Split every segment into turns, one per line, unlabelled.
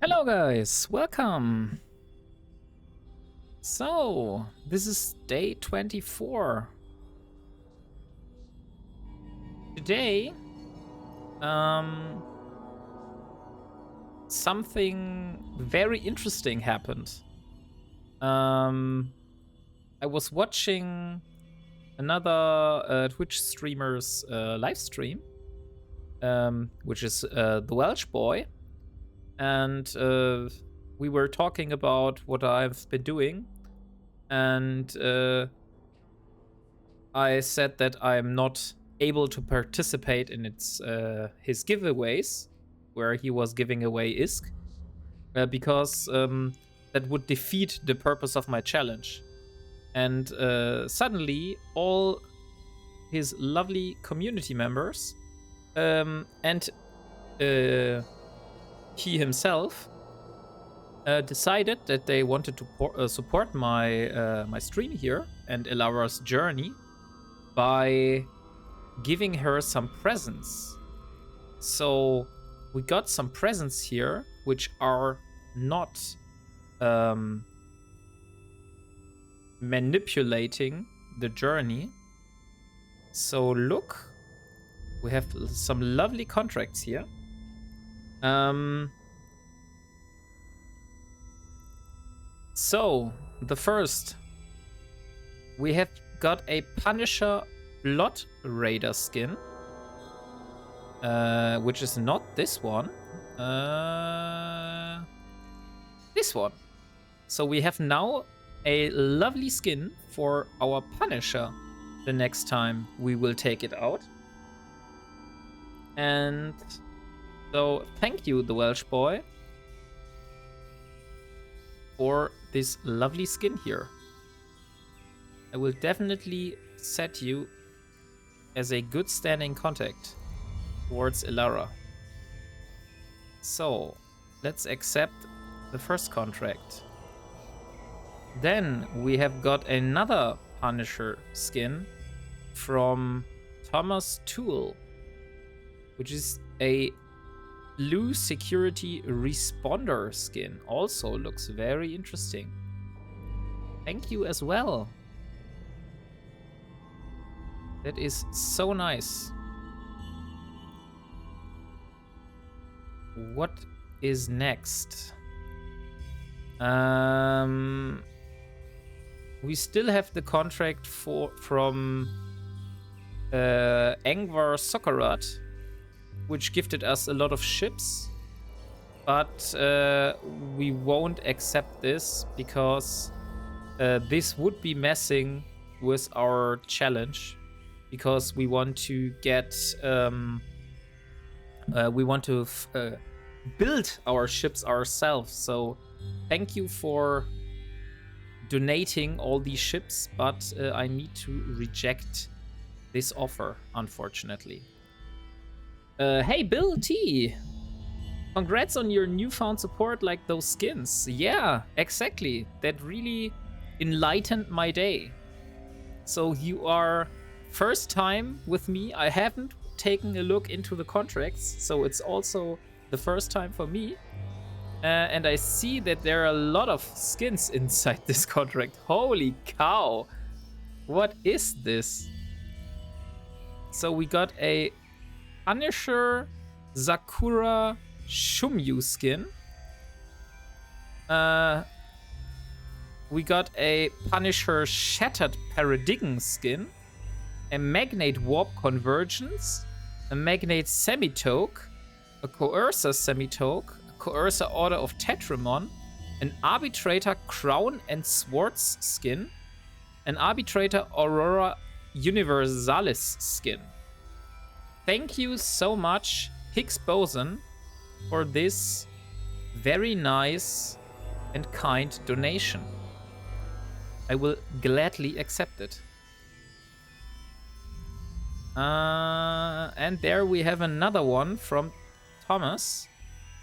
Hello guys, welcome. So, this is day 24. Today, something very interesting happened. I was watching another Twitch streamer's live stream, which is the Welsh boy. And we were talking about what I've been doing, and I said that I'm not able to participate in his giveaways, where he was giving away ISK, because that would defeat the purpose of my challenge. And suddenly, all his lovely community members and he himself decided that they wanted to support my my stream here and Ilara's journey by giving her some presents. So we got some presents here which are not manipulating the journey. So look, we have some lovely contracts here. So the first, we have got a Punisher Blood Raider skin, which is not this one, this one. So we have now a lovely skin for our Punisher the next time we will take it out. And so thank you, the Welsh boy, for this lovely skin here. I will definitely set you as a good standing contact towards Ilara. So let's accept the first contract. Then we have got another Punisher skin from Thomas Toole, which is a blue security responder skin. Also looks very interesting. Thank you as well. That is so nice. What is next? We still have the contract from Angvar Sokarat, which gifted us a lot of ships, but we won't accept this because this would be messing with our challenge, because we want to get build our ships ourselves. So thank you for donating all these ships, but I need to reject this offer, unfortunately. Hey, Bill T! Congrats on your newfound support, like those skins. Yeah, exactly. That really enlightened my day. So you are first time with me. I haven't taken a look into the contracts, so it's also the first time for me. And I see that there are a lot of skins inside this contract. Holy cow! What is this? So we got a Punisher Sakura Shumyu skin. We got a Punisher Shattered Paradigm skin, a Magnate Warp Convergence, a Magnate Semitoke, a Coercer Semitoke, a Coercer Order of Tetramon, an Arbitrator Crown and Swords skin, an Arbitrator Aurora Universalis skin. Thank you so much, Higgs Boson, for this very nice and kind donation. I will gladly accept it. And there we have another one from Thomas,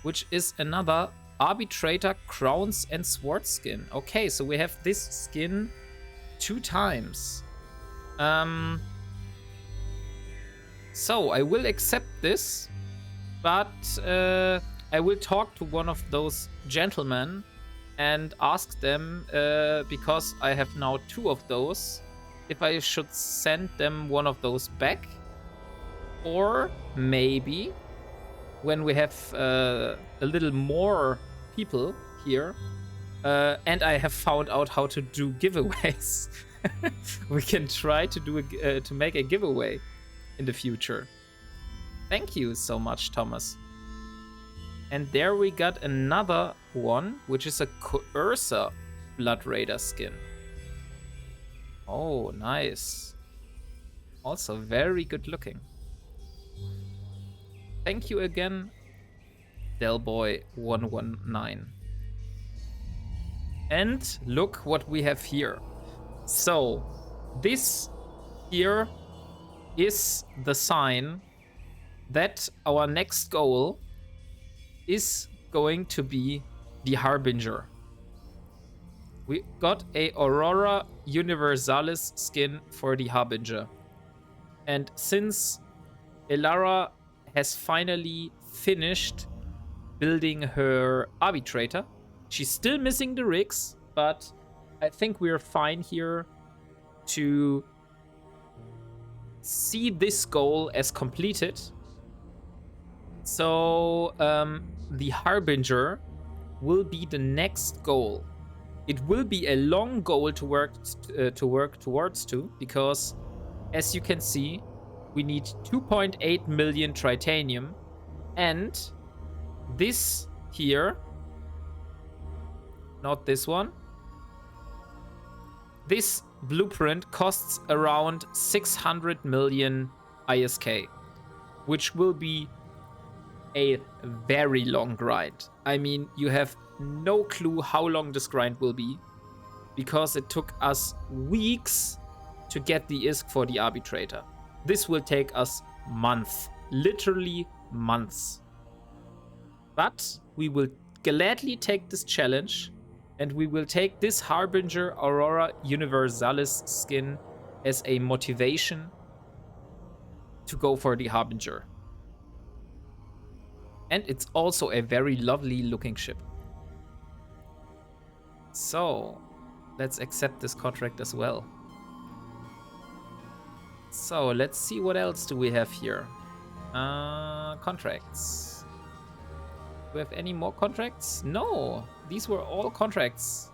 which is another Arbitrator Crowns and Swords skin. Okay, so we have this skin 2 times. So I will accept this, but I will talk to one of those gentlemen and ask them, because I have now 2 of those, if I should send them one of those back. Or maybe when we have a little more people here, and I have found out how to do giveaways, we can try to do to make a giveaway in the future. Thank you so much, Thomas. And there we got another one, which is a Coercer Blood Raider skin. Oh, nice. Also very good looking. Thank you again, Delboy119. And look what we have here. So, this here is the sign that our next goal is going to be the Harbinger. We got a Aurora Universalis skin for the Harbinger. And since Elara has finally finished building her Arbitrator, she's still missing the rigs, but I think we're fine here to see this goal as completed. So the Harbinger will be the next goal. It will be a long goal to work towards because, as you can see, we need 2.8 million tritanium, and this here, not this one, this blueprint costs around 600 million ISK, which will be a very long grind. I mean, you have no clue how long this grind will be, because it took us weeks to get the ISK for the Arbitrator. This will take us months, literally months. But we will gladly take this challenge, and we will take this Harbinger Aurora Universalis skin as a motivation to go for the Harbinger. And it's also a very lovely looking ship. So, let's accept this contract as well. So, let's see what else do we have here. Contracts. Do we have any more contracts? No, these were all contracts.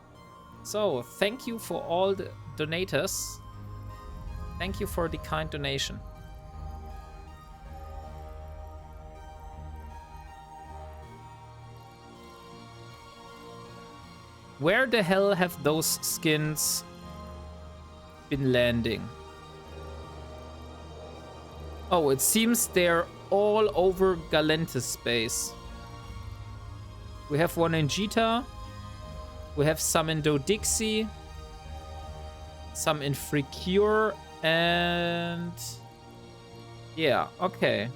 So, thank you for all the donators. Thank you for the kind donation. Where the hell have those skins been landing? Oh, it seems they're all over Galantis space. We have one in Jita. We have some in Dodixie. Some in Fricure. And... yeah, okay.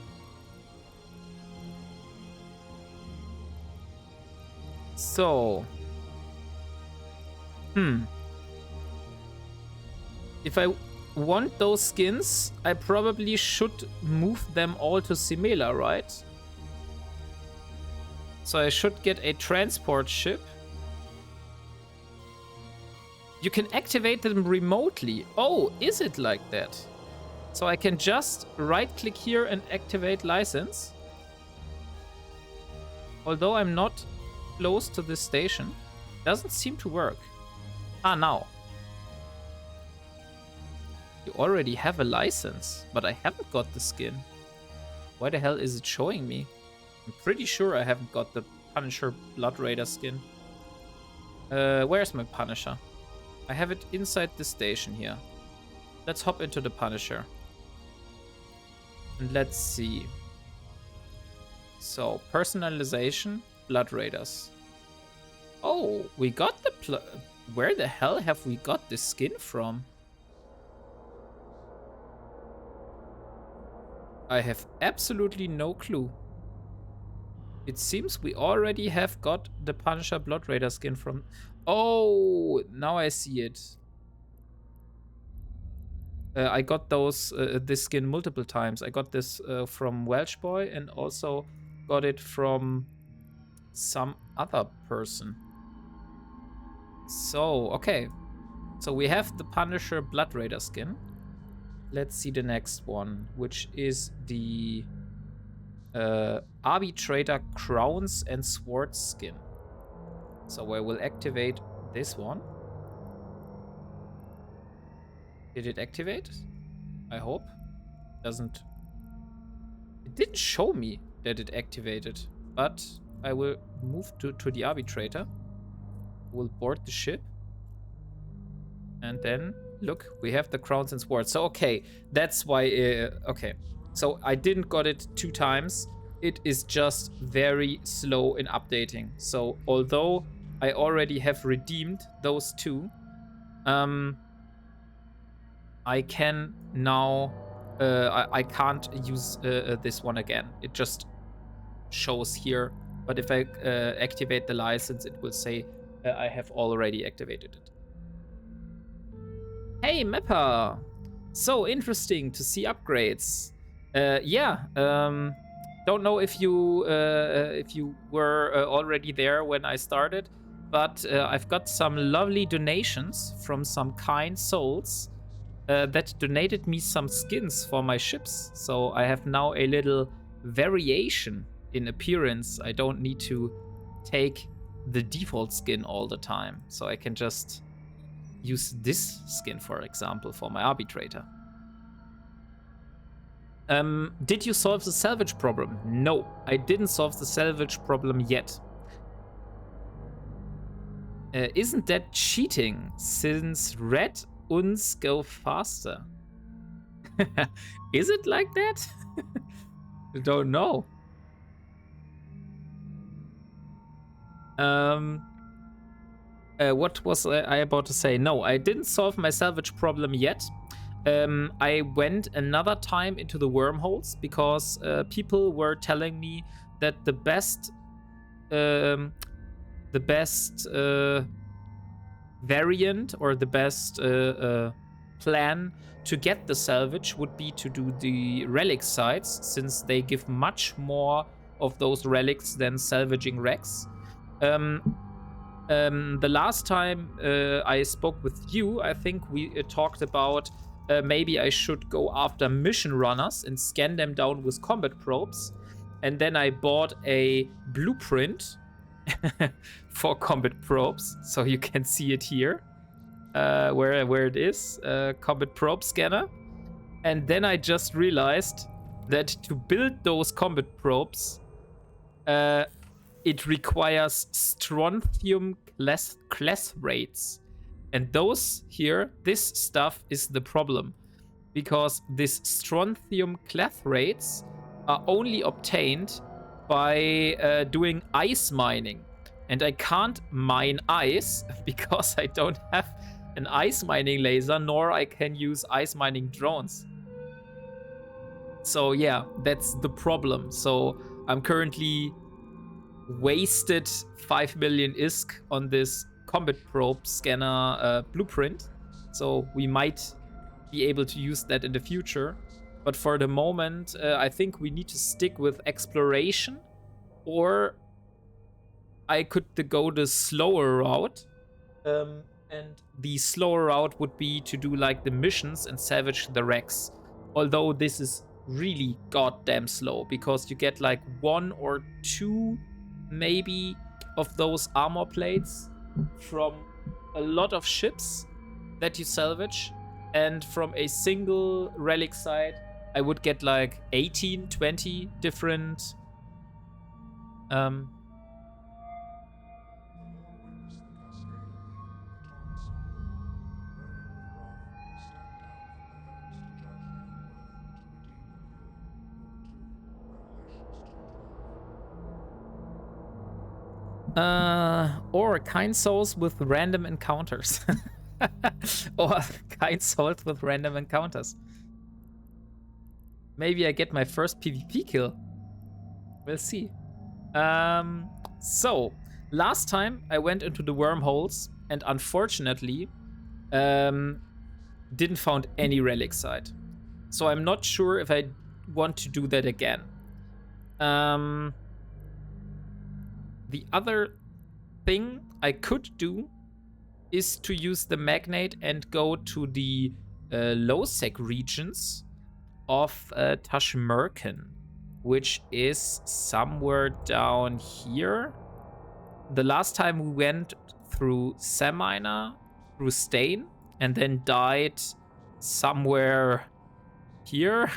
So... if I want those skins, I probably should move them all to Simela, right? So I should get a transport ship. You can activate them remotely. Oh, is it like that? So I can just right-click here and activate license. Although I'm not close to this station. Doesn't seem to work. Ah, now. You already have a license, but I haven't got the skin. Why the hell is it showing me? I'm pretty sure I haven't got the Punisher Blood Raider skin. Where's my Punisher? I have it inside the station here. Let's hop into the Punisher. And let's see. So, personalization, Blood Raiders. Oh, we got the... where the hell have we got this skin from? I have absolutely no clue. It seems we already have got the Punisher Blood Raider skin from... oh, now I see it. I got this skin multiple times. I got this from Welsh Boy and also got it from some other person. So, okay. So we have the Punisher Blood Raider skin. Let's see the next one, which is the Arbitrator Crowns and Swords skin. So I will activate this one. Did it activate? I hope. Doesn't. It didn't show me that it activated, but I will move to the Arbitrator. We'll board the ship. And then, look, we have the Crowns and Swords. So, okay, that's why, okay. So, I didn't got it 2 times. It is just very slow in updating. So, although I already have redeemed those 2, I can now, I can't use this one again. It just shows here. But if I activate the license, it will say I have already activated it. Hey, Mapper! So interesting to see upgrades. Yeah, don't know if you were already there when I started, but I've got some lovely donations from some kind souls that donated me some skins for my ships. So I have now a little variation in appearance. I don't need to take the default skin all the time, so I can just use this skin, for example, for my Arbitrator. Did you solve the salvage problem? No, I didn't solve the salvage problem yet. Isn't that cheating, since red uns go faster? Is it like that? I don't know. What was I about to say? No, I didn't solve my salvage problem yet. I went another time into the wormholes because people were telling me that the best variant or the best plan to get the salvage would be to do the relic sites, since they give much more of those relics than salvaging wrecks. The last time I spoke with you, I think we talked about maybe I should go after mission runners and scan them down with combat probes. And then I bought a blueprint for combat probes, so you can see it here, where it is, combat probe scanner. And then I just realized that to build those combat probes, it requires strontium class rates. And those here, this stuff is the problem. Because this strontium class rates are only obtained by doing ice mining. And I can't mine ice because I don't have an ice mining laser, nor I can use ice mining drones. So yeah, that's the problem. So I'm currently wasted 5 million ISK on this combat probe scanner blueprint. So we might be able to use that in the future. But for the moment, I think we need to stick with exploration, or I could go the slower route. And the slower route would be to do like the missions and salvage the wrecks. Although this is really goddamn slow, because you get like 1 or 2 maybe of those armor plates from a lot of ships that you salvage, and from a single relic site I would get like 18, 20 different or kind souls with random encounters. Or kind souls with random encounters. Maybe I get my first PvP kill. We'll see. So, last time I went into the wormholes and unfortunately didn't found any relic site. So I'm not sure if I want to do that again. The other thing I could do is to use the Magnate and go to the low-sec regions of Tashmerkan, which is somewhere down here. The last time we went through Samina, through Stain, and then died somewhere here,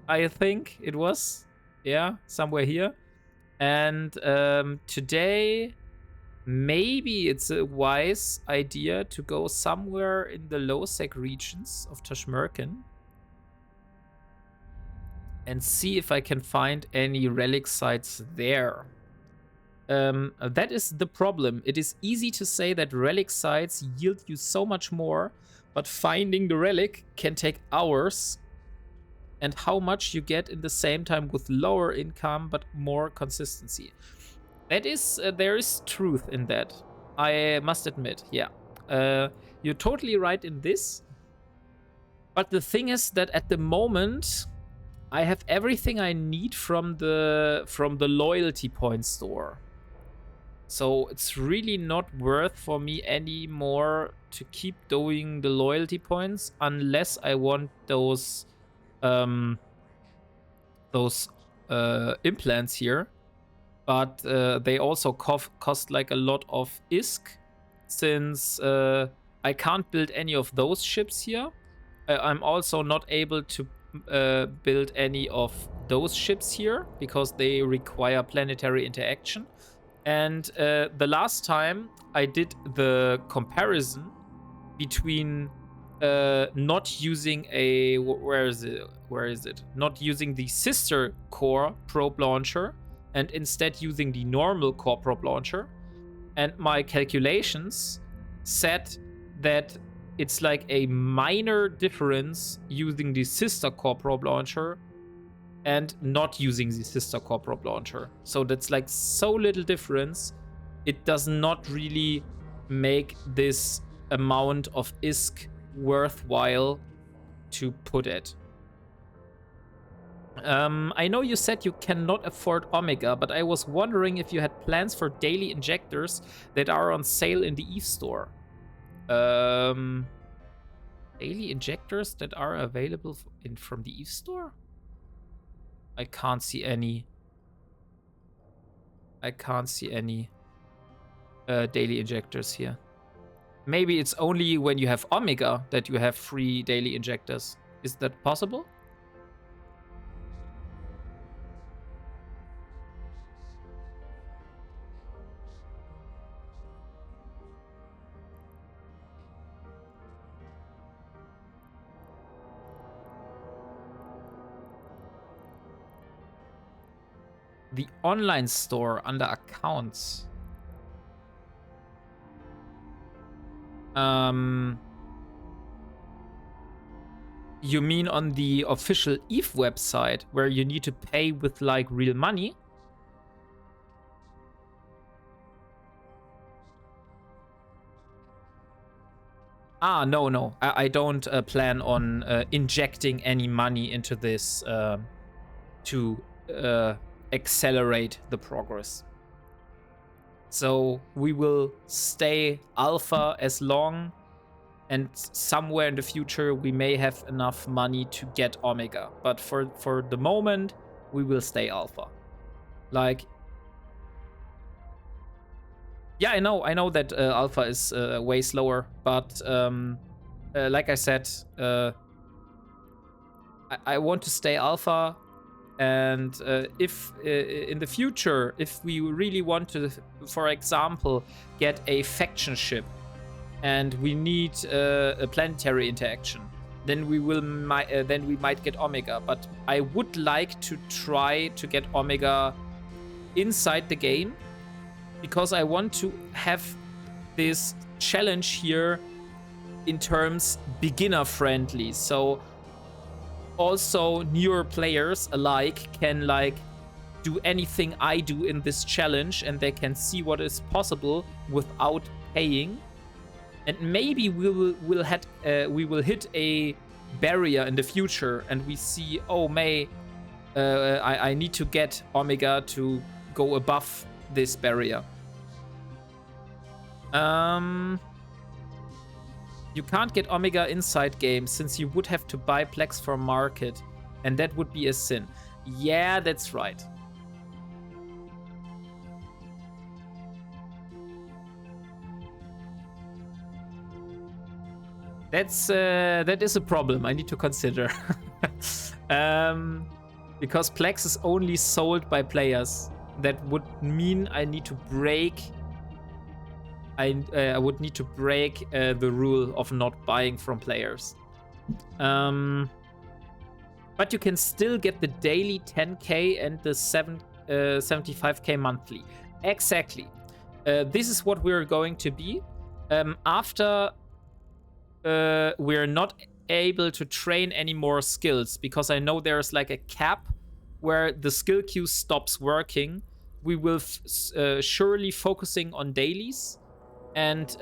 I think it was. Yeah, somewhere here. And today, maybe it's a wise idea to go somewhere in the low-sec regions of Tashmerkan and see if I can find any relic sites there. That is the problem. It is easy to say that relic sites yield you so much more, but finding the relic can take hours. And how much you get in the same time with lower income but more consistency. That is, there is truth in that. I must admit, yeah. You're totally right in this. But the thing is that at the moment, I have everything I need from the loyalty point store. So it's really not worth for me anymore to keep doing the loyalty points unless I want those implants here. But they also cost like a lot of ISK, since I can't build any of those ships here. I'm also not able to build any of those ships here because they require planetary interaction. And the last time I did the comparison between not using a where is it? Not using the sister core probe launcher and instead using the normal core probe launcher, and my calculations said that it's like a minor difference using the sister core probe launcher and not using the sister core probe launcher. So that's like so little difference. It does not really make this amount of ISK worthwhile to put it. I know you said you cannot afford Omega, but I was wondering if you had plans for daily injectors that are on sale in the EVE store. Daily injectors that are available from the EVE store? I can't see any. I can't see any daily injectors here. Maybe it's only when you have Omega that you have free daily injectors. Is that possible? The online store under accounts. You mean on the official EVE website where you need to pay with like real money? No. I don't plan on injecting any money into this to accelerate the progress. So we will stay alpha as long, and somewhere in the future we may have enough money to get Omega. But for the moment, we will stay alpha. Like, yeah, I know that alpha is way slower, but like I said, I want to stay alpha. And if in the future, if we really want to, for example, get a faction ship and we need a planetary interaction, then we might get Omega. But I would like to try to get Omega inside the game, because I want to have this challenge here in terms beginner friendly. So also newer players alike can like do anything I do in this challenge, and they can see what is possible without paying. And maybe we will hit a barrier in the future, and we see, oh, I need to get Omega to go above this barrier. You can't get Omega inside game since you would have to buy Plex from market, and that would be a sin. Yeah, that's right. That is a problem I need to consider. Because Plex is only sold by players. That would mean I need to break. I would need to break the rule of not buying from players. But you can still get the daily 10k and the 75k monthly. Exactly. This is what we're going to be. After we're not able to train any more skills, because I know there's like a cap where the skill queue stops working. We will surely focusing on dailies and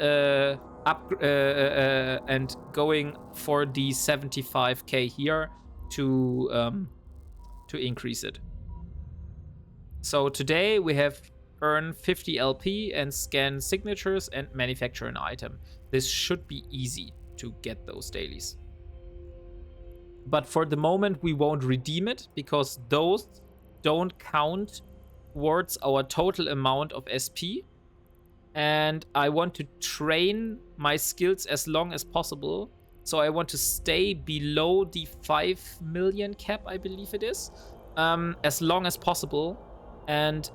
and going for the 75k here to increase it. So today we have earn 50 LP and scan signatures and manufacture an item. This should be easy to get those dailies. But for the moment, we won't redeem it because those don't count towards our total amount of SP. And I want to train my skills as long as possible. So I want to stay below the 5 million cap, I believe it is, as long as possible. And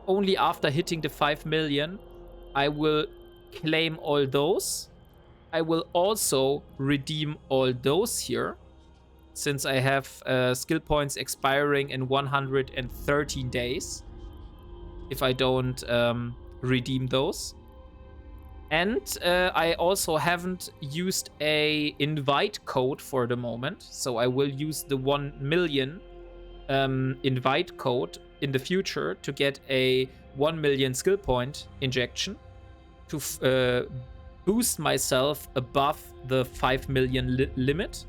only after hitting the 5 million, I will claim all those. I will also redeem all those here, since I have skill points expiring in 113 days if I don't redeem those. And I also haven't used a invite code for the moment, so I will use the 1 million invite code in the future to get a 1 million skill point injection to boost myself above the 5 million limit.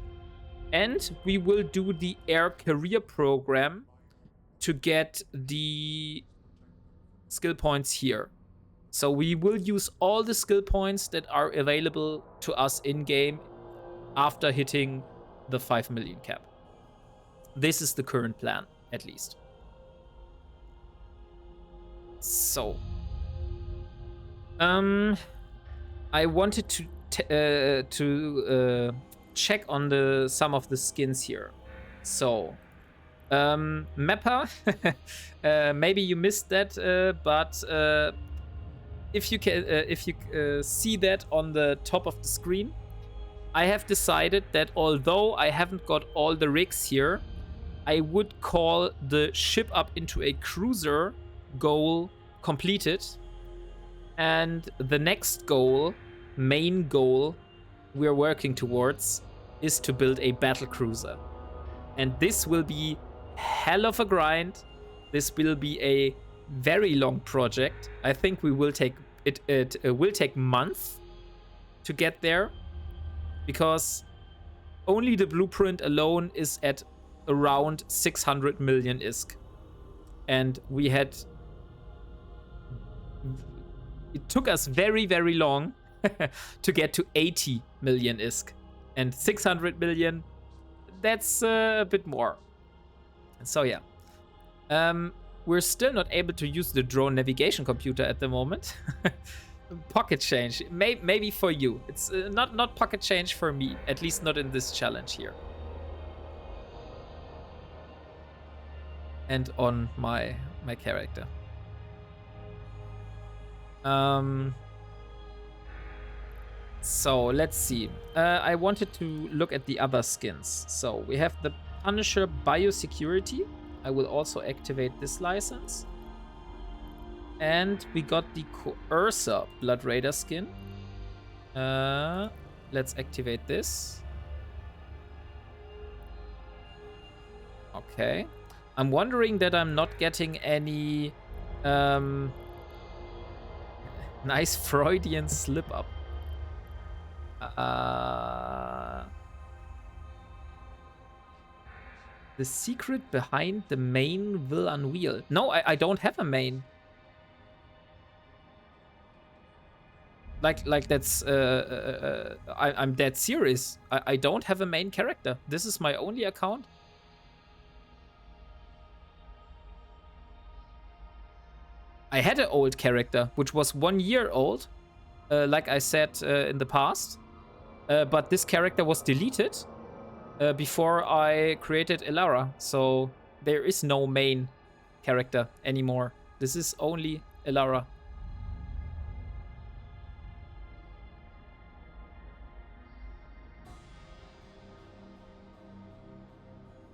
And we will do the air career program to get the skill points here. So we will use all the skill points that are available to us in-game after hitting the 5 million cap. This is the current plan, at least. So, I wanted to check on some of the skins here. So, Mappa, maybe you missed that, but if you see that on the top of the screen, I have decided that although I haven't got all the rigs here, I would call the ship up into a cruiser goal completed. And the next goal, main goal we're working towards, is to build a battle cruiser. And this will be hell of a grind. This will be a very long project. I think we will take it will take months to get there, because only the blueprint alone is at around 600 million ISK. And it took us very, very long to get to 80 million ISK. And 600 million, that's a bit more. So yeah. We're still not able to use the drone navigation computer at the moment. Pocket change, maybe for you. It's not pocket change for me, at least not in this challenge here. And on my character. So let's see. I wanted to look at the other skins. So we have the Punisher Biosecurity. I will also activate this license. And we got the Coercer Blood Raider skin. Let's activate this. Okay. I'm wondering that I'm not getting any nice Freudian slip up. The secret behind the main will unveil. No, I don't have a main. Like that's I'm dead serious. I don't have a main character. This is my only account. I had an old character which was 1 year old, like I said in the past, but this character was deleted before I created Elara, so there is no main character anymore. This is only Elara.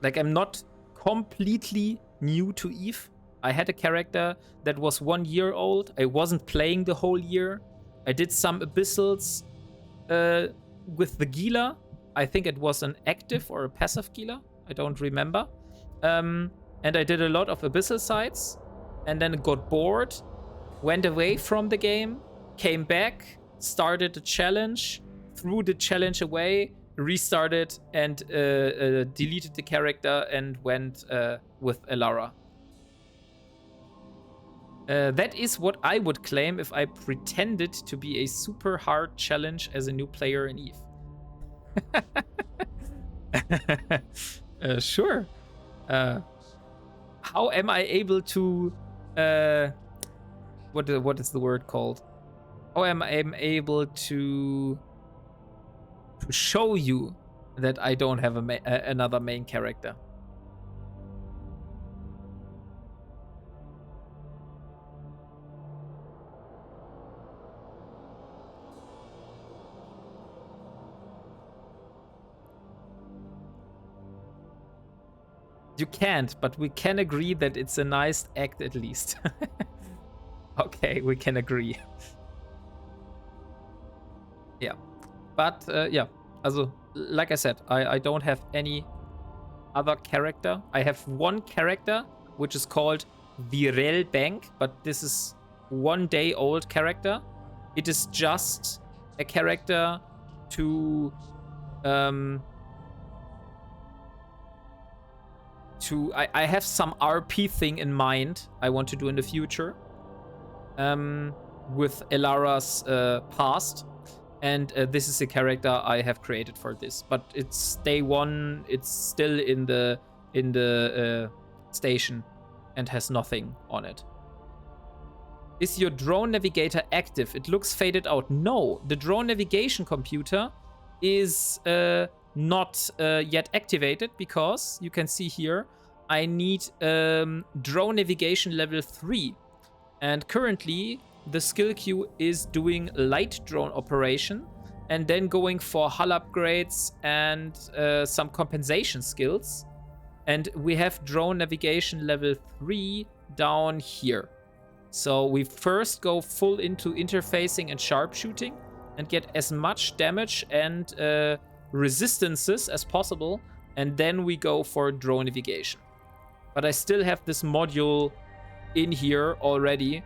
Like, I'm not completely new to Eve. I had a character that was 1 year old. I wasn't playing the whole year. I did some abyssals with the Gila. I think it was an active or a passive Gila. I don't remember. And I did a lot of abyssal sites. And then got bored, went away from the game, came back, started the challenge, threw the challenge away, restarted, and deleted the character and went with Elara. That is what I would claim if I pretended to be a super hard challenge as a new player in Eve. Sure. How am I able to... what is the word called? How am I able to show you that I don't have another main character? You can't, but we can agree that it's a nice act at least. Okay, we can agree. Yeah. But, yeah. Also, like I said, I don't have any other character. I have one character, which is called Virel Bank, but this is 1 day old character. It is just a character to I have some RP thing in mind I want to do in the future with Elara's past, and this is a character I have created for this. But it's day 1. It's still in the station and has nothing on it. Is your drone navigator active? It looks faded out. No, the drone navigation computer is not yet activated, because you can see here I need drone navigation level 3, and currently the skill queue is doing light drone operation and then going for hull upgrades and some compensation skills, and we have drone navigation level 3 down here. So we first go full into interfacing and sharpshooting and get as much damage and resistances as possible, and then we go for drone navigation. But I still have this module in here already.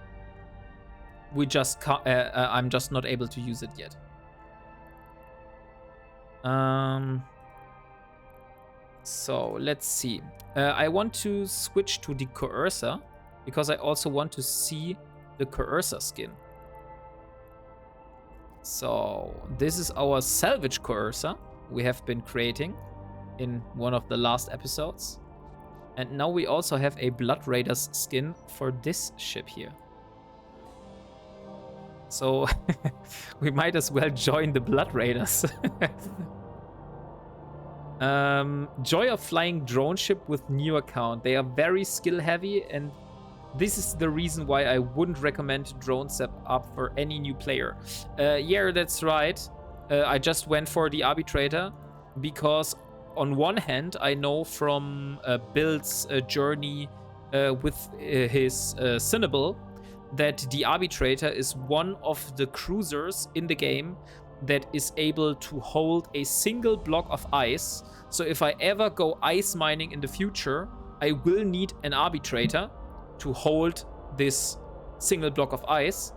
We just I'm just not able to use it yet. So let's see. I want to switch to the coercer because I also want to see the coercer skin. So this is our salvage coercer we have been creating in one of the last episodes. And now we also have a Blood Raiders skin for this ship here. So we might as well join the Blood Raiders. Joy of flying drone ship with new account. They are very skill heavy, and this is the reason why I wouldn't recommend drone setup for any new player. Yeah, that's right. I just went for the arbitrator because on one hand, I know from Bill's journey with his Cinnable that the arbitrator is one of the cruisers in the game that is able to hold a single block of ice. So if I ever go ice mining in the future, I will need an arbitrator to hold this single block of ice.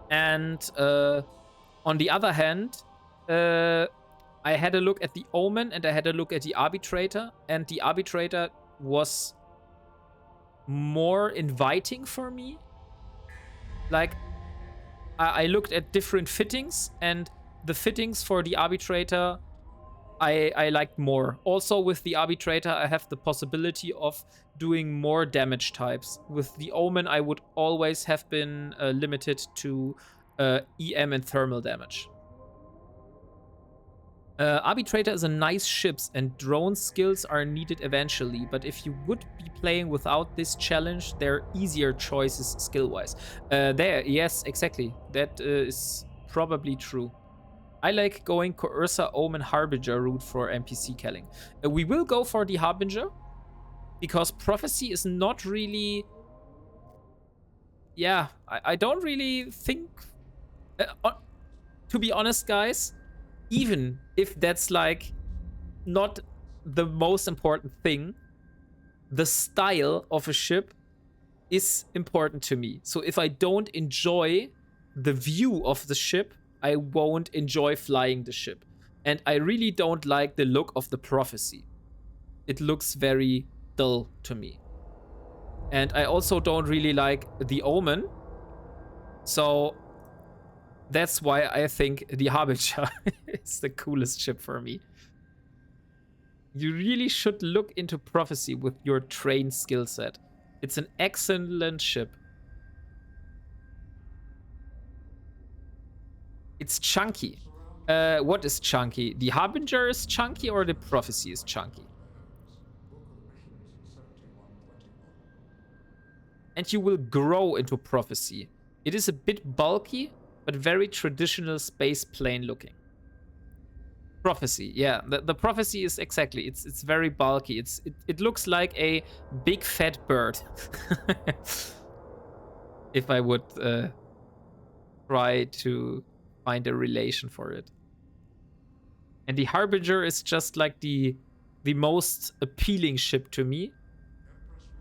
And on the other hand, I had a look at the Omen and I had a look at the arbitrator, and the arbitrator was more inviting for me. Like, I looked at different fittings, and the fittings for the arbitrator I liked more. Also with the arbitrator, I have the possibility of doing more damage types. With the omen, I would always have been limited to EM and thermal damage. Arbitrator is a nice ship, and drone skills are needed eventually, but if you would be playing without this challenge, there are easier choices skill-wise. Yes, exactly. That is probably true. I like going Coercer, Omen, Harbinger route for NPC killing. We will go for the Harbinger, because Prophecy is not really... Yeah, I don't really think... to be honest, guys, even if that's like not the most important thing, the style of a ship is important to me. So if I don't enjoy the view of the ship, I won't enjoy flying the ship. And I really don't like the look of the Prophecy. It looks very dull to me. And I also don't really like the Omen. So that's why I think the Harbinger is the coolest ship for me. You really should look into Prophecy with your train skill set. It's an excellent ship. It's chunky. What is chunky? The Harbinger is chunky or the Prophecy is chunky? And you will grow into Prophecy. It is a bit bulky, but very traditional space plane looking. Prophecy, yeah. The Prophecy is exactly, it's very bulky. It looks like a big fat bird. If I would try to find a relation for it. And the Harbinger is just like the most appealing ship to me.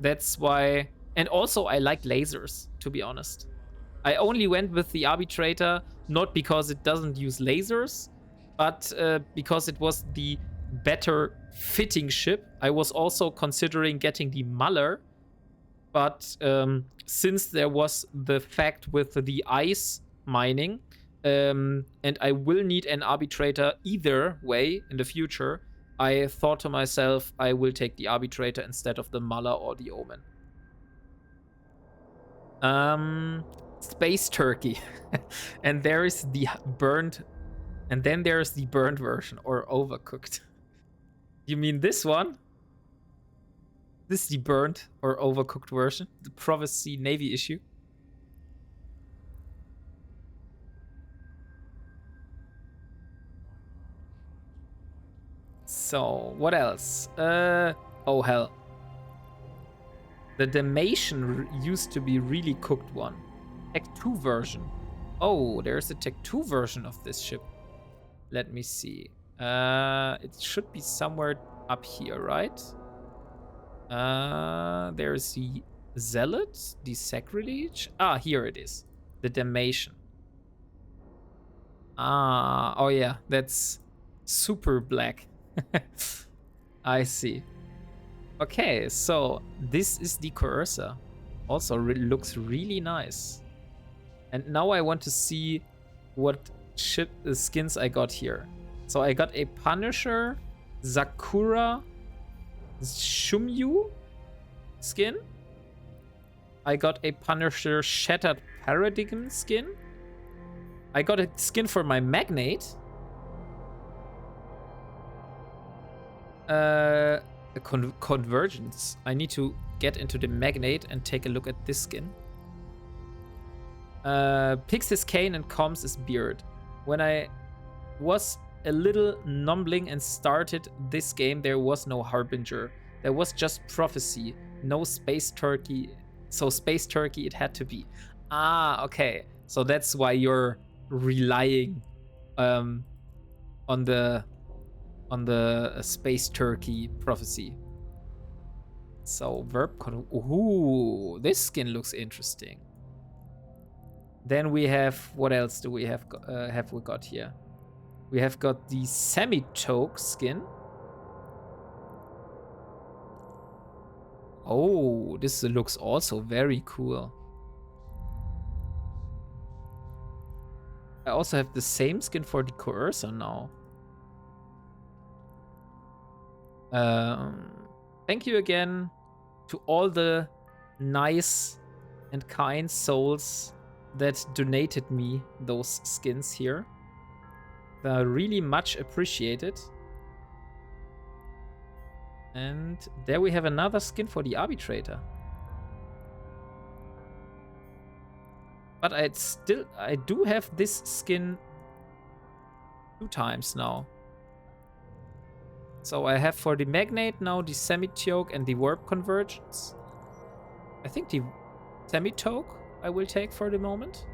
That's why... And also I like lasers, to be honest. I only went with the Arbitrator, not because it doesn't use lasers, but because it was the better fitting ship. I was also considering getting the Muller, but since there was the fact with the ice mining, and I will need an Arbitrator either way in the future, I thought to myself, I will take the Arbitrator instead of the Muller or the Omen. Space Turkey. And there is the burnt, and then there's the burnt version, or overcooked. You mean this one? This is the burnt or overcooked version, the Prophecy Navy issue. So, what else? Oh hell. The Dalmatian used to be really cooked one. Tech 2 version. Oh, there's a Tech 2 version of this ship. Let me see. It should be somewhere up here, right? There's the Zealot, the Sacrilege. Ah, here it is. The Dalmatian. Ah, oh yeah, that's super black. I see. Okay, so this is the Coercer. Also looks really nice. And now I want to see what ship skins I got here. So I got a Punisher, Sakura, Shumyu skin. I got a Punisher Shattered Paradigm skin. I got a skin for my Magnate. Convergence. I need to get into the Magnate and take a look at this skin. Picks his cane and combs his beard. When I was a little numbling and started this game, there was no Harbinger. There was just Prophecy. No Space Turkey. So Space Turkey it had to be. Ah, okay. So that's why you're relying on the Space Turkey Prophecy. So ooh, this skin looks interesting. Then we have, what else do we have we got here? We have got the Semi-Toque skin. Oh, this looks also very cool. I also have the same skin for the Coercer now. Thank you again to all the nice and kind souls that donated me those skins here. They're really much appreciated. And there we have another skin for the Arbitrator. But I do have this skin 2 times now. So I have for the Magnate now the Semitoke and the Warp Convergence. I think the Semitoke I will take for the moment.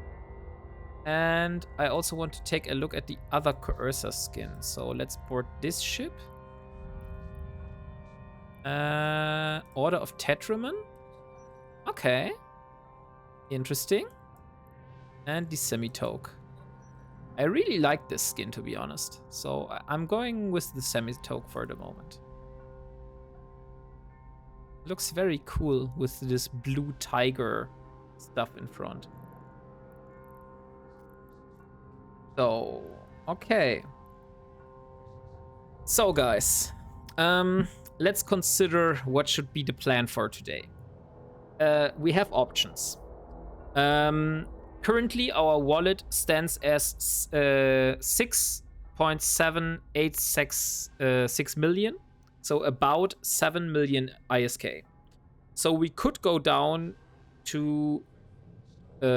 And I also want to take a look at the other Coercer skin. So let's board this ship. Order of Tetramin. Okay. Interesting. And the Semitoke. I really like this skin, to be honest. So I'm going with the Semitoke for the moment. Looks very cool with this blue tiger stuff in front. So, okay. So, guys, let's consider what should be the plan for today. We have options. Currently, our wallet stands as 6.786 million, so about 7 million ISK. So we could go down to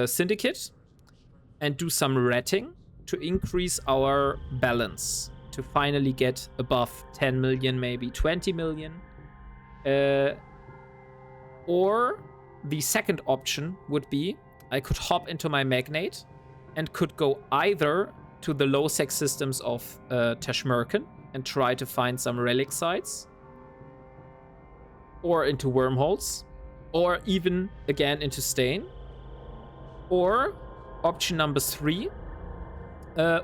Syndicate and do some ratting to increase our balance to finally get above 10 million, maybe 20 million. Or the second option would be I could hop into my Magnate and could go either to the low-sec systems of Tashmerkan and try to find some relic sites, or into wormholes, or even again into Stain. Or option number 3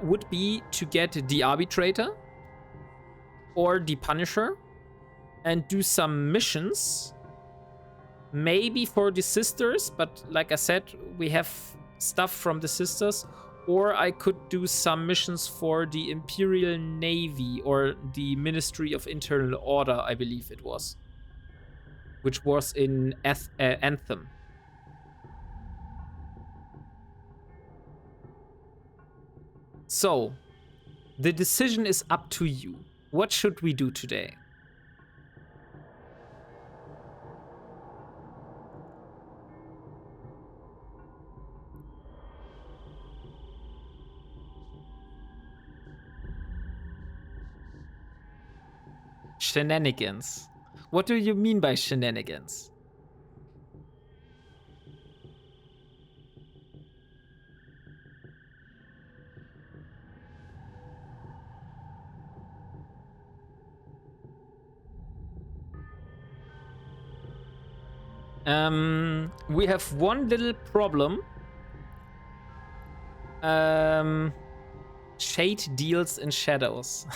would be to get the Arbitrator or the Punisher and do some missions. Maybe for the sisters, but like I said, we have stuff from the sisters. Or I could do some missions for the Imperial Navy or the Ministry of Internal Order, I believe it was. Which was in Anthem. So, the decision is up to you. What should we do today? Shenanigans. What do you mean by shenanigans? We have one little problem. Shade deals in shadows.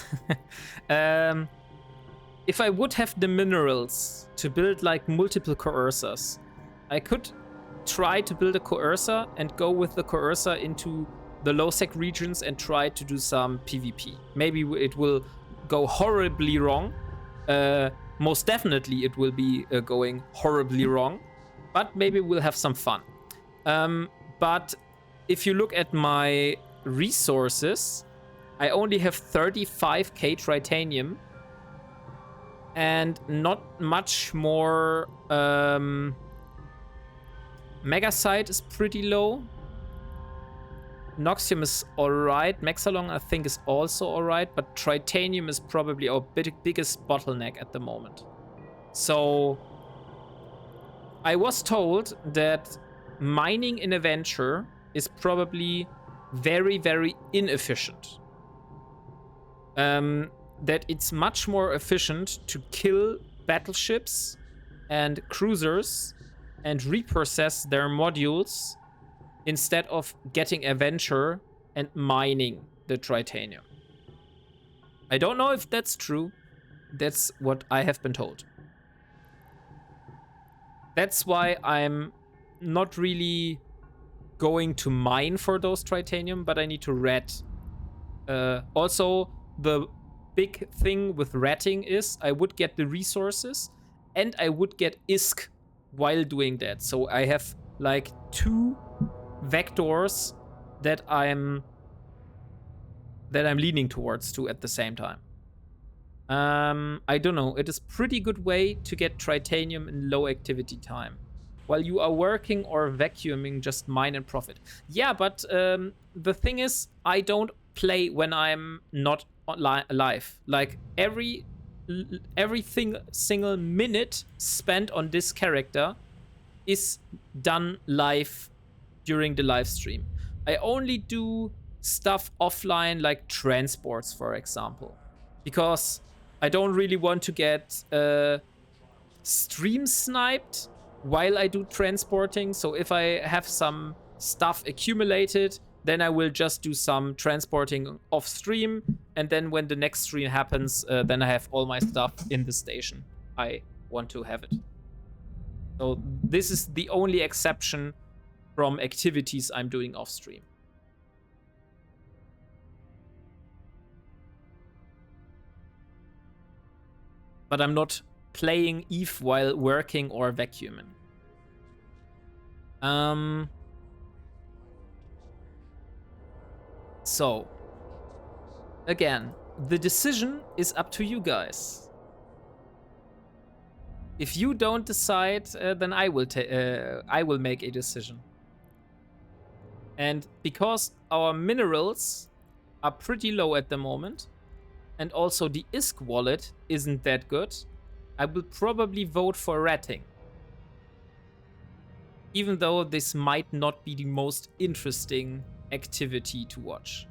If I would have the minerals to build like multiple coercers, I could try to build a coercer and go with the coercer into the low-sec regions and try to do some PvP. Maybe it will go horribly wrong. Most definitely it will be going horribly wrong, but maybe we'll have some fun. But if you look at my resources, I only have 35k tritanium and not much more. Megasite is pretty low. Noxium is alright. Mexalong I think is also alright, but tritanium is probably our biggest bottleneck at the moment. So I was told that mining in a venture is probably very, very inefficient. That it's much more efficient to kill battleships and cruisers and reprocess their modules instead of getting a venture and mining the tritanium. I don't know if that's true. That's what I have been told. That's why I'm not really going to mine for those tritanium, but I need to rat. Also, the big thing with ratting is I would get the resources and I would get ISK while doing that. So I have like 2 vectors that I'm leaning towards at the same time. I don't know. It is pretty good way to get tritanium in low activity time. While you are working or vacuuming, just mine and profit. Yeah, but the thing is, I don't play when I'm not alive. Like every single minute spent on this character is done live during the live stream. I only do stuff offline, like transports, for example, because I don't really want to get stream sniped while I do transporting. So if I have some stuff accumulated, then I will just do some transporting off stream, and then when the next stream happens, then I have all my stuff in the station I want to have it. So this is the only exception from activities I'm doing off stream. But I'm not playing EVE while working or vacuuming. So, again, the decision is up to you guys. If you don't decide, then I will make a decision. And because our minerals are pretty low at the moment, and also the ISK wallet isn't that good, I will probably vote for ratting. Even though this might not be the most interesting activity to watch.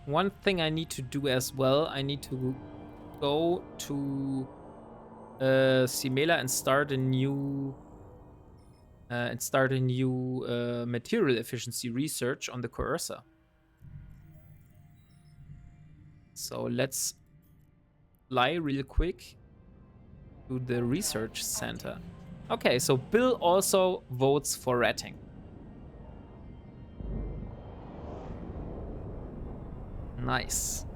One thing I need to do as well, I need to go to Simela and start a new material efficiency research on the Coercer. So let's fly real quick to the research center. Okay, so Bill also votes for ratting. Nice.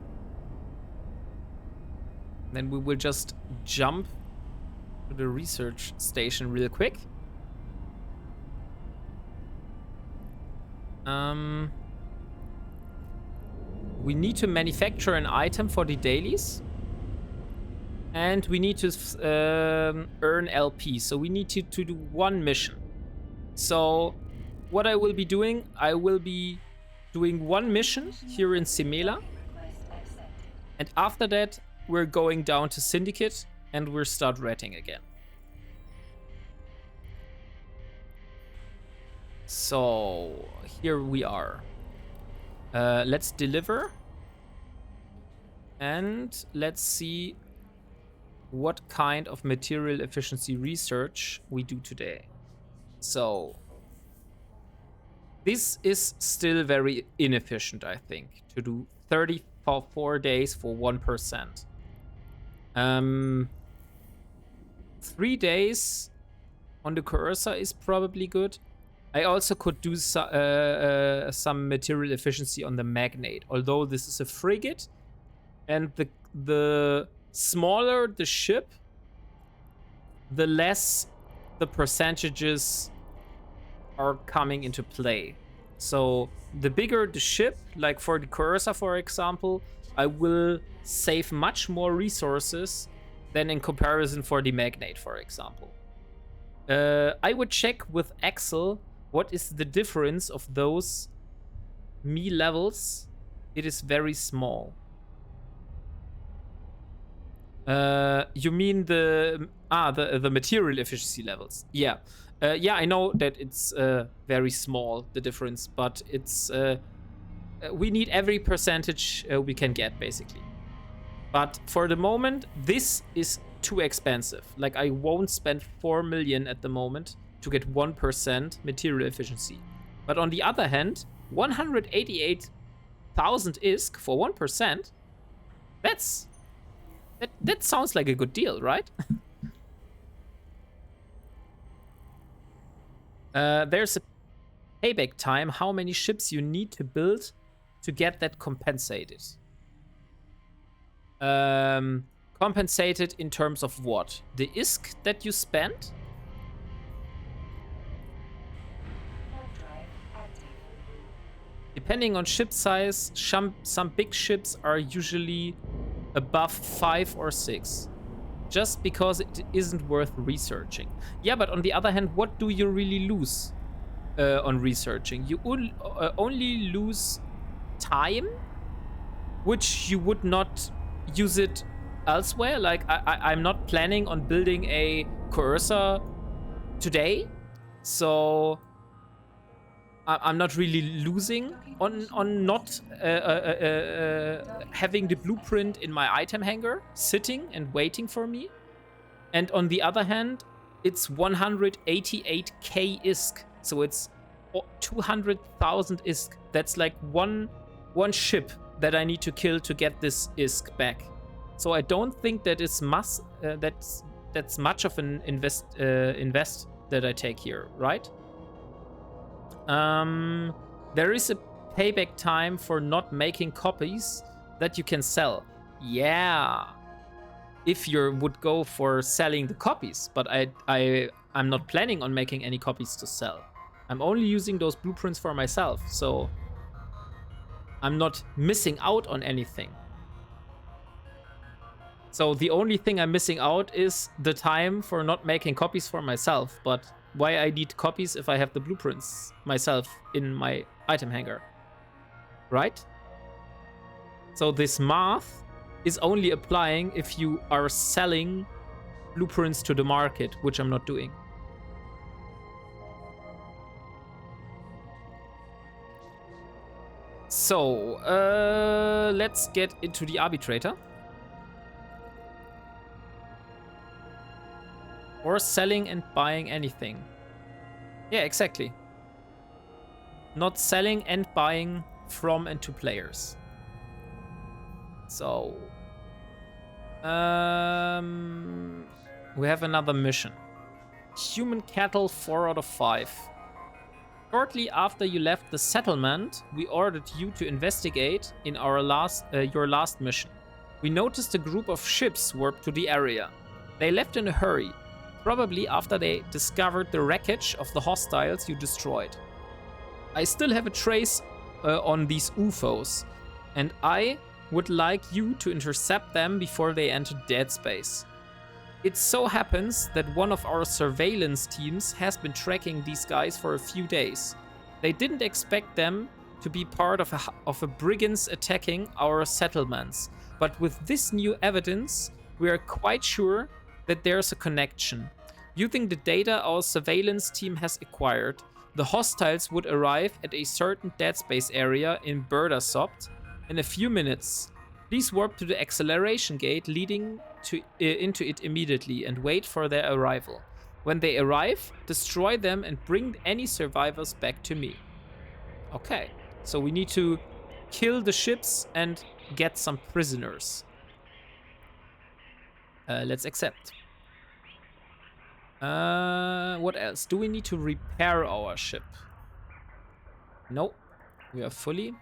Then we will just jump to the research station real quick. We need to manufacture an item for the dailies. And we need to earn LP. So we need to do 1 mission. So what I will be doing, I will be doing 1 mission here in Simela. And after that, we're going down to Syndicate and we'll start ratting again. So here we are. Let's deliver. And let's see what kind of material efficiency research we do today. So this is still very inefficient, I think, to do 34 days for 1%. 3 days on the Coercer is probably good. I also could do some material efficiency on the Magnate, although this is a frigate, and the smaller the ship, the less the percentages are coming into play. So the bigger the ship, like for the Coercer, for example, I will save much more resources than in comparison for the Magnate, for example. I would check with Axel what is the difference of those me levels. It is very small. You mean the material efficiency levels? Yeah. Yeah, I know that it's very small, the difference, but it's we need every percentage we can get, basically. But for the moment, this is too expensive. Like, I won't spend 4 million at the moment to get 1% material efficiency. But on the other hand, 188,000 ISK for 1%. That sounds like a good deal, right? There's a payback time, how many ships you need to build to get that compensated. Compensated in terms of what? The ISK that you spent? Depending on ship size, some big ships are usually above 5 or 6. Just because it isn't worth researching. Yeah, but on the other hand, what do you really lose on researching? You only lose time, which you would not use it elsewhere. Like, I'm not planning on building a coercer today, so I'm not really losing on not having the blueprint in my item hangar sitting and waiting for me. And on the other hand, it's 188k ISK, so it's 200,000 ISK. That's like one ship that I need to kill to get this ISK back. So I don't think that it's that's much of an invest that I take here, right? There is a payback time for not making copies that you can sell. Yeah, if you would go for selling the copies, but I'm not planning on making any copies to sell. I'm only using those blueprints for myself, so I'm not missing out on anything. So the only thing I'm missing out is the time for not making copies for myself, but why I need copies if I have the blueprints myself in my item hangar, right? So this math is only applying if you are selling blueprints to the market, which I'm not doing. So, let's get into the arbitrator. Or selling and buying anything. Yeah, exactly. Not selling and buying from and to players. So, we have another mission. Human cattle 4 out of 5. Shortly after you left the settlement, we ordered you to investigate in our your last mission. We noticed a group of ships warp to the area. They left in a hurry, probably after they discovered the wreckage of the hostiles you destroyed. I still have a trace on these UFOs, and I would like you to intercept them before they enter dead space. It so happens that one of our surveillance teams has been tracking these guys for a few days. They didn't expect them to be part of a brigands attacking our settlements, but with this new evidence, we are quite sure that there's a connection. Using the data our surveillance team has acquired, the hostiles would arrive at a certain dead space area in Burdasopt in a few minutes. Please warp to the acceleration gate leading into it immediately and wait for their arrival. When they arrive, destroy them and bring any survivors back to me. Okay, so we need to kill the ships and get some prisoners. Let's accept. What else? Do we need to repair our ship? No, we are fully.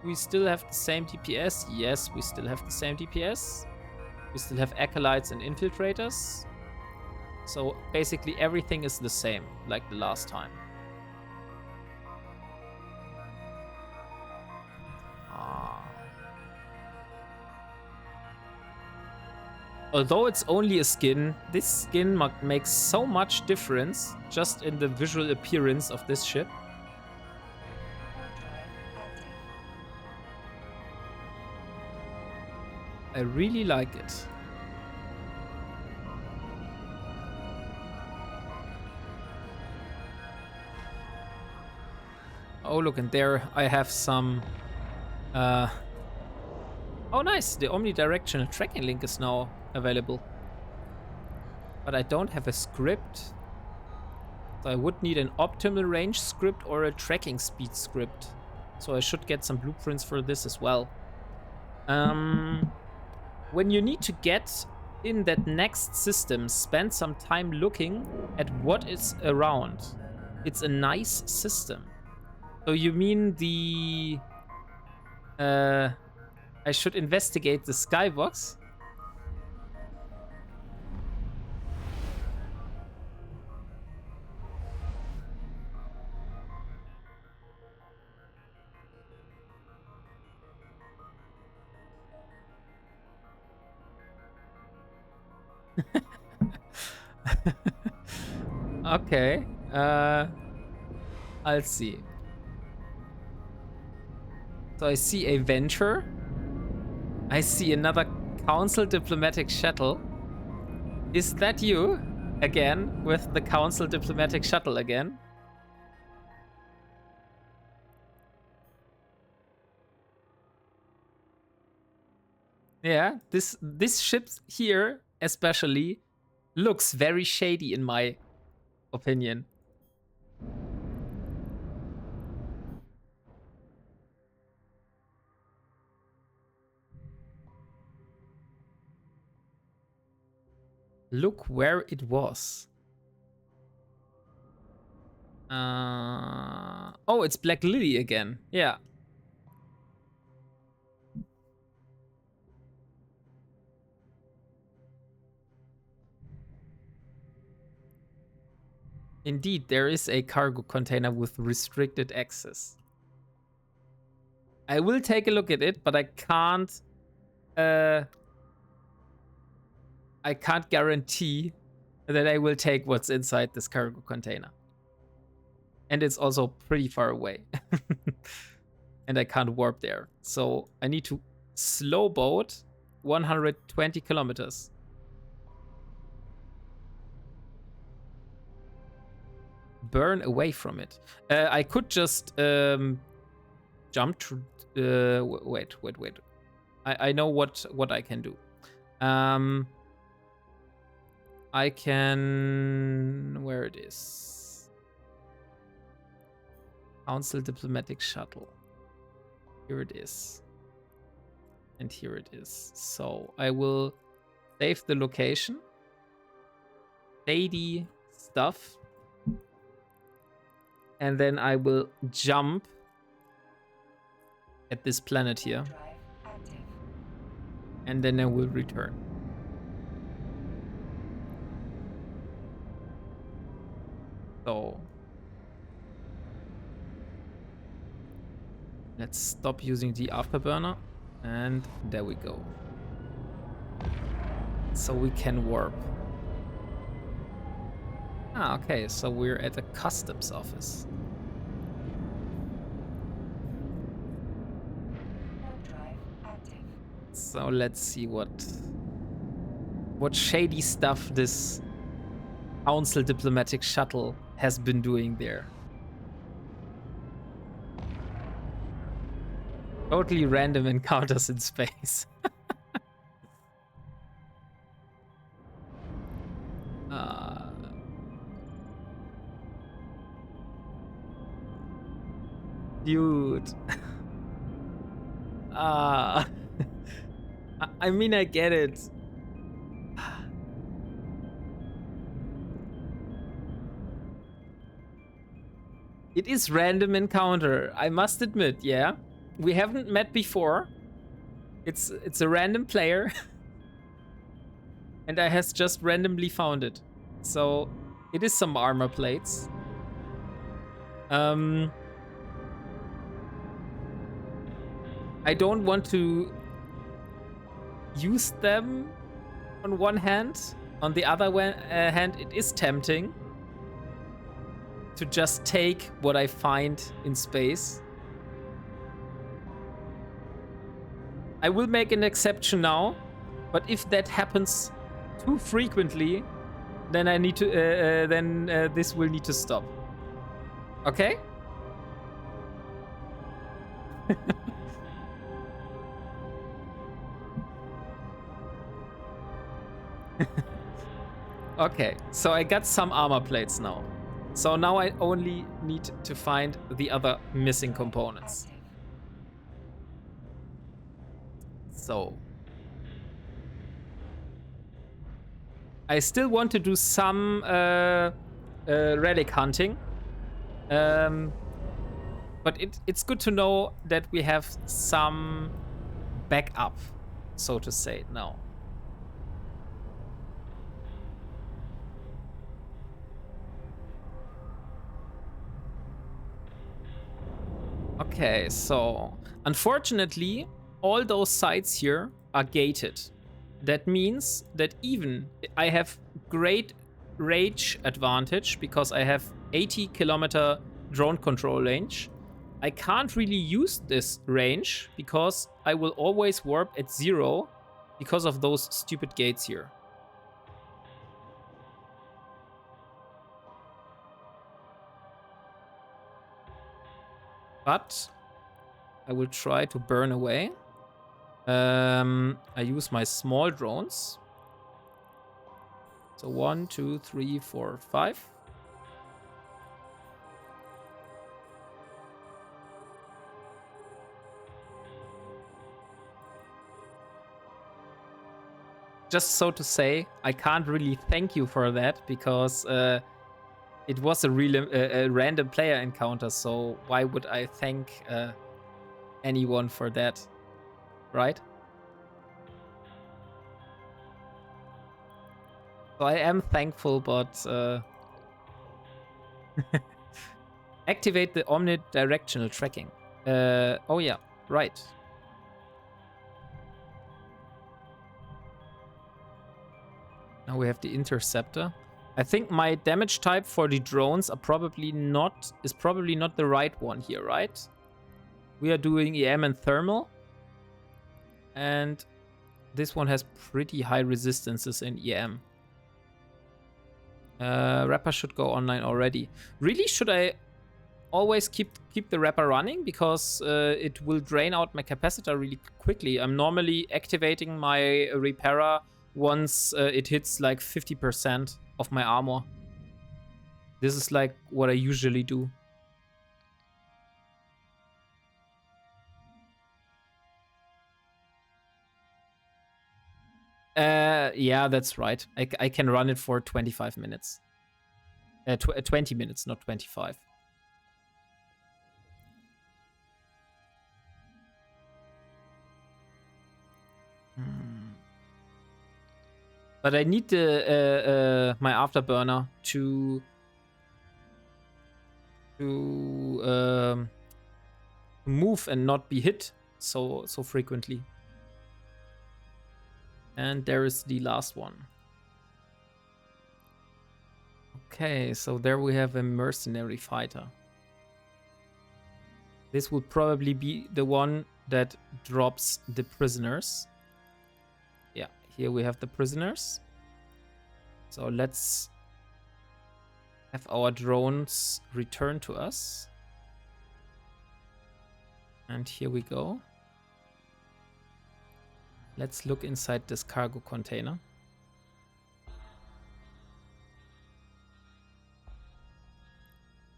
We still have the same DPS. Yes, we still have the same DPS. We still have acolytes and infiltrators. So basically everything is the same, like the last time. Although it's only a skin, this skin makes so much difference just in the visual appearance of this ship. I really like it. Oh, look, and there I have some... Oh, nice! The omnidirectional tracking link is now available. But I don't have a script. So I would need an optimal range script or a tracking speed script. So I should get some blueprints for this as well. When you need to get in that next system, spend some time looking at what is around. It's a nice system. So you mean the... I should investigate the skybox? Okay. I'll see. So I see a venture. I see another council diplomatic shuttle. Is that you? Again, with the council diplomatic shuttle again? Yeah, this ship here especially looks very shady in my opinion. Look where it was. Oh, it's Black Lily again. Yeah. Indeed, there is a cargo container with restricted access. I will take a look at it, but I can't guarantee that I will take what's inside this cargo container. And it's also pretty far away. And I can't warp there. So I need to slow boat 120 kilometers. Burn away from it. I could just jump to... wait. I know what I can do. I can... Where it is? Council Diplomatic Shuttle. Here it is. And here it is. So I will save the location. Shady stuff. And then I will jump at this planet here. And then I will return. So let's stop using the afterburner. And there we go. So we can warp. Ah, okay, so we're at the customs office. So let's see what shady stuff this Council Diplomatic Shuttle has been doing there. Totally random encounters in space. Dude. I mean, I get it. It is random encounter, I must admit, yeah. We haven't met before. It's a random player. And I has just randomly found it. So it is some armor plates. I don't want to use them on one hand. On the other hand, it is tempting to just take what I find in space. I will make an exception now, but if that happens too frequently, then I need to this will need to stop. Okay? Okay, so I got some armor plates now. So now I only need to find the other missing components. So I still want to do some relic hunting. But it's good to know that we have some backup, so to say, now. Okay, so unfortunately, all those sites here are gated. That means that even I have great range advantage because I have 80-kilometer drone control range, I can't really use this range because I will always warp at 0 because of those stupid gates here. But I will try to burn away. I use my small drones. So 1, 2, 3, 4, 5. Just so to say, I can't really thank you for that because it was a random player encounter. So why would I thank anyone for that, right? So I am thankful, but activate the omnidirectional tracking. Oh yeah, right. Now we have the interceptor. I think my damage type for the drones is probably not the right one here, right? We are doing EM and thermal. And this one has pretty high resistances in EM. Rapper should go online already. Really, should I always keep the Rapper running? Because it will drain out my capacitor really quickly. I'm normally activating my repairer once it hits like 50% of my armor. This is like what I usually do. Yeah, that's right. I can run it for 25 minutes. 20 minutes, not 25. But I need the my afterburner to move and not be hit so frequently. And there is the last one. Okay, so there we have a mercenary fighter. This will probably be the one that drops the prisoners. Yeah, here we have the prisoners. So let's have our drones return to us. And here we go. Let's look inside this cargo container.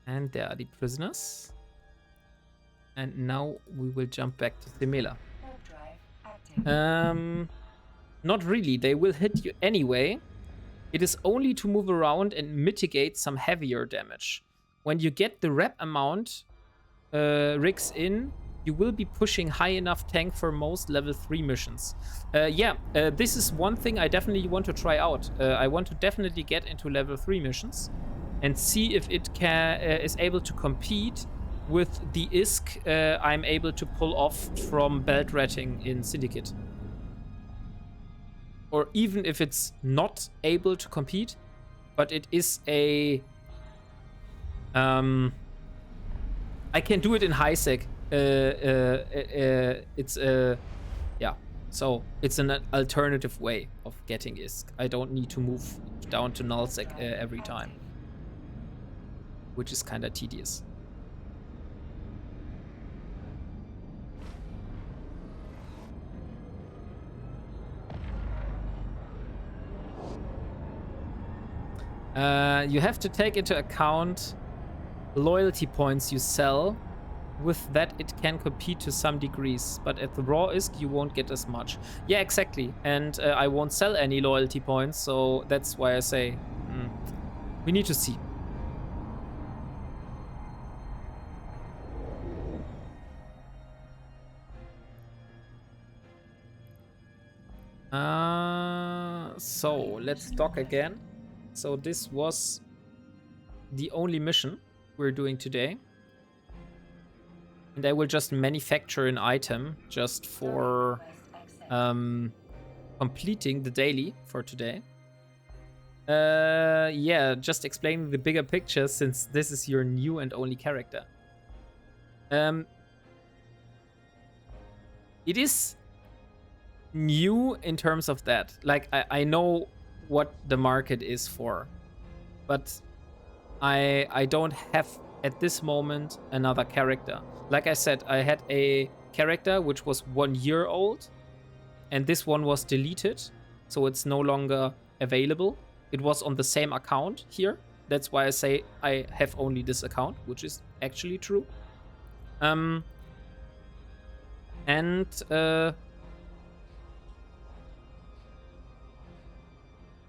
And there are the prisoners. And now we will jump back to Themela. Not really. They will hit you anyway. It is only to move around and mitigate some heavier damage. When you get the rep amount rigs in, you will be pushing high enough tank for most level 3 missions. This is one thing I definitely want to try out. I want to definitely get into level 3 missions and see if it is able to compete with the ISK I'm able to pull off from belt ratting in Syndicate. Or even if it's not able to compete, but it is a... I can do it in high sec. So it's an alternative way of getting ISK. I don't need to move down to nullsec every time, which is kind of tedious. You have to take into account loyalty points you sell. With that, it can compete to some degrees, but at the raw ISK, you won't get as much. Yeah, exactly. And I won't sell any loyalty points, so that's why I say we need to see. So let's dock again. So this was the only mission we're doing today. And I will just manufacture an item just for completing the daily for today. Yeah, just explaining the bigger picture since this is your new and only character. It is new in terms of that. Like, I know what the market is for, but I don't have at this moment another character. Like I said, I had a character which was 1 year old, and this one was deleted, so it's no longer available. It was on the same account here. That's why I say I have only this account, which is actually true.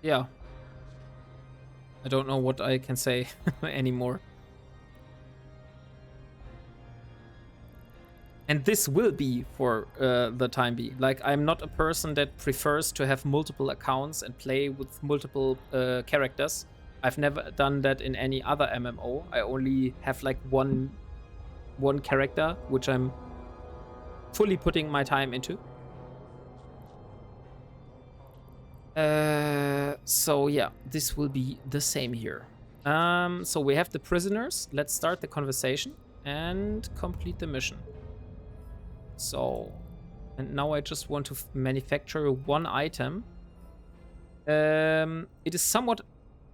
Yeah. I don't know what I can say anymore. And this will be for the time being. Like, I'm not a person that prefers to have multiple accounts and play with multiple characters. I've never done that in any other MMO. I only have like one character, which I'm fully putting my time into. So yeah, this will be the same here. So we have the prisoners. Let's start the conversation and complete the mission. So, and now I just want to manufacture one item. It is somewhat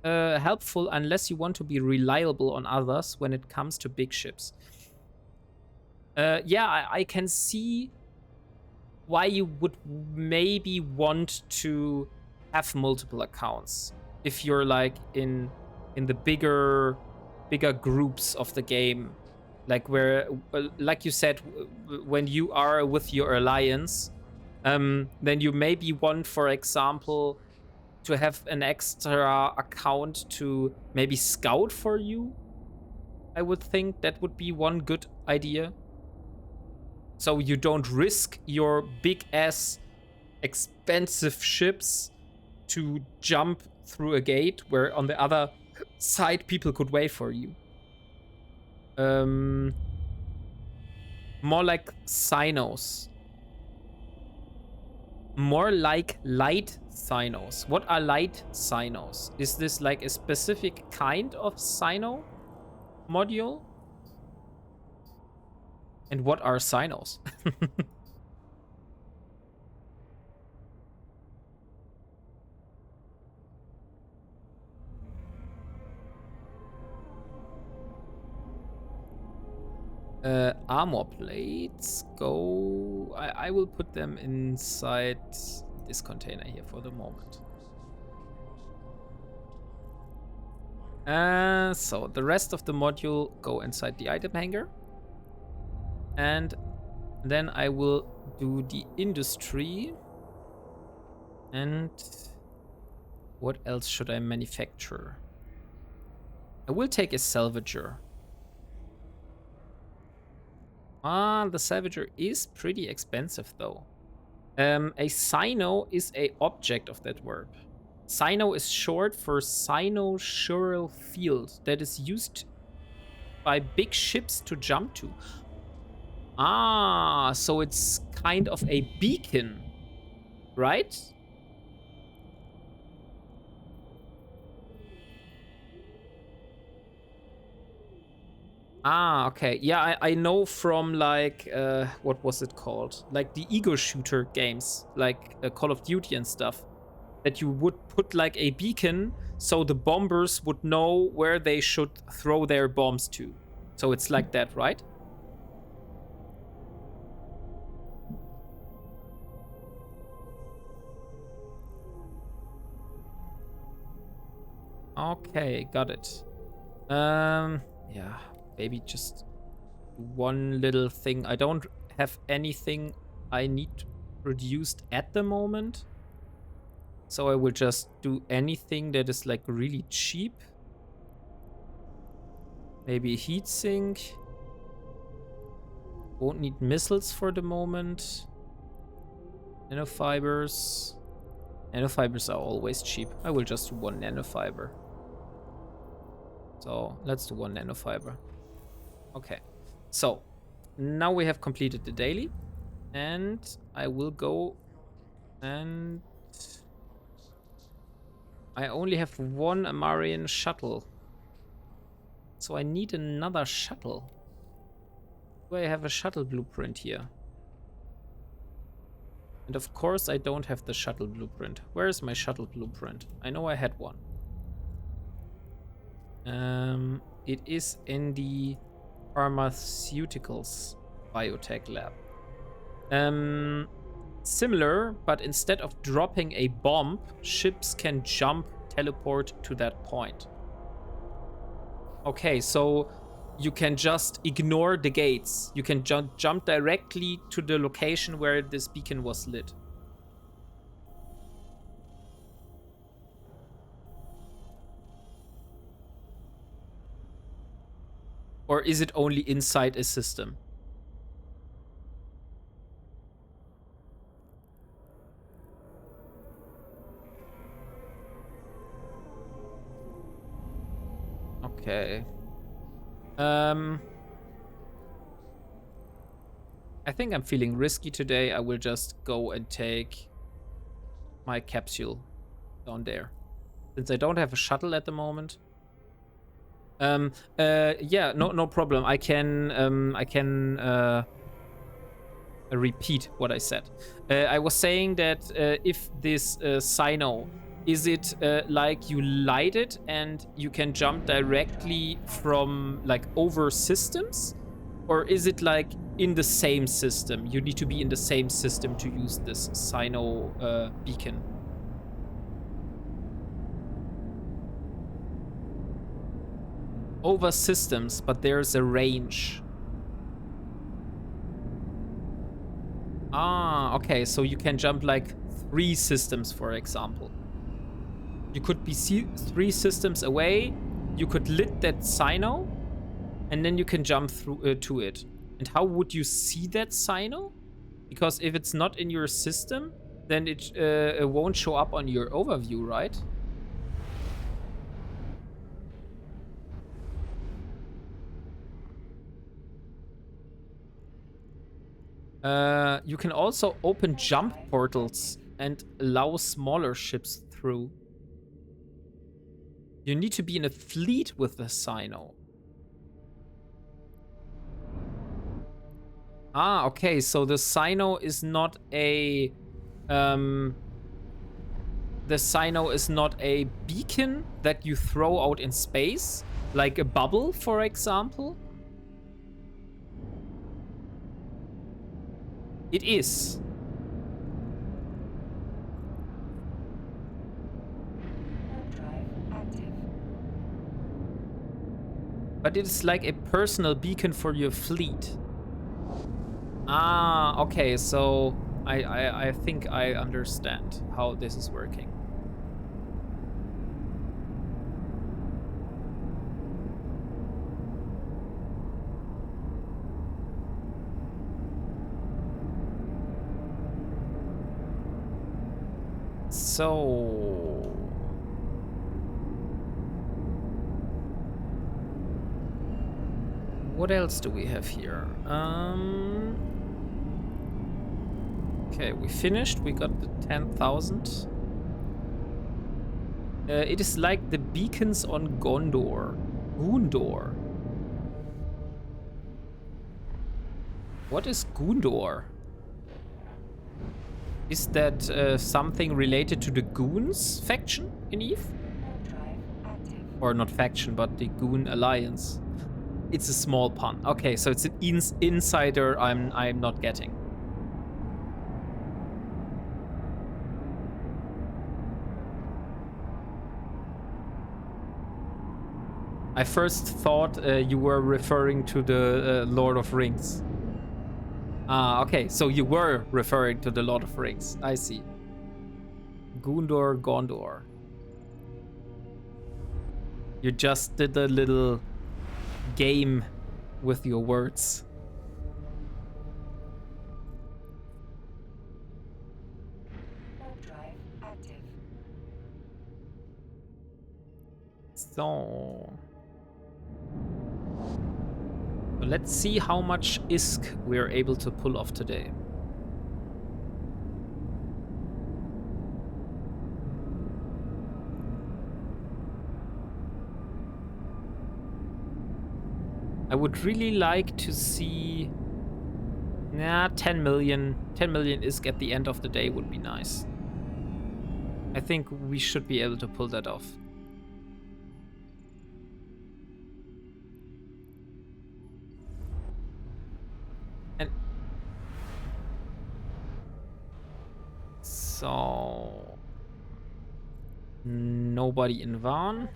helpful unless you want to be reliable on others when it comes to big ships. Yeah, I can see why you would maybe want to have multiple accounts if you're like in the bigger groups of the game, like where like you said, when you are with your alliance, then you maybe want, for example, to have an extra account to maybe scout for you. I would think that would be one good idea. So you don't risk your big ass expensive ships to jump through a gate where on the other side people could wait for you. More like Sinos. More like light Sinos. What are light Sinos? Is this like a specific kind of Sino module? And what are Sinos? Armor plates go. I will put them inside this container here for the moment. So the rest of the module go inside the item hanger. And then I will do the industry. And what else should I manufacture? I will take a salvager. The salvager is pretty expensive though. A Sino is a object of that verb. Sino is short for cynosural field that is used by big ships to jump to. So it's kind of a beacon, right? Okay. Yeah, I know from like, what was it called? Like the ego shooter games, like Call of Duty and stuff, that you would put like a beacon so the bombers would know where they should throw their bombs to. So it's like that, right? Okay, got it. Yeah, maybe just one little thing. I don't have anything I need produced at the moment. So I will just do anything that is like really cheap. Maybe a heatsink. Won't need missiles for the moment. Nanofibers. Nanofibers are always cheap. I will just do one nanofiber. So let's do one nanofiber. Okay. So now we have completed the daily. And I will go and... I only have one Amarian shuttle. So I need another shuttle. Do I have a shuttle blueprint here? And of course I don't have the shuttle blueprint. Where is my shuttle blueprint? I know I had one. It is in the pharmaceuticals biotech lab. Similar, but instead of dropping a bomb, ships can teleport to that point. Okay, so you can just ignore the gates. You can jump directly to the location where this beacon was lit. Or is it only inside a system? Okay. I think I'm feeling risky today. I will just go and take my capsule down there. Since I don't have a shuttle at the moment. Yeah, no problem. I can repeat what I said. I was saying that if this Sino, is it like you light it and you can jump directly from like over systems? Or is it like in the same system? You need to be in the same system to use this Sino beacon. Over systems, but there's a range. Ah, okay, so you can jump like 3 systems, for example. You could be 3 systems away, you could lit that Sino, and then you can jump through to it. And how would you see that Sino? Because if it's not in your system, then it won't show up on your overview, right? You can also open jump portals and allow smaller ships through. You need to be in a fleet with the Sino. Ah, okay, so the Sino is not a... the Sino is not a beacon that you throw out in space, like a bubble, for example. It is. But it's like a personal beacon for your fleet. Ah, okay, so I think I understand how this is working. So... what else do we have here? Okay, we finished. We got the 10,000. It is like the beacons on Gondor. Gundor. What is Gundor? Is that something related to the Goons faction in Eve? Or not faction, but the Goon Alliance. It's a small pun. Okay, so it's an insider I'm not getting. I first thought you were referring to the Lord of Rings. Ah, okay. So you were referring to the Lord of Rings. I see. Gondor. You just did a little game with your words.
Drive active.
So let's see how much ISK we're able to pull off today. I would really like to see 10 million ISK at the end of the day would be nice. I think we should be able to pull that off. And so nobody in Van.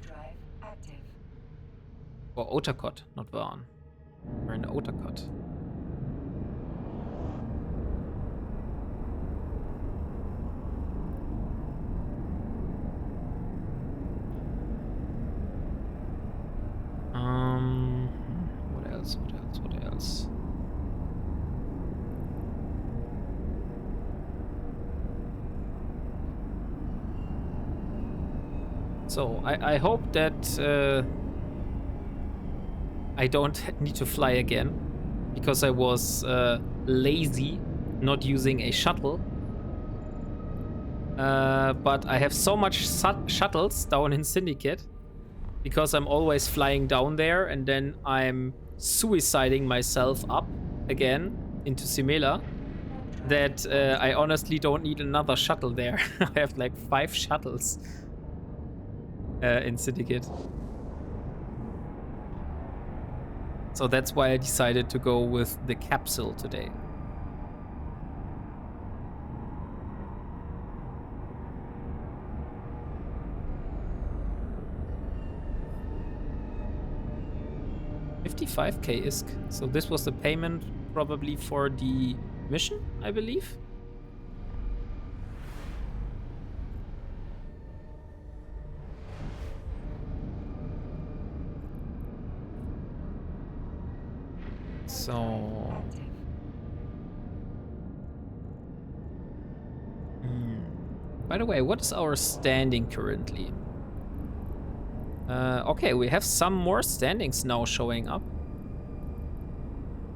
Or Otakot, not Van. We're in Otakot. What else? So I hope that I don't need to fly again, because I was lazy not using a shuttle. But I have so much shuttles down in Syndicate, because I'm always flying down there and then I'm suiciding myself up again into Simela, that I honestly don't need another shuttle there. I have like 5 shuttles in Syndicate. So that's why I decided to go with the capsule today. $55K ISK. So this was the payment probably for the mission, I believe. So by the way, what is our standing currently? Okay, we have some more standings now showing up.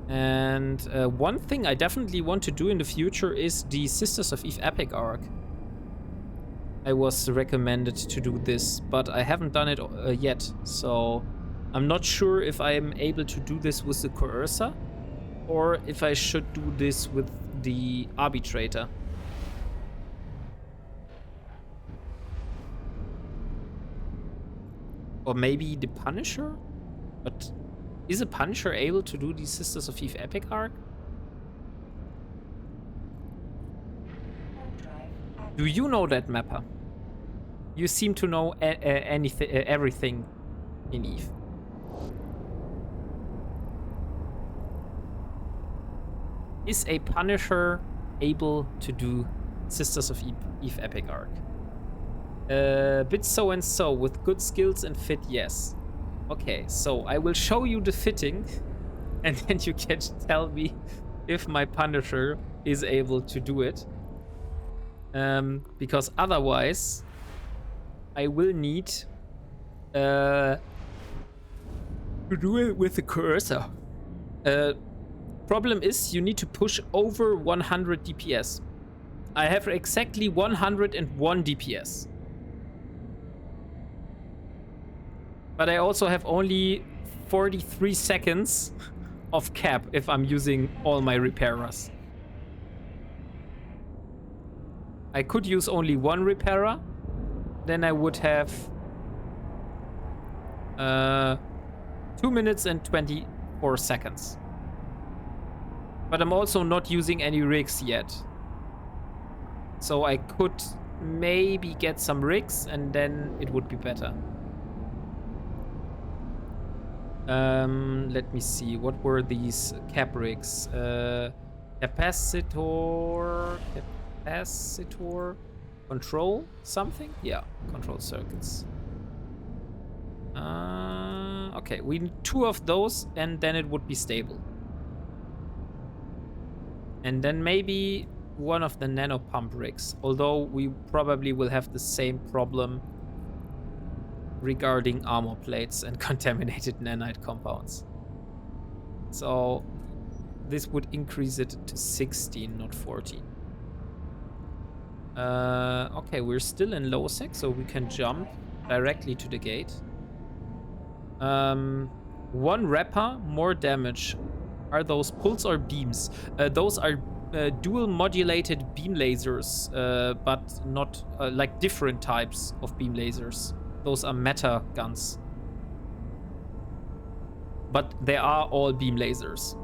And one thing I definitely want to do in the future is the Sisters of Eve Epic arc. I was recommended to do this, but I haven't done it yet. So I'm not sure if I am able to do this with the Coercer, or if I should do this with the Arbitrator. Or maybe the Punisher? But is a Punisher able to do the Sisters of Eve Epic arc? Do you know that, Mapper? You seem to know anything, everything in Eve. Is a Punisher able to do Sisters of Eve Epic arc? Bit so and so with good skills and fit, yes. Okay, so I will show you the fitting, and then you can tell me if my Punisher is able to do it. Because otherwise, I will need to do it with the Coercer. Problem is, you need to push over 100 DPS. I have exactly 101 DPS. But I also have only 43 seconds of cap if I'm using all my repairers. I could use only one repairer. Then I would have 2 minutes and 24 seconds. But I'm also not using any rigs yet. So I could maybe get some rigs and then it would be better. Let me see. What were these caprics? Capacitor, control something? Yeah, control circuits. Okay, we need 2 of those, and then it would be stable. And then maybe 1 of the nano pump rigs, although we probably will have the same problem regarding armor plates and contaminated nanite compounds. So this would increase it to 16, not 14. Okay, we're still in low sec, so we can jump directly to the gate. 1 Rapper, more damage. Are those pulse or beams? Those are dual modulated beam lasers, but not like different types of beam lasers. Those are meta guns. But they are all beam lasers.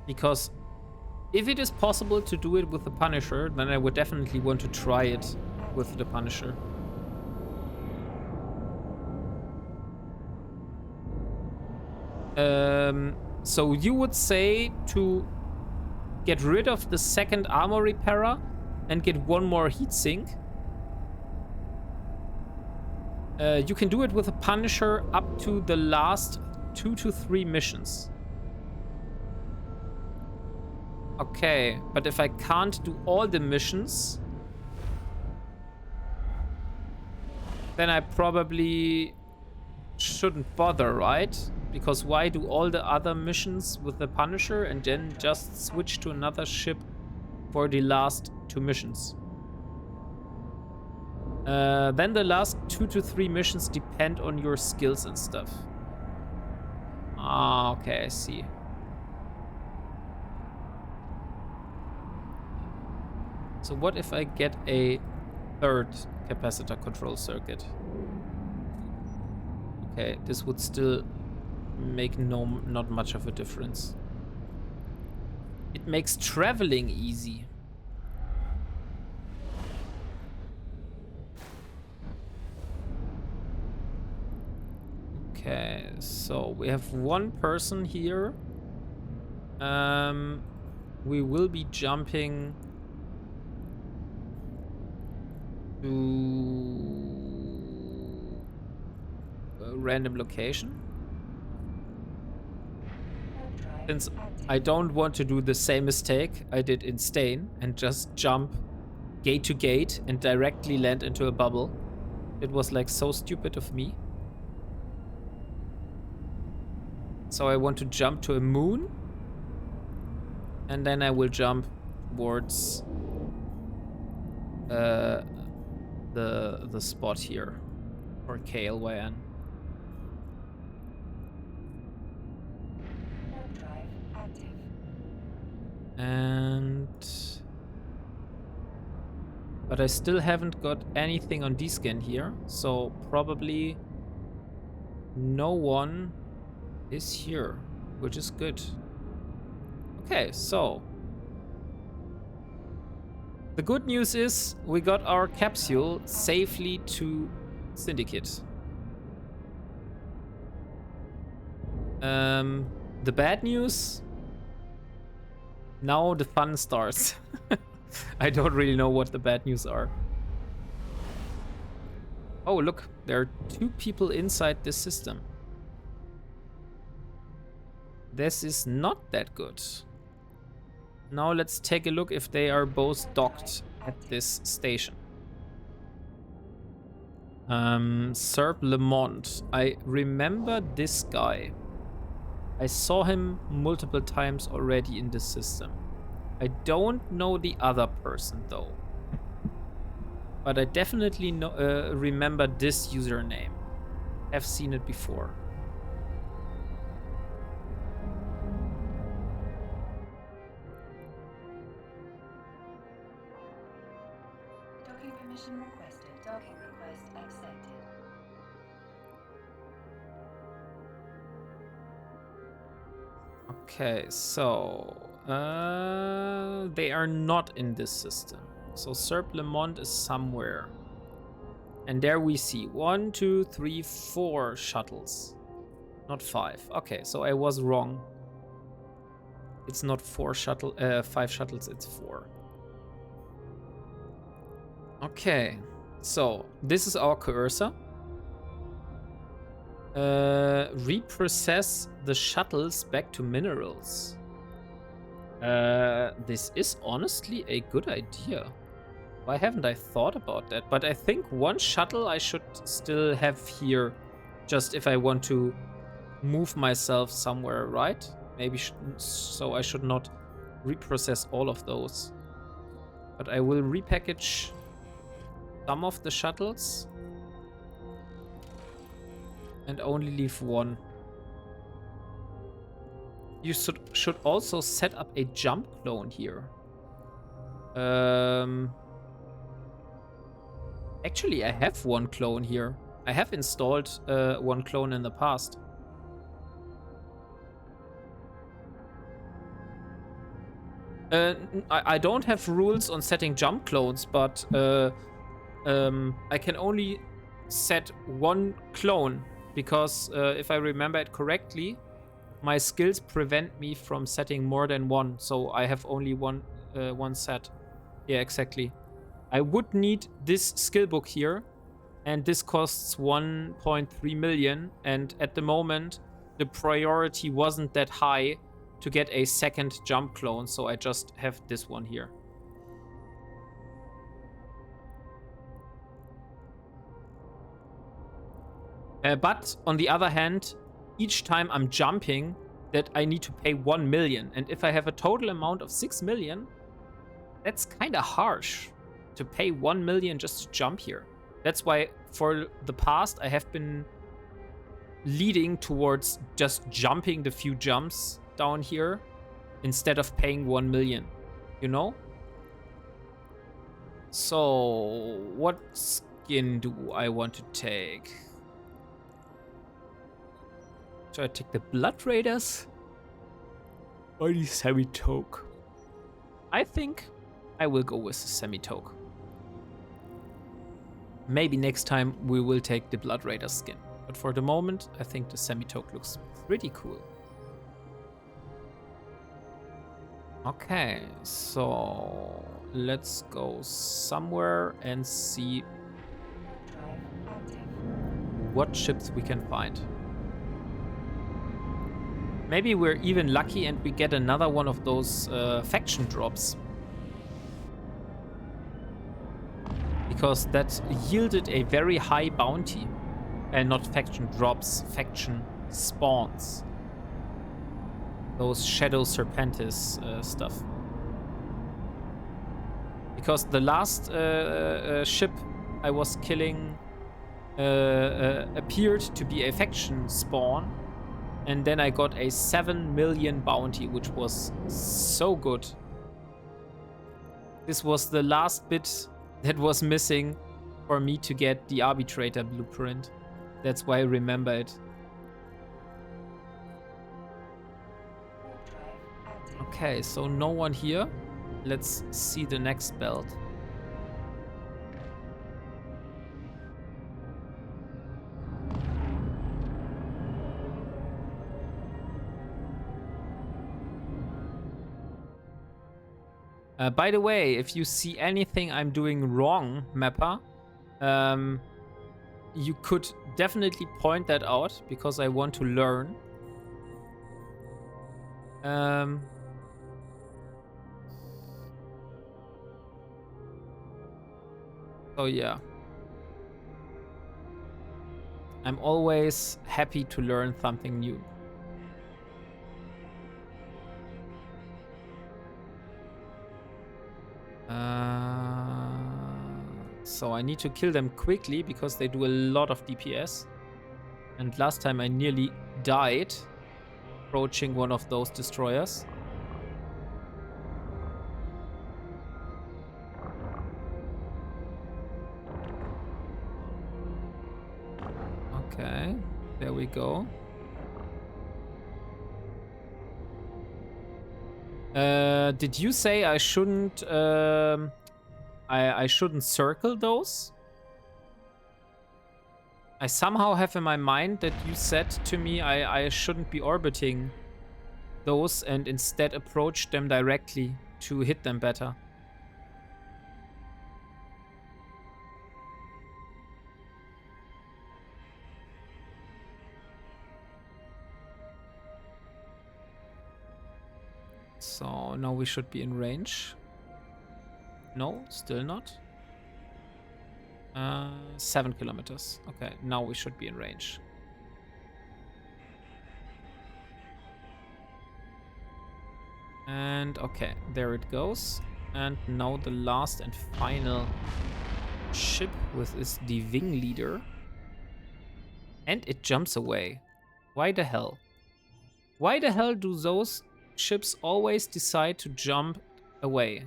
Because if it is possible to do it with the Punisher, then I would definitely want to try it with the Punisher. So you would say to get rid of the second armor repairer and get 1 more heatsink. You can do it with a Punisher up to the last 2 to 3 missions. Okay, but if I can't do all the missions, then I probably shouldn't bother, right? Because why do all the other missions with the Punisher and then just switch to another ship for the last 2 missions? Then the last 2 to 3 missions depend on your skills and stuff. Ah, okay, I see. So what if I get a 3rd capacitor control circuit? Okay, this would still make not much of a difference. It makes traveling easy. Okay, so we have 1 person here. We will be jumping to a random location. Since I don't want to do the same mistake I did in Stain and just jump gate to gate and directly land into a bubble. It was like so stupid of me. So I want to jump to a moon. And then I will jump towards the spot here. Or KLYN. But I still haven't got anything on D-scan here, so probably no one is here, which is good. Okay, so the good news is we got our capsule safely to Syndicate. The bad news, now the fun starts. I don't really know what the bad news are. Oh, look, there are 2 people inside this system. This is not that good. Now let's take a look if they are both docked at this station. Serb Lemont. I remember this guy. I saw him multiple times already in this system. I don't know the other person though. But I definitely know, remember this username. I've seen it before.
Docking permission requested. Docking request accepted.
Okay, so they are not in this system. So Serp Lemont is somewhere. And there we see 1, 2, 3, 4 shuttles. Not 5. Okay, so I was wrong. It's not 5 shuttles, it's 4. Okay, so this is our cursor. Reprocess the shuttles back to minerals. This is honestly a good idea. Why haven't I thought about that? But I think one shuttle I should still have here, just if I want to move myself somewhere, right? Maybe so I should not reprocess all of those. But I will repackage some of the shuttles and only leave one. You should also set up a jump clone here. Actually, I have one clone here. I have installed one clone in the past. I don't have rules on setting jump clones, but I can only set one clone because if I remember it correctly, my skills prevent me from setting more than one. So I have only one set. Yeah, exactly. I would need this skill book here, and this costs 1.3 million. And at the moment, the priority wasn't that high to get a second jump clone, so I just have this one here. But on the other hand, each time I'm jumping, that I need to pay 1 million. And if I have a total amount of 6 million, that's kind of harsh to pay 1 million just to jump here. That's why for the past, I have been leading towards just jumping the few jumps down here instead of paying 1 million, you know? So what skin do I want to take? Should I take the Blood Raiders or the Semi-Toke? I think I will go with the Semi-Toke. Maybe next time we will take the Blood Raider skin. But for the moment, I think the Semi-Toke looks pretty cool. Okay, so let's go somewhere and see what ships we can find. Maybe we're even lucky and we get another one of those faction drops. Because that yielded a very high bounty. And not faction drops, faction spawns. Those Shadow Serpentis stuff. Because the last ship I was killing appeared to be a faction spawn. And then I got a 7 million bounty, which was so good. This was the last bit that was missing for me to get the Arbitrator blueprint. That's why I remember it. Okay, so no one here. Let's see the next belt. By the way, if you see anything I'm doing wrong, Mappa, you could definitely point that out because I want to learn. So yeah. I'm always happy to learn something new. So I need to kill them quickly because they do a lot of DPS. And last time I nearly died approaching one of those destroyers. Okay, there we go. Did you say I shouldn't I shouldn't circle those? I somehow have in my mind that you said to me I shouldn't be orbiting those and instead approach them directly to hit them better. So now we should be in range. No, still not. 7 kilometers. Okay, now we should be in range. And okay, there it goes. And now the last and final ship with is the wing leader. And it jumps away. Why the hell? Why the hell do those ships always decide to jump away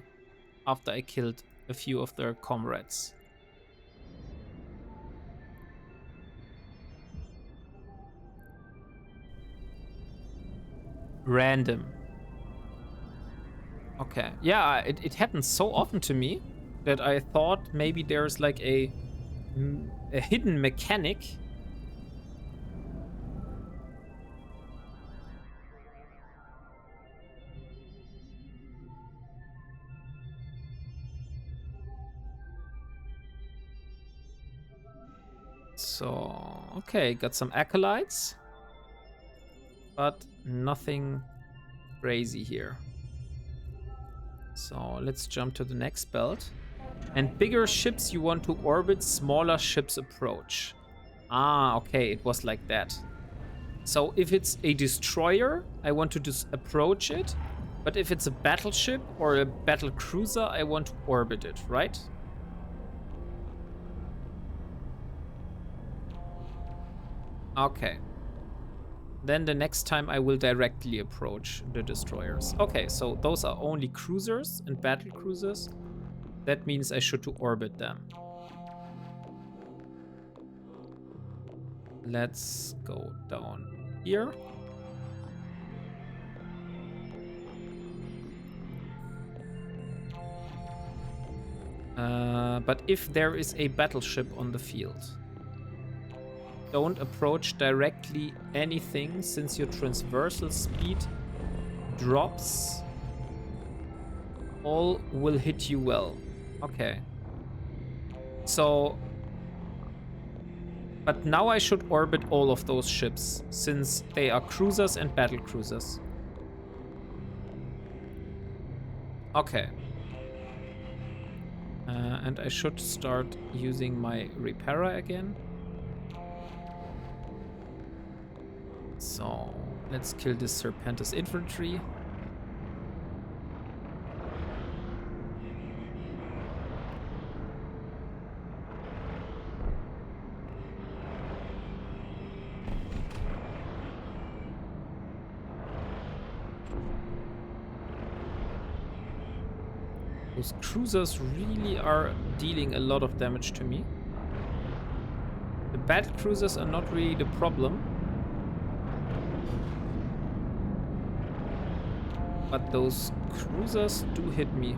after I killed a few of their comrades? Random. Okay. Yeah, it happens so often to me that I thought maybe there's like a hidden mechanic. So, okay, got some acolytes, but nothing crazy here. So let's jump to the next belt. And bigger ships you want to orbit, smaller ships approach. Ah, okay, it was like that. So if it's a destroyer, I want to just approach it. But if it's a battleship or a battle cruiser, I want to orbit it, right? Okay. Then the next time I will directly approach the destroyers. Okay, so those are only cruisers and battle cruisers. That means I should to orbit them. Let's go down here. But if there is a battleship on the field, don't approach directly anything since your transversal speed drops. All will hit you well. Okay. So... But now I should orbit all of those ships, since they are cruisers and battle cruisers. Okay. And I should start using my repairer again. So, let's kill this Serpentis infantry. Those cruisers really are dealing a lot of damage to me. The battle cruisers are not really the problem. But those cruisers do hit me.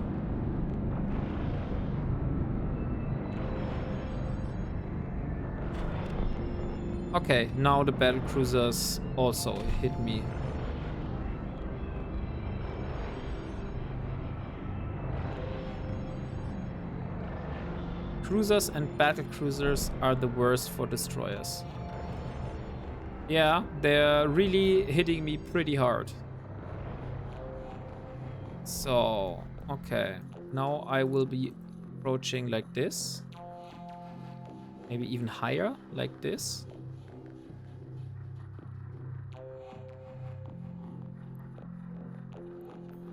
Okay, now the battle cruisers also hit me. Cruisers and battle cruisers are the worst for destroyers. Yeah, they're really hitting me pretty hard. So, okay. Now I will be approaching like this. Maybe even higher, like this.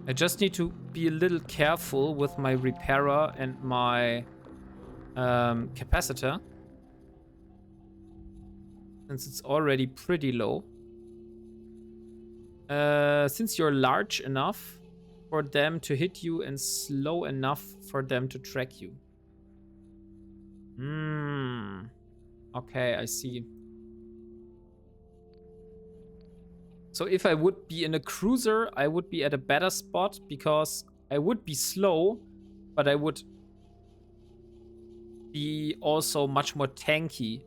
I just need to be a little careful with my repairer and my capacitor, since it's already pretty low. Since you're large enough for them to hit you and slow enough for them to track you. Okay, I see. So if I would be in a cruiser, I would be at a better spot because I would be slow, but I would be also much more tanky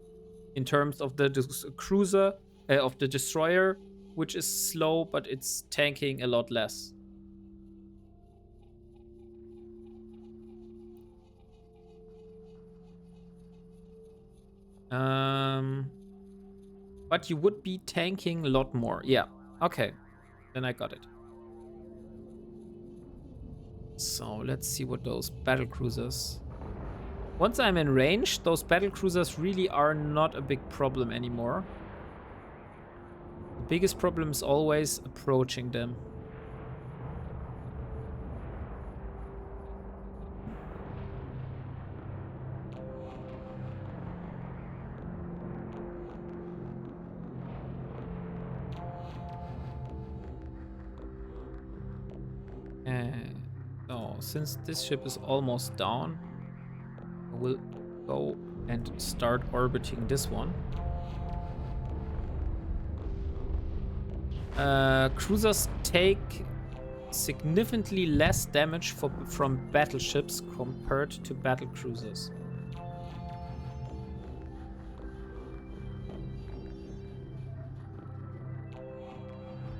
in terms of the cruiser, of the destroyer, which is slow, but it's tanking a lot less. But you would be tanking a lot more. Yeah, okay. Then I got it. So let's see what those battle cruisers... Once I'm in range, those battle cruisers really are not a big problem anymore. The biggest problem is always approaching them. So, since this ship is almost down, I will go and start orbiting this one. Cruisers take significantly less damage from battleships compared to battle cruisers.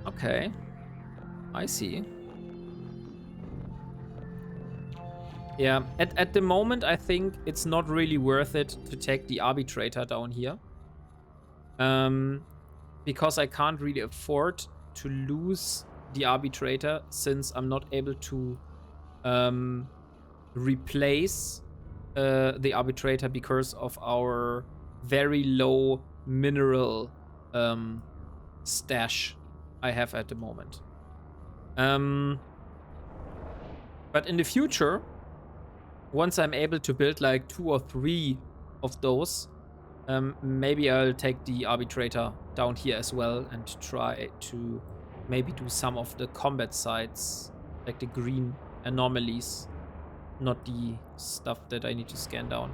Okay, I see. Yeah, at the moment, I think it's not really worth it to take the arbitrator down here. Because I can't really afford to lose the arbitrator since I'm not able to replace the arbitrator because of our very low mineral stash I have at the moment. But in the future, once I'm able to build like 2 or 3 of those, maybe I'll take the arbitrator down here as well and try to maybe do some of the combat sites, like the green anomalies, not the stuff that I need to scan down.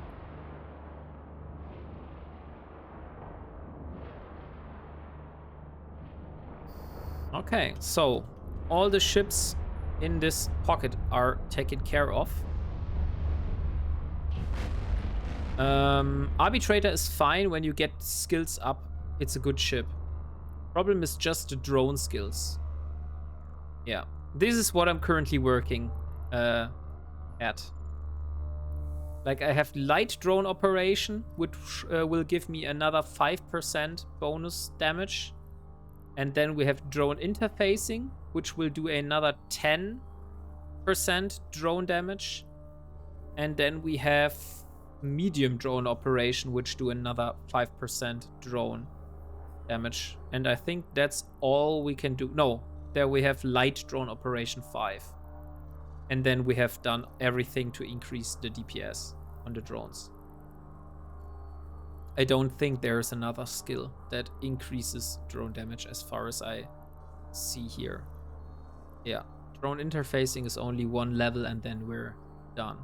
Okay, so all the ships in this pocket are taken care of. Arbitrator is fine when you get skills up. It's a good ship. Problem is just the drone skills. Yeah, this is what I'm currently working at. Like, I have light drone operation, which will give me another 5% bonus damage. And then we have drone interfacing, which will do another 10% drone damage. And then we have medium drone operation, which do another 5% drone damage. And I think that's all we can do. No, there we have light drone operation 5. And then we have done everything to increase the DPS on the drones. I don't think there's another skill that increases drone damage as far as I see here. Yeah, drone interfacing is only 1 level and then we're done.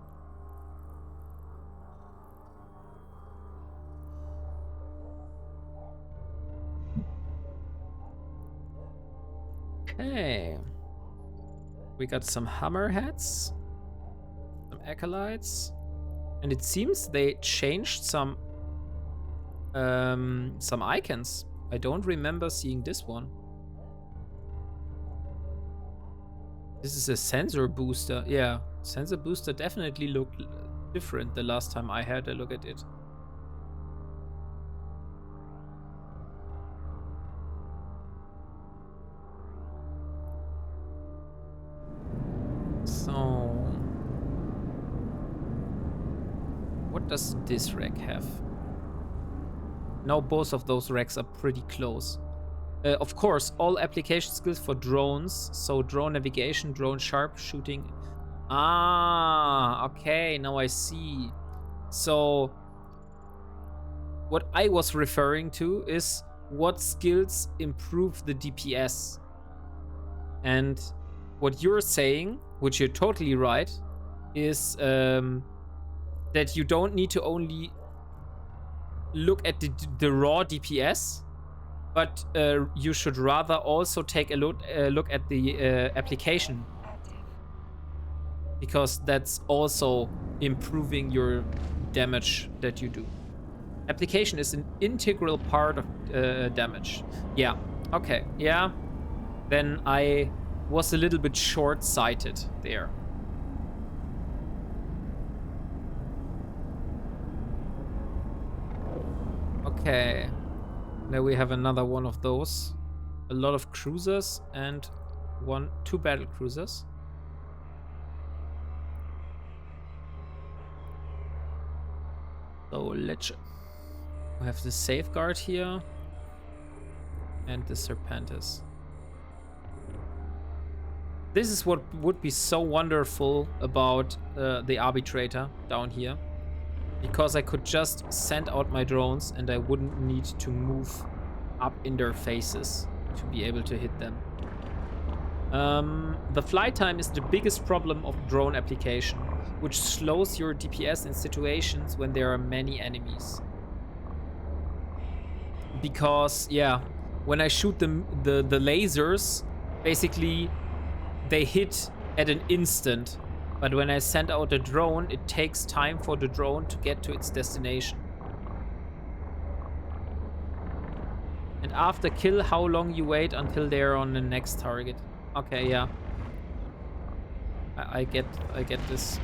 Okay. We got some hammerheads, some acolytes, and it seems they changed some icons. I don't remember seeing this one. This is a sensor booster. Yeah, sensor booster definitely looked different the last time I had a look at it. So, what does this rack have? Now both of those racks are pretty close. Of course, all application skills for drones. So drone navigation, drone sharpshooting. Ah, okay, now I see. So what I was referring to is what skills improve the DPS. And what you're saying, which you're totally right, is that you don't need to only look at the raw DPS, But you should rather also take a look at the application,
Active.
because that's also improving your damage that you do. Application is an integral part of damage. Yeah, okay, yeah. Then I was a little bit short-sighted there. Okay. Now we have another one of those. A lot of cruisers and two battle cruisers. So let's have the safeguard here and the Serpentis. This is what would be so wonderful about the arbitrator down here, because I could just send out my drones and I wouldn't need to move up in their faces to be able to hit them. The flight time is the biggest problem of drone application, which slows your DPS in situations when there are many enemies. Because, yeah, when I shoot the lasers, basically they hit at an instant. But when I send out a drone, it takes time for the drone to get to its destination. And after kill, how long you wait until they're on the next target? Okay, yeah. I get this.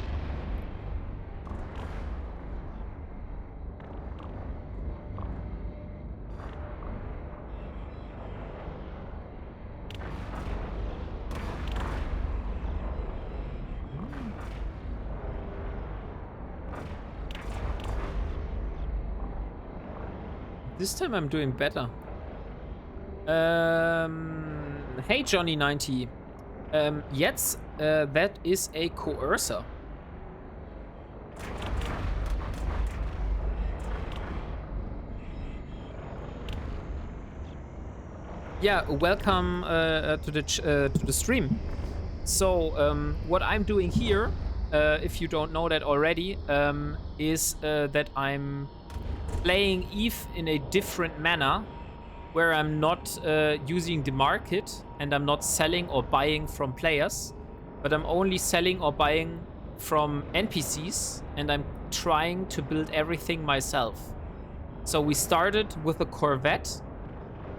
This time I'm doing better. Hey Johnny90. Yes, that is a coercer. Yeah, welcome to the stream. So what I'm doing here, if you don't know that already, is that I'm playing Eve in a different manner, where I'm not using the market and I'm not selling or buying from players, but I'm only selling or buying from NPCs, and I'm trying to build everything myself. So we started with a Corvette,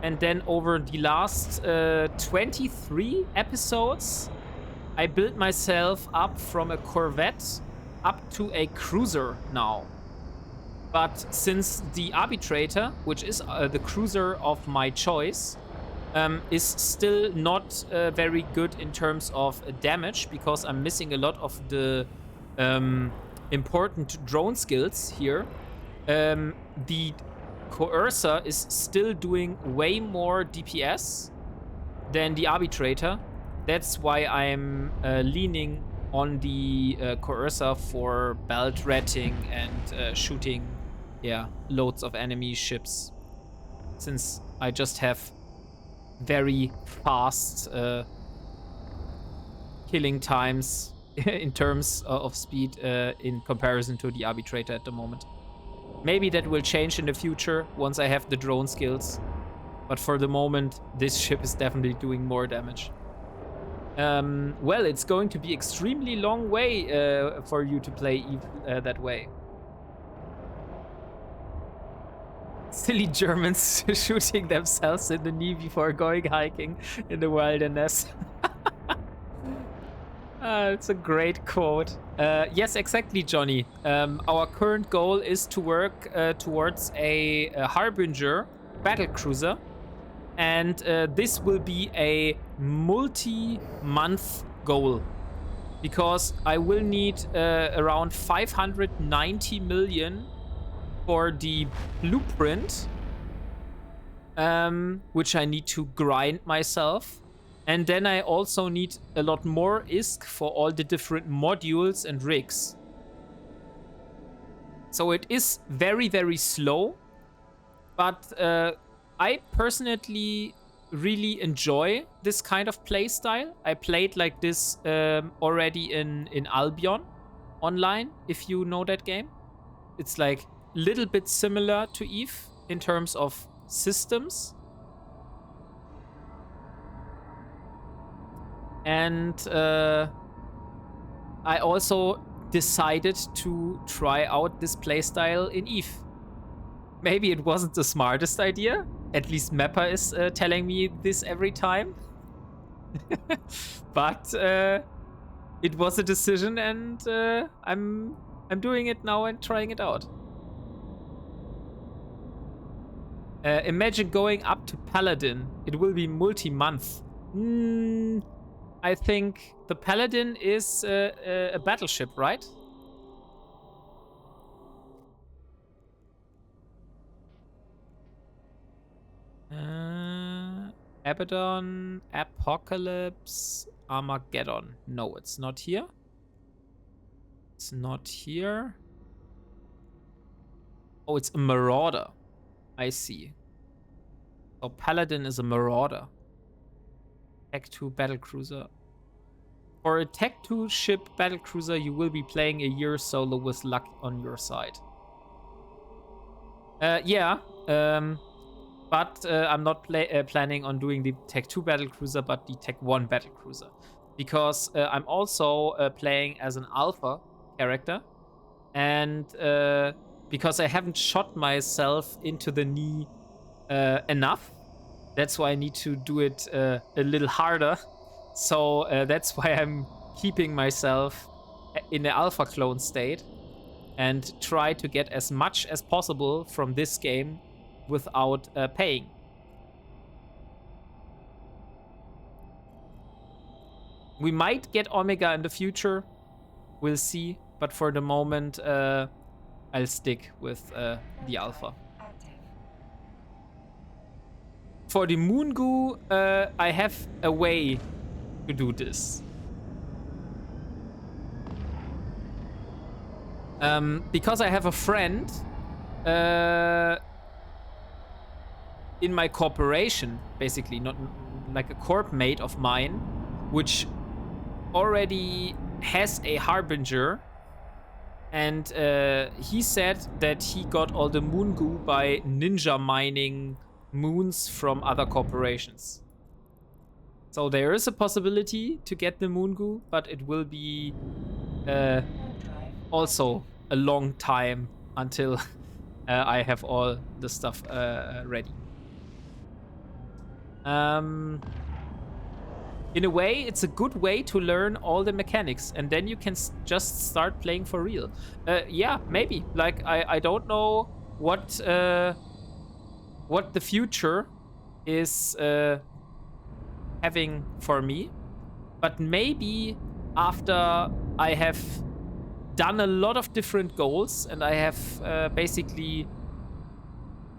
and then over the last 23 episodes, I built myself up from a Corvette up to a cruiser now. But since the arbitrator, which is the cruiser of my choice, is still not very good in terms of damage, because I'm missing a lot of the important drone skills here, the coercer is still doing way more DPS than the arbitrator. That's why I'm leaning on the coercer for belt ratting and shooting, yeah, loads of enemy ships, since I just have very fast killing times in terms of speed in comparison to the arbitrator at the moment. Maybe that will change in the future once I have the drone skills, but for the moment this ship is definitely doing more damage. Well, it's going to be extremely long way for you to play Eve that way. Silly Germans shooting themselves in the knee before going hiking in the wilderness. It's a great quote. Yes, exactly, Johnny. Our current goal is to work towards a Harbinger battlecruiser. And this will be a multi-month goal, because I will need around 590 million for the blueprint, which I need to grind myself. And then I also need a lot more ISK for all the different modules and rigs. So it is very, very slow, but I personally really enjoy this kind of play style. I played like this already in Albion online, if you know that game. It's like a little bit similar to Eve in terms of systems, And I also decided to try out this playstyle in EVE. Maybe it wasn't the smartest idea. At least Mappa is telling me this every time. But it was a decision, and I'm doing it now and trying it out. Imagine going up to Paladin. It will be multi-month. I think the Paladin is a battleship, right? Abaddon, Apocalypse, Armageddon. No, it's not here. It's not here. Oh, it's a Marauder. I see. So Paladin is a Marauder. Tech 2 battlecruiser. For a Tech 2 ship battlecruiser, you will be playing a year solo with luck on your side. Yeah. But I'm not planning on doing the Tech 2 battlecruiser, but the Tech 1 battlecruiser. Because I'm also playing as an alpha character. And because I haven't shot myself into the knee enough. That's why I need to do it a little harder. So that's why I'm keeping myself in the alpha clone state and try to get as much as possible from this game without paying. We might get Omega in the future. We'll see. But for the moment, I'll stick with the alpha. For the Moongoo, I have a way to do this. Because I have a friend in my corporation, basically, not like a corp mate of mine, which already has a Harbinger. And he said that he got all the Moongoo by ninja mining moons from other corporations. So there is a possibility to get the Moongoo, but it will be also a long time until I have all the stuff ready. In a way, it's a good way to learn all the mechanics, and then you can just start playing for real. Yeah, maybe. Like, I don't know what the future is having for me, but maybe after I have done a lot of different goals and I have basically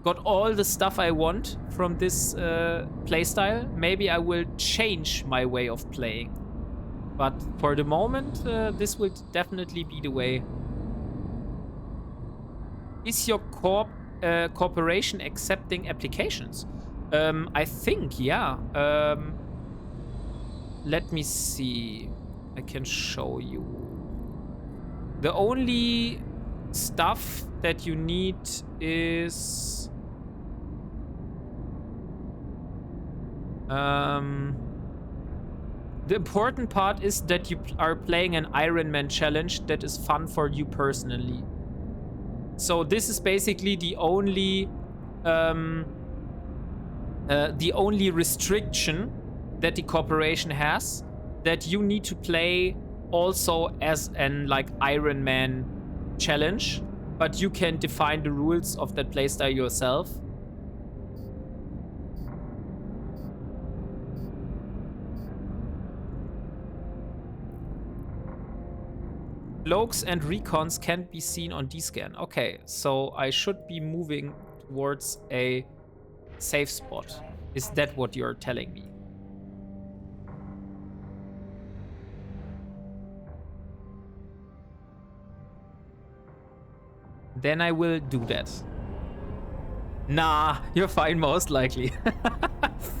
got all the stuff I want from this playstyle, maybe I will change my way of playing. But for the moment, this will definitely be the way. Is your corporation accepting applications? I think, yeah. Let me see. I can show you. The only stuff that you need is the important part is that you are playing an Ironman challenge that is fun for you personally. So this is basically the only restriction that the corporation has, that you need to play also as an like Ironman challenge, but you can define the rules of that playstyle yourself. Cloaks and recons can't be seen on D-scan. Okay, so I should be moving towards a safe spot. Is that what you're telling me? Then I will do that. Nah, you're fine, most likely.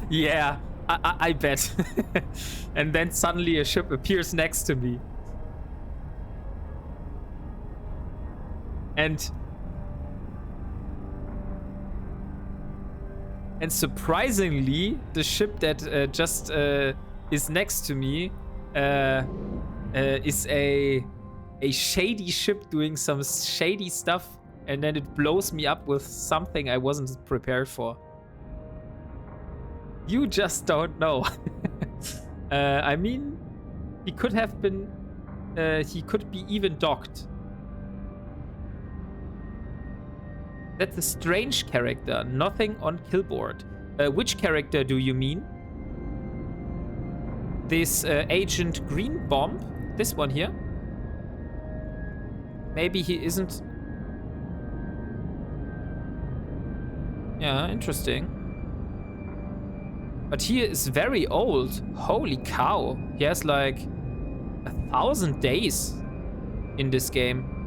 Yeah, I bet. And then suddenly a ship appears next to me. And surprisingly, the ship that just is next to me is a shady ship doing some shady stuff, and then it blows me up with something I wasn't prepared for. You just don't know. I mean, he could have been, he could be even docked. That's a strange character. Nothing on killboard. Which character do you mean? This Agent Green Bomb? This one here? Maybe he isn't... Yeah, interesting. But he is very old. Holy cow. He has like 1,000 days in this game.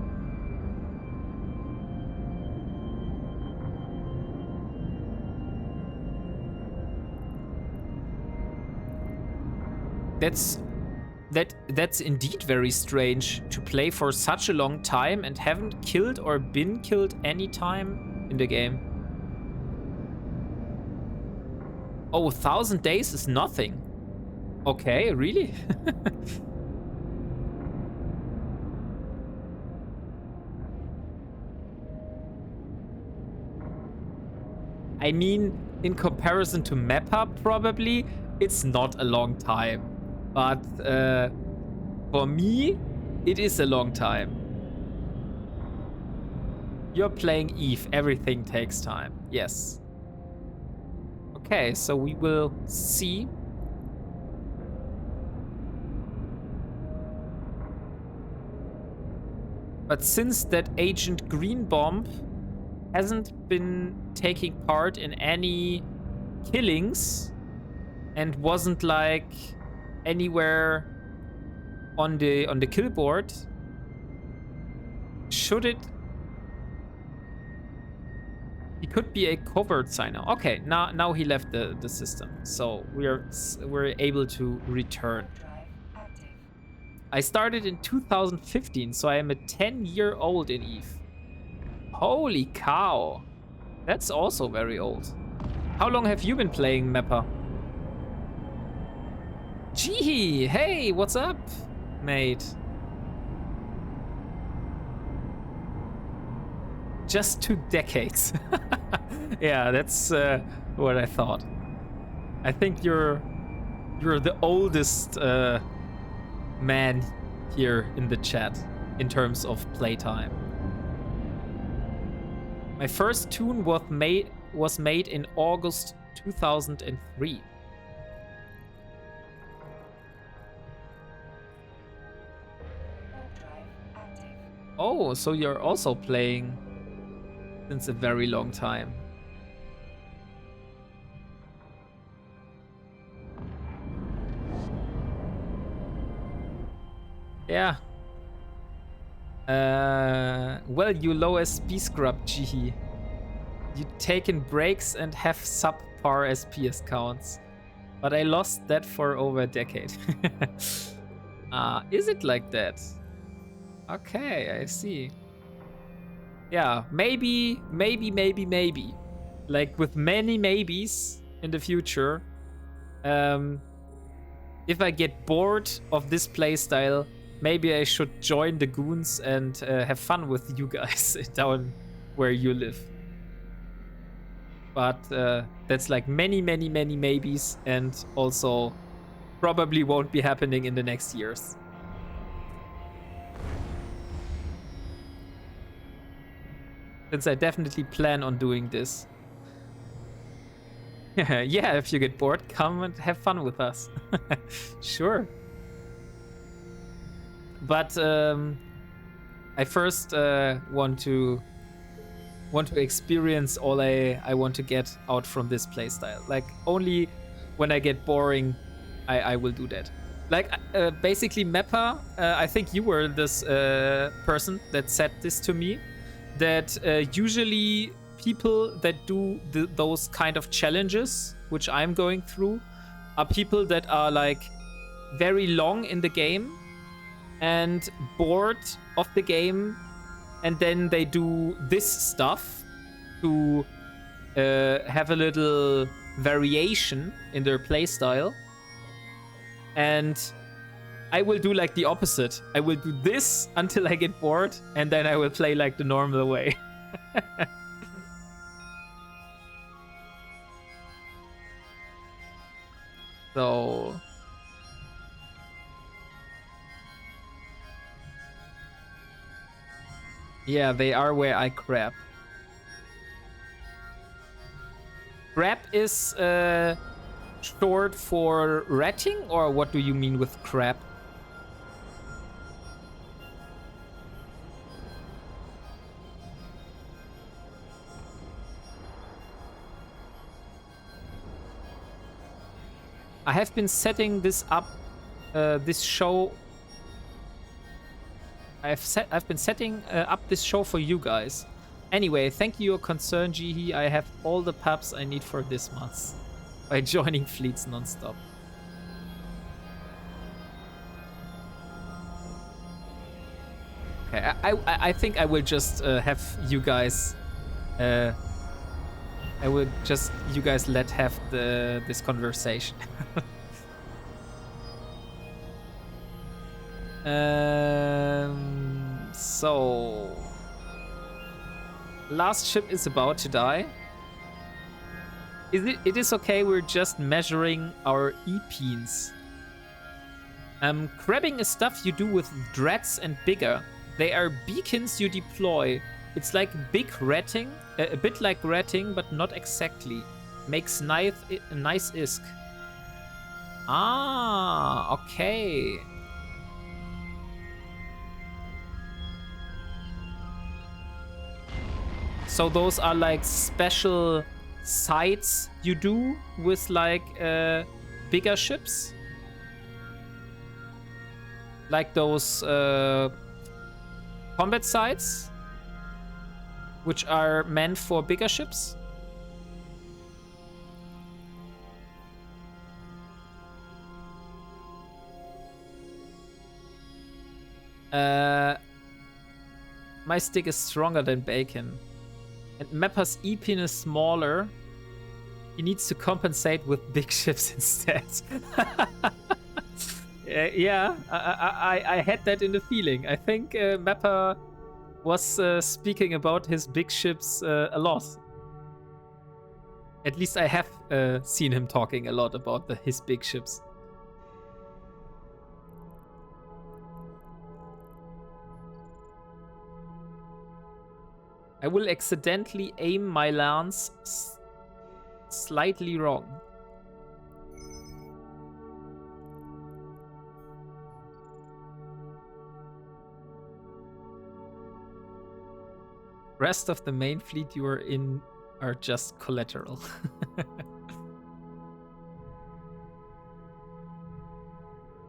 That's indeed very strange to play for such a long time and haven't killed or been killed any time in the game. Oh, 1,000 days is nothing. Okay, really? I mean, in comparison to Mappa, probably, it's not a long time. But for me, it is a long time. You're playing Eve. Everything takes time. Yes. Okay, so we will see. But since that Agent Green Bomb hasn't been taking part in any killings and wasn't like anywhere on the kill board, should it? He could be a covert signer. Okay, now he left the system, so we're able to return. I started in 2015, so I am a 10-year-old in Eve. Holy cow, that's also very old. How long have you been playing Mappa? Gee, hey, what's up, mate? Just 2 decades. Yeah, that's what I thought. I think you're the oldest man here in the chat in terms of playtime. My first tune was made in August 2003. Oh, so you're also playing since a very long time. Yeah. Well, you low SP scrub, Jihi. You taken breaks and have subpar SPS counts. But I lost that for over a decade. Is it like that? Okay, I see. Yeah, maybe. Like with many maybes in the future, if I get bored of this playstyle, maybe I should join the goons and have fun with you guys down where you live. But that's like many maybes, and also probably won't be happening in the next years. Since I definitely plan on doing this. Yeah, if you get bored, come and have fun with us. Sure. But I first want to experience all I want to get out from this playstyle. Like, only when I get boring, I will do that. Like, basically, Mappa, I think you were this person that said this to me, that usually people that do those kind of challenges, which I'm going through, are people that are like very long in the game and bored of the game, and then they do this stuff to have a little variation in their playstyle. And I will do like the opposite. I will do this until I get bored, and then I will play like the normal way. So... yeah, they are where I crap. Crap is short for ratting, or what do you mean with crap? I have been setting this up, this show. I've been setting up this show for you guys. Anyway, thank you your concern, Jihi. I have all the pubs I need for this month by joining fleets non-stop. Okay, I think I will just have you guys. I will just you guys let have this conversation. So last ship is about to die. It is okay, we're just measuring our E-peens. Crabbing is stuff you do with dreads and bigger. They are beacons you deploy. It's like big ratting, a bit like ratting, but not exactly. Makes nice isk. Ah, okay. So those are like special sites you do with like bigger ships? Like those combat sites? Which are meant for bigger ships? My stick is stronger than bacon. And Mappa's E-pin is smaller. He needs to compensate with big ships instead. Yeah, I had that in the feeling. I think Mappa was speaking about his big ships a lot. At least I have seen him talking a lot about his big ships. I will accidentally aim my lance slightly wrong. Rest of the main fleet you are in are just collateral.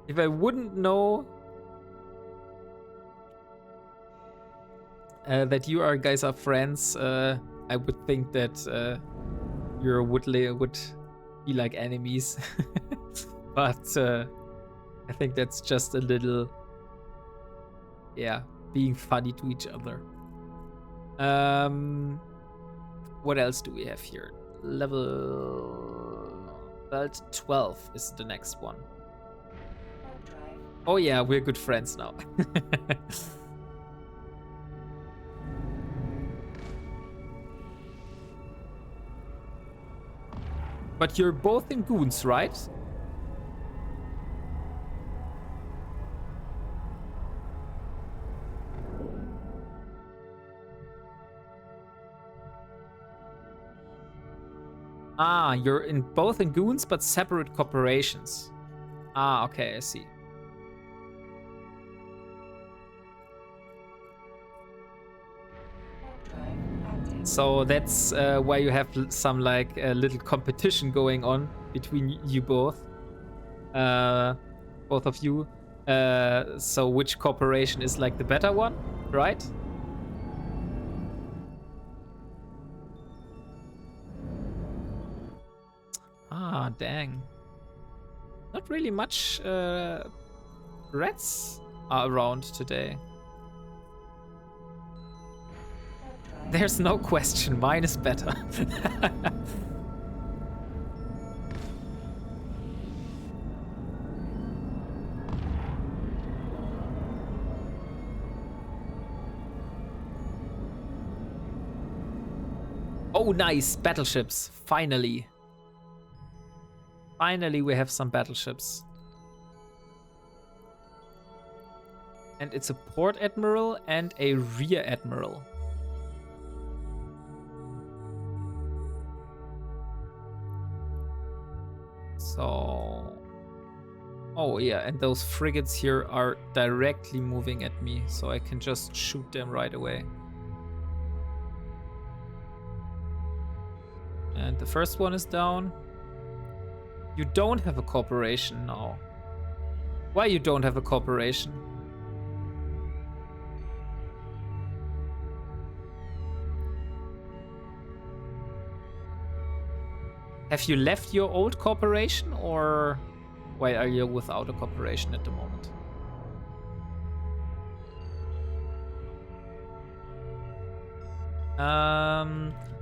If I wouldn't know that you guys are friends, I would think that you would be like enemies. But I think that's just a little, yeah, being funny to each other. What else do we have here? Level 12 is the next one. Oh yeah, we're good friends now. But you're both in goons, right? Ah, you're both in goons, but separate corporations. Ah, okay, I see. So that's why you have some like little competition going on between you both. Both of you. So which corporation is like the better one, right? Ah, dang. Not really much rats are around today. There's no question, mine is better. Oh, nice. Battleships. Finally. Finally, we have some battleships. And it's a port admiral and a rear admiral. So... Oh yeah, and those frigates here are directly moving at me, so I can just shoot them right away. And the first one is down. You don't have a corporation now. Why you don't have a corporation? Have you left your old corporation, or why are you without a corporation at the moment?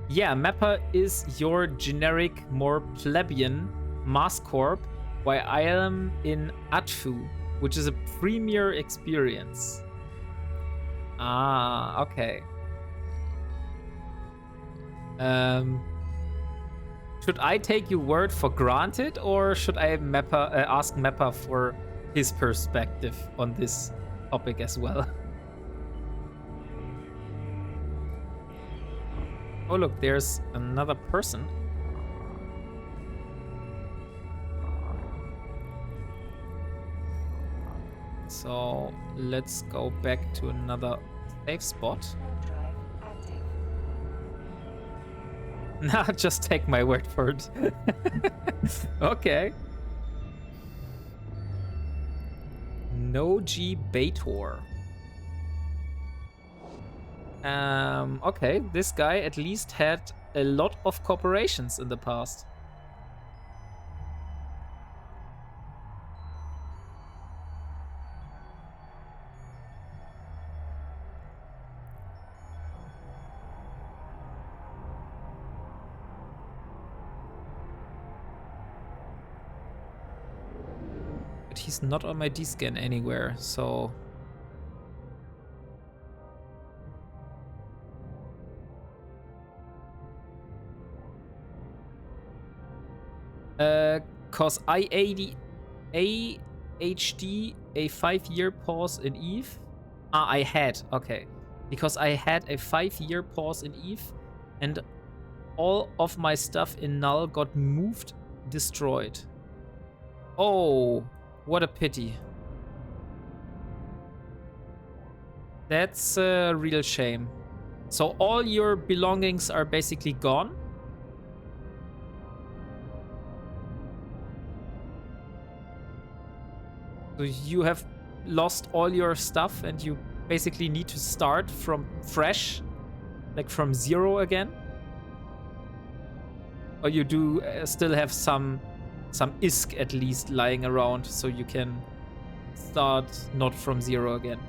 Yeah, Mappa is your generic, more plebeian mass corp, while I am in Atfu, which is a premier experience. Ah, okay. Should I take your word for granted, or should I ask Mappa for his perspective on this topic as well? Oh look, there's another person. So let's go back to another safe spot. Nah, just take my word for it. Okay. No G Baitor. Okay, this guy at least had a lot of corporations in the past. But he's not on my D-scan anywhere, so... Cause I AHD a 5-year pause in Eve. Ah, I had, okay. Because I had a 5-year pause in Eve, and all of my stuff in Null got moved, destroyed. Oh, what a pity. That's a real shame. So all your belongings are basically gone? So you have lost all your stuff and you basically need to start from fresh, like from zero again? Or you do still have some ISK at least lying around so you can start not from zero again?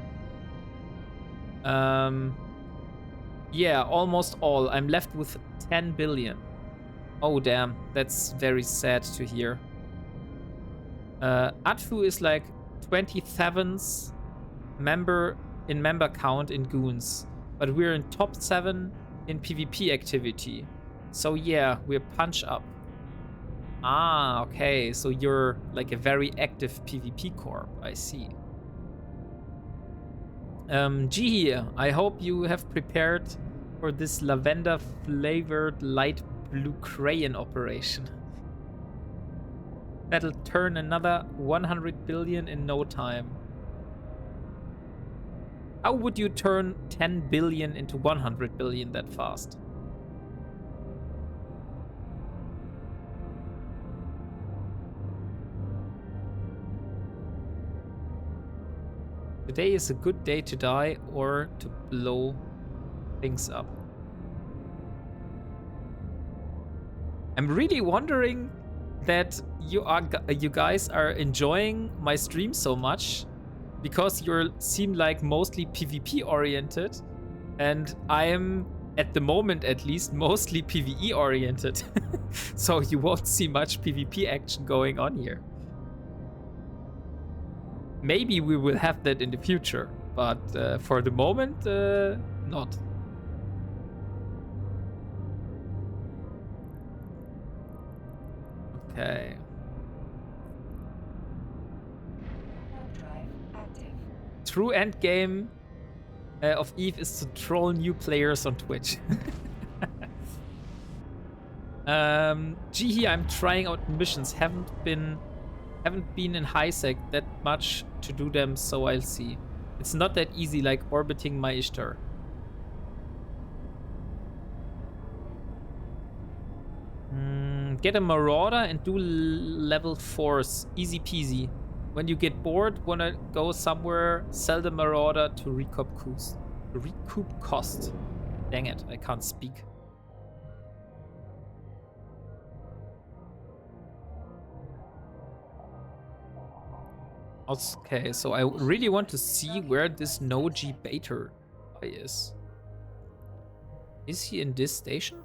Yeah, almost all. I'm left with 10 billion. Oh damn, that's very sad to hear. Atfu is like 27th member count in Goons, but we're in top 7 in PvP activity. So yeah, we're punch up. Ah, okay, so you're like a very active PvP corp, I see. G, I hope you have prepared for this lavender flavored light blue crayon operation. That'll turn another 100 billion in no time. How would you turn 10 billion into 100 billion that fast? Today is a good day to die or to blow things up. I'm really wondering that you guys are enjoying my stream so much, because you seem like mostly PvP oriented, and I am, at the moment at least, mostly PvE oriented. So you won't see much PvP action going on here. Maybe we will have that in the future, but for the moment, not. Okay.
Warp drive active.
True endgame of Eve is to troll new players on Twitch. Gee, I'm trying out missions. Haven't been in high sec that much to do them, so I'll see. It's not that easy like orbiting my Ishtar. Get a Marauder and do level 4s. Easy peasy. When you get bored, wanna go somewhere, sell the Marauder to recoup cost. Dang it, I can't speak. Okay, so I really want to see where this no-G Baiter is. Is he in this station?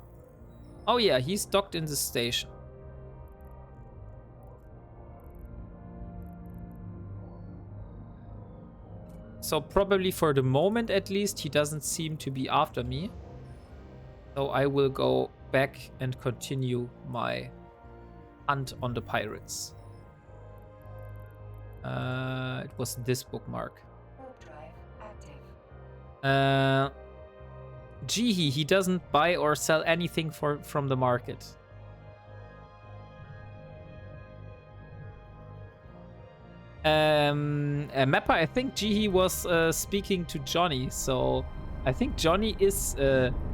Oh yeah, he's docked in the station. So probably for the moment at least, he doesn't seem to be after me. So I will go back and continue my hunt on the pirates. It was this bookmark.
Warp drive active.
Gee, he doesn't buy or sell anything from the market. Mappa, I think Jihi was speaking to Johnny, so I think Johnny is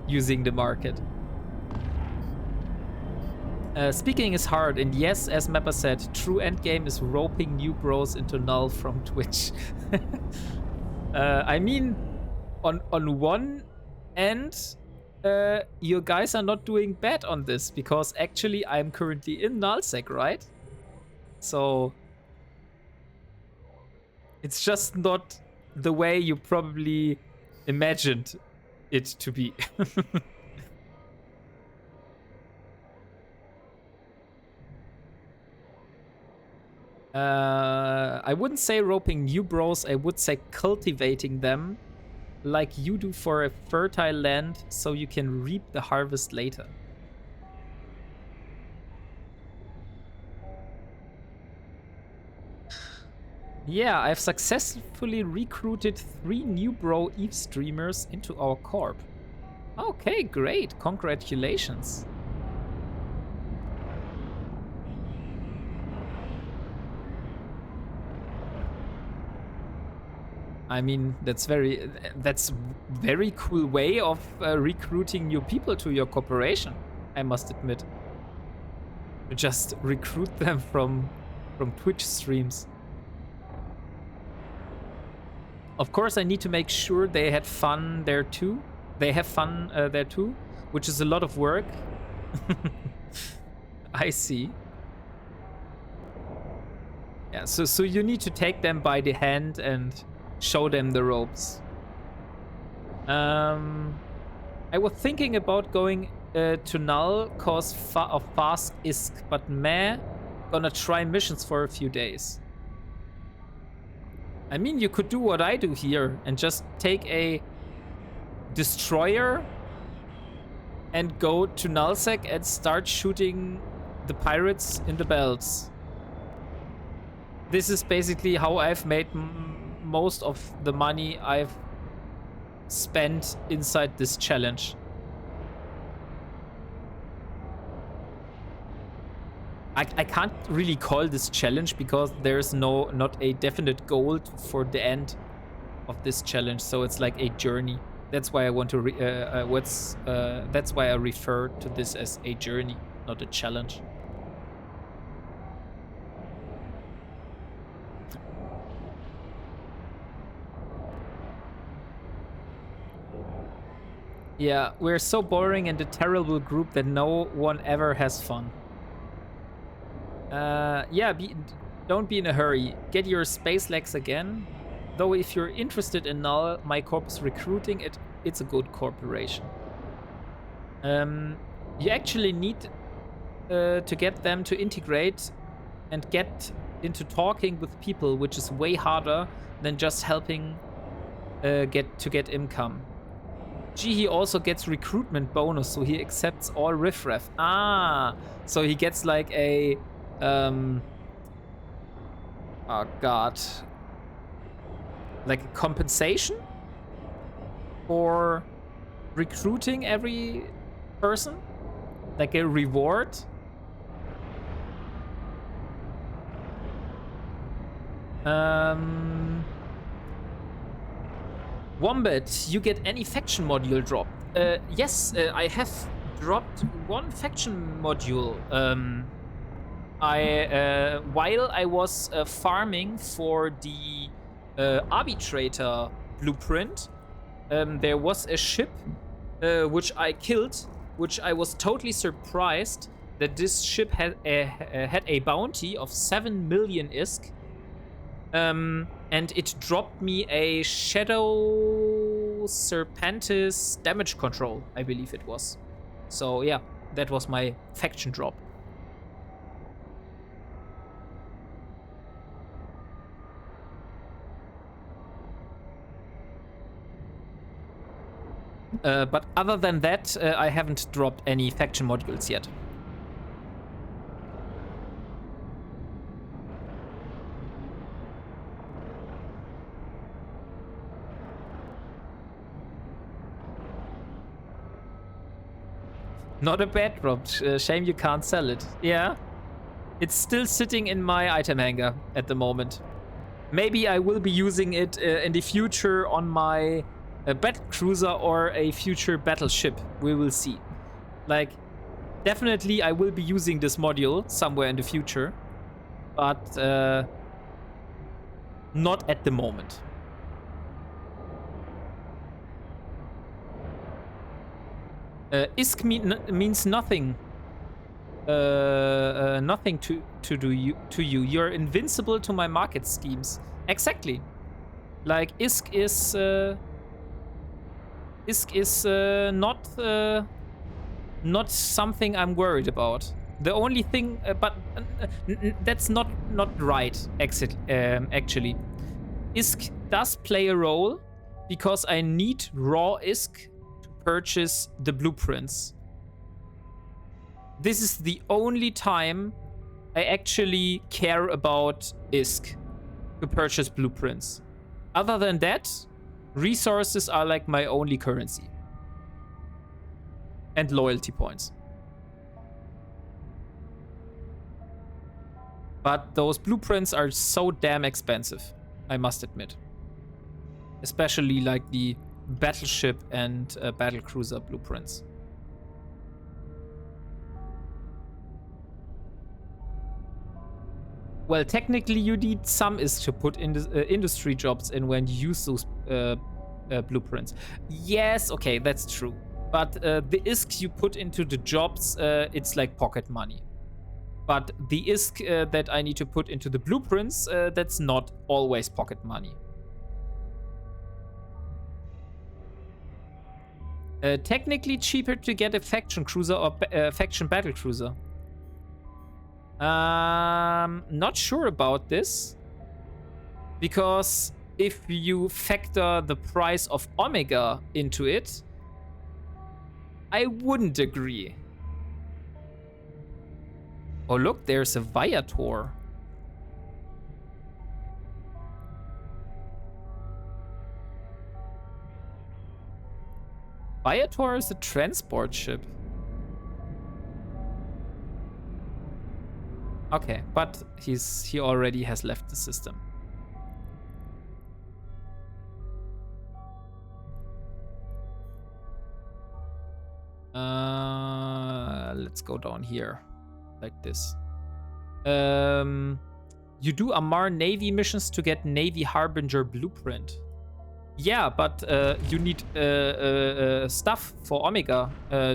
using the market. Speaking is hard, and yes, as Mappa said, true endgame is roping new bros into null from Twitch. I mean, on one end, you guys are not doing bad on this, because actually I'm currently in nullsec, right? So it's just not the way you probably imagined it to be. I wouldn't say roping new bros, I would say cultivating them like you do for a fertile land so you can reap the harvest later. Yeah, I've successfully recruited 3 new bro Eve streamers into our corp. Okay, great. Congratulations. I mean, that's very cool way of recruiting new people to your corporation, I must admit. To just recruit them from Twitch streams. Of course, I need to make sure they had fun there too. They have fun there too, which is a lot of work. I see. Yeah, so you need to take them by the hand and show them the ropes. I was thinking about going to Null cause of fast isk, but meh, gonna try missions for a few days. I mean, you could do what I do here and just take a destroyer and go to nullsec and start shooting the pirates in the belts. This is basically how I've made most of the money I've spent inside this challenge. I can't really call this challenge because there's not a definite goal for the end of this challenge, so it's like a journey. That's why I want to that's why I refer to this as a journey, not a challenge. Yeah, we're so boring and a terrible group that no one ever has fun. Yeah, don't be in a hurry. Get your space legs again. Though if you're interested in Null, my corp is recruiting it. It's a good corporation. You actually need to get them to integrate and get into talking with people, which is way harder than just helping get income. He also gets recruitment bonus, so he accepts all riffraff. Ah, so he gets like a Oh god. Like a compensation for recruiting every person? Like a reward? Wombat, you get any faction module drop. Yes, I have dropped one faction module. While I was farming for the arbitrator blueprint, there was a ship which I killed, which I was totally surprised that this ship had a bounty of 7 million ISK. And it dropped me a Shadow Serpentis damage control, I believe it was. So yeah, that was my faction drop. But other than that, I haven't dropped any faction modules yet. Not a bad drop. Shame you can't sell it. Yeah. It's still sitting in my item hanger at the moment. Maybe I will be using it in the future on my battle cruiser or a future battleship. We will see. Like, definitely I will be using this module somewhere in the future. But not at the moment. ISK means nothing. Nothing to you. You're invincible to my market schemes. Exactly. Like ISK is not something I'm worried about. The only thing, but that's not right. Actually, ISK does play a role because I need raw ISK to purchase the blueprints. This is the only time I actually care about ISK to purchase blueprints. Other than that, resources are like my only currency. And loyalty points. But those blueprints are so damn expensive, I must admit. Especially like the battleship and battlecruiser blueprints. Well, technically you need some ISK to put in the, industry jobs in when you use those blueprints. Yes, okay, that's true. But the ISK you put into the jobs, it's like pocket money. But the ISK that I need to put into the blueprints, that's not always pocket money. Technically cheaper to get a faction cruiser or faction battle cruiser. Not sure about this. Because if you factor the price of Omega into it, I wouldn't agree. Oh look, there's a Viator. Viator is a transport ship. Okay, but he already has left the system. Let's go down here, like this. You do Amar Navy missions to get Navy Harbinger blueprint. Yeah, but you need stuff for Omega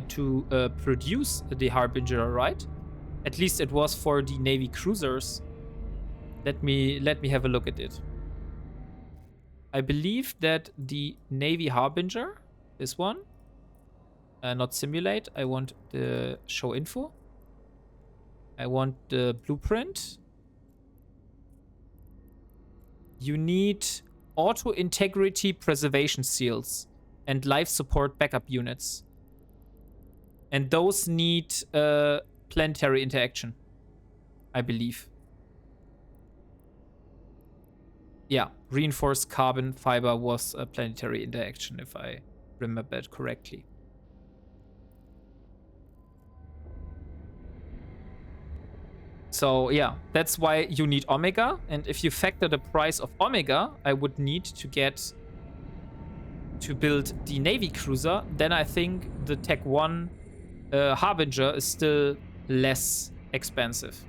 to produce the Harbinger, right? At least it was for the Navy cruisers. Let me have a look at it. I believe that the Navy Harbinger, this one, not simulate. I want the show info. I want the blueprint. You need auto integrity preservation seals and life support backup units. And those need planetary interaction. I believe. Yeah, reinforced carbon fiber was a planetary interaction, if I remember it correctly. So yeah, that's why you need Omega. And if you factor the price of Omega, I would need to build the Navy cruiser. Then I think the Tech 1 Harbinger is still less expensive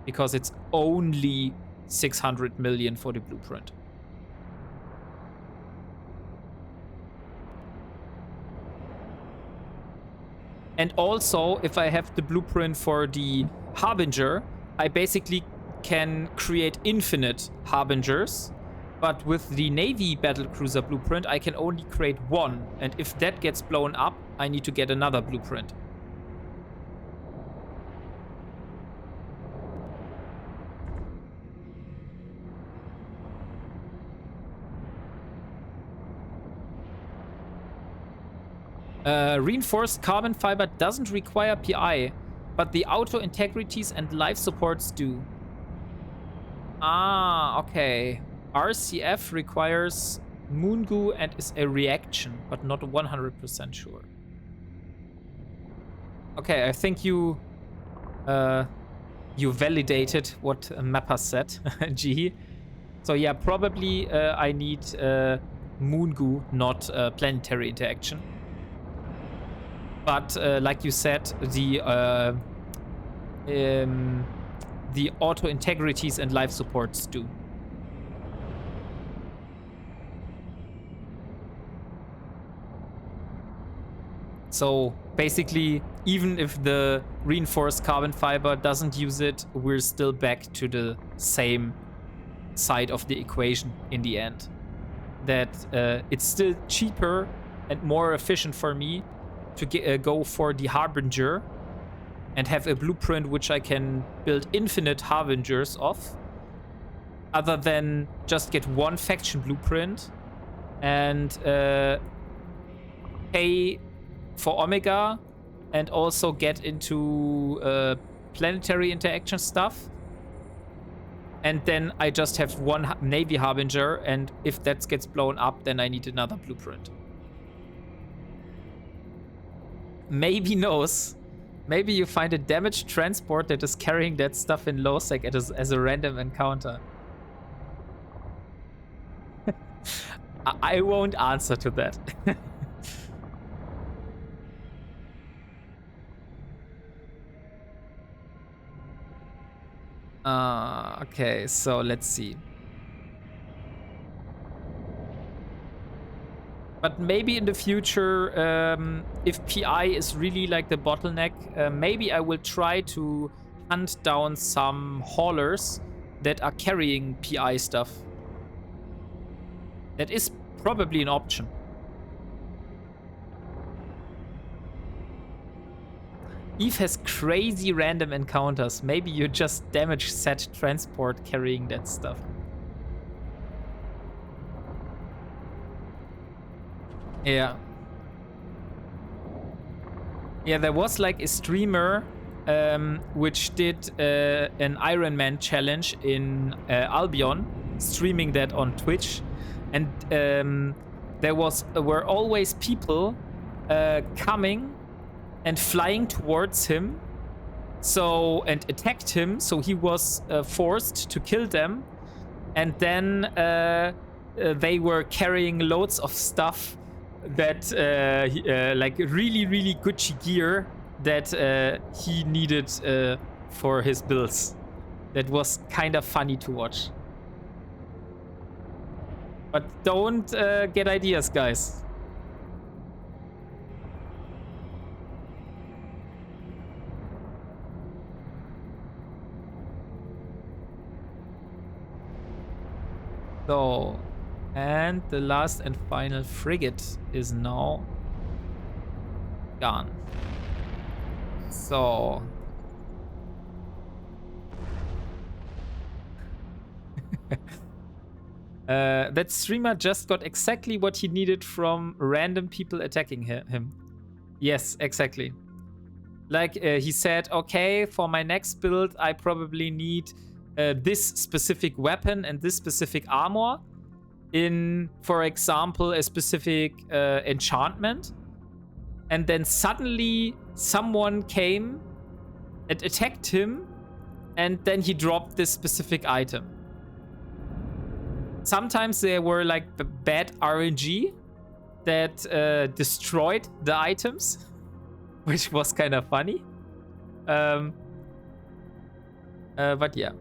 because it's only 600 million for the blueprint. And also, if I have the blueprint for the Harbinger, I basically can create infinite Harbingers. But with the Navy battlecruiser blueprint, I can only create one. And if that gets blown up, I need to get another blueprint. Reinforced carbon fiber doesn't require PI, but the auto integrities and life supports do. Ah, okay. RCF requires Moongu and is a reaction, but not 100% sure. Okay, I think you validated what Mappa said, G. So yeah, probably I need Moongu, not planetary interaction. But like you said, the auto integrities and life supports do. So basically, even if the reinforced carbon fiber doesn't use it, we're still back to the same side of the equation in the end. That it's still cheaper and more efficient for me to go for the Harbinger and have a blueprint which I can build infinite Harbingers of, other than just get one faction blueprint and pay for Omega and also get into planetary interaction stuff. And then I just have one Navy Harbinger, and if that gets blown up, then I need another blueprint. Maybe knows. Maybe you find a damaged transport that is carrying that stuff in low sec as a random encounter. I won't answer to that. Okay, so let's see. But maybe in the future, if PI is really like the bottleneck, maybe I will try to hunt down some haulers that are carrying PI stuff. That is probably an option. Eve has crazy random encounters. Maybe you just damage set transport carrying that stuff. Yeah. Yeah, there was like a streamer which did an Ironman challenge in Albion, streaming that on Twitch. And there were always people coming and flying towards him, and attacked him. So he was forced to kill them. And then they were carrying loads of stuff that like really, really Gucci gear that he needed for his builds. That was kind of funny to watch. But don't get ideas, guys. So, and the last and final frigate is now gone. So that streamer just got exactly what he needed from random people attacking him. Yes, exactly. Like he said, okay, for my next build, I probably need this specific weapon and this specific armor in, for example, a specific enchantment. And then suddenly someone came and attacked him, and then he dropped this specific item. Sometimes there were like bad RNG that destroyed the items, which was kind of funny. But yeah.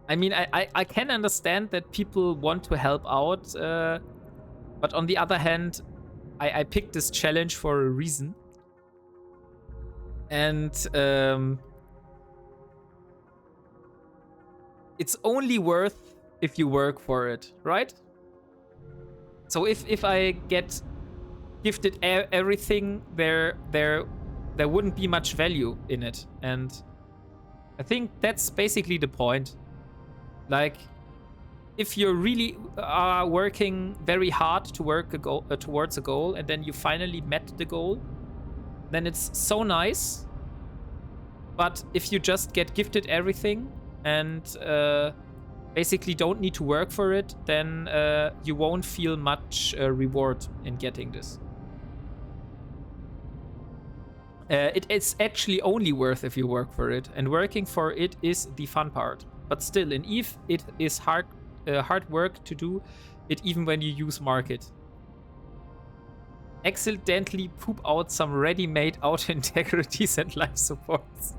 I mean, I can understand that people want to help out, but on the other hand, I picked this challenge for a reason. And it's only worth if you work for it, right? So if I get gifted everything, there wouldn't be much value in it. And I think that's basically the point. Like, if you're really working very hard to work towards a goal, and then you finally met the goal, then it's so nice. But if you just get gifted everything and basically don't need to work for it, then you won't feel much reward in getting this. It's actually only worth if you work for it, and working for it is the fun part. But still, in EVE, it is hard work to do it even when you use market. Accidentally poop out some ready-made auto integrities and life supports.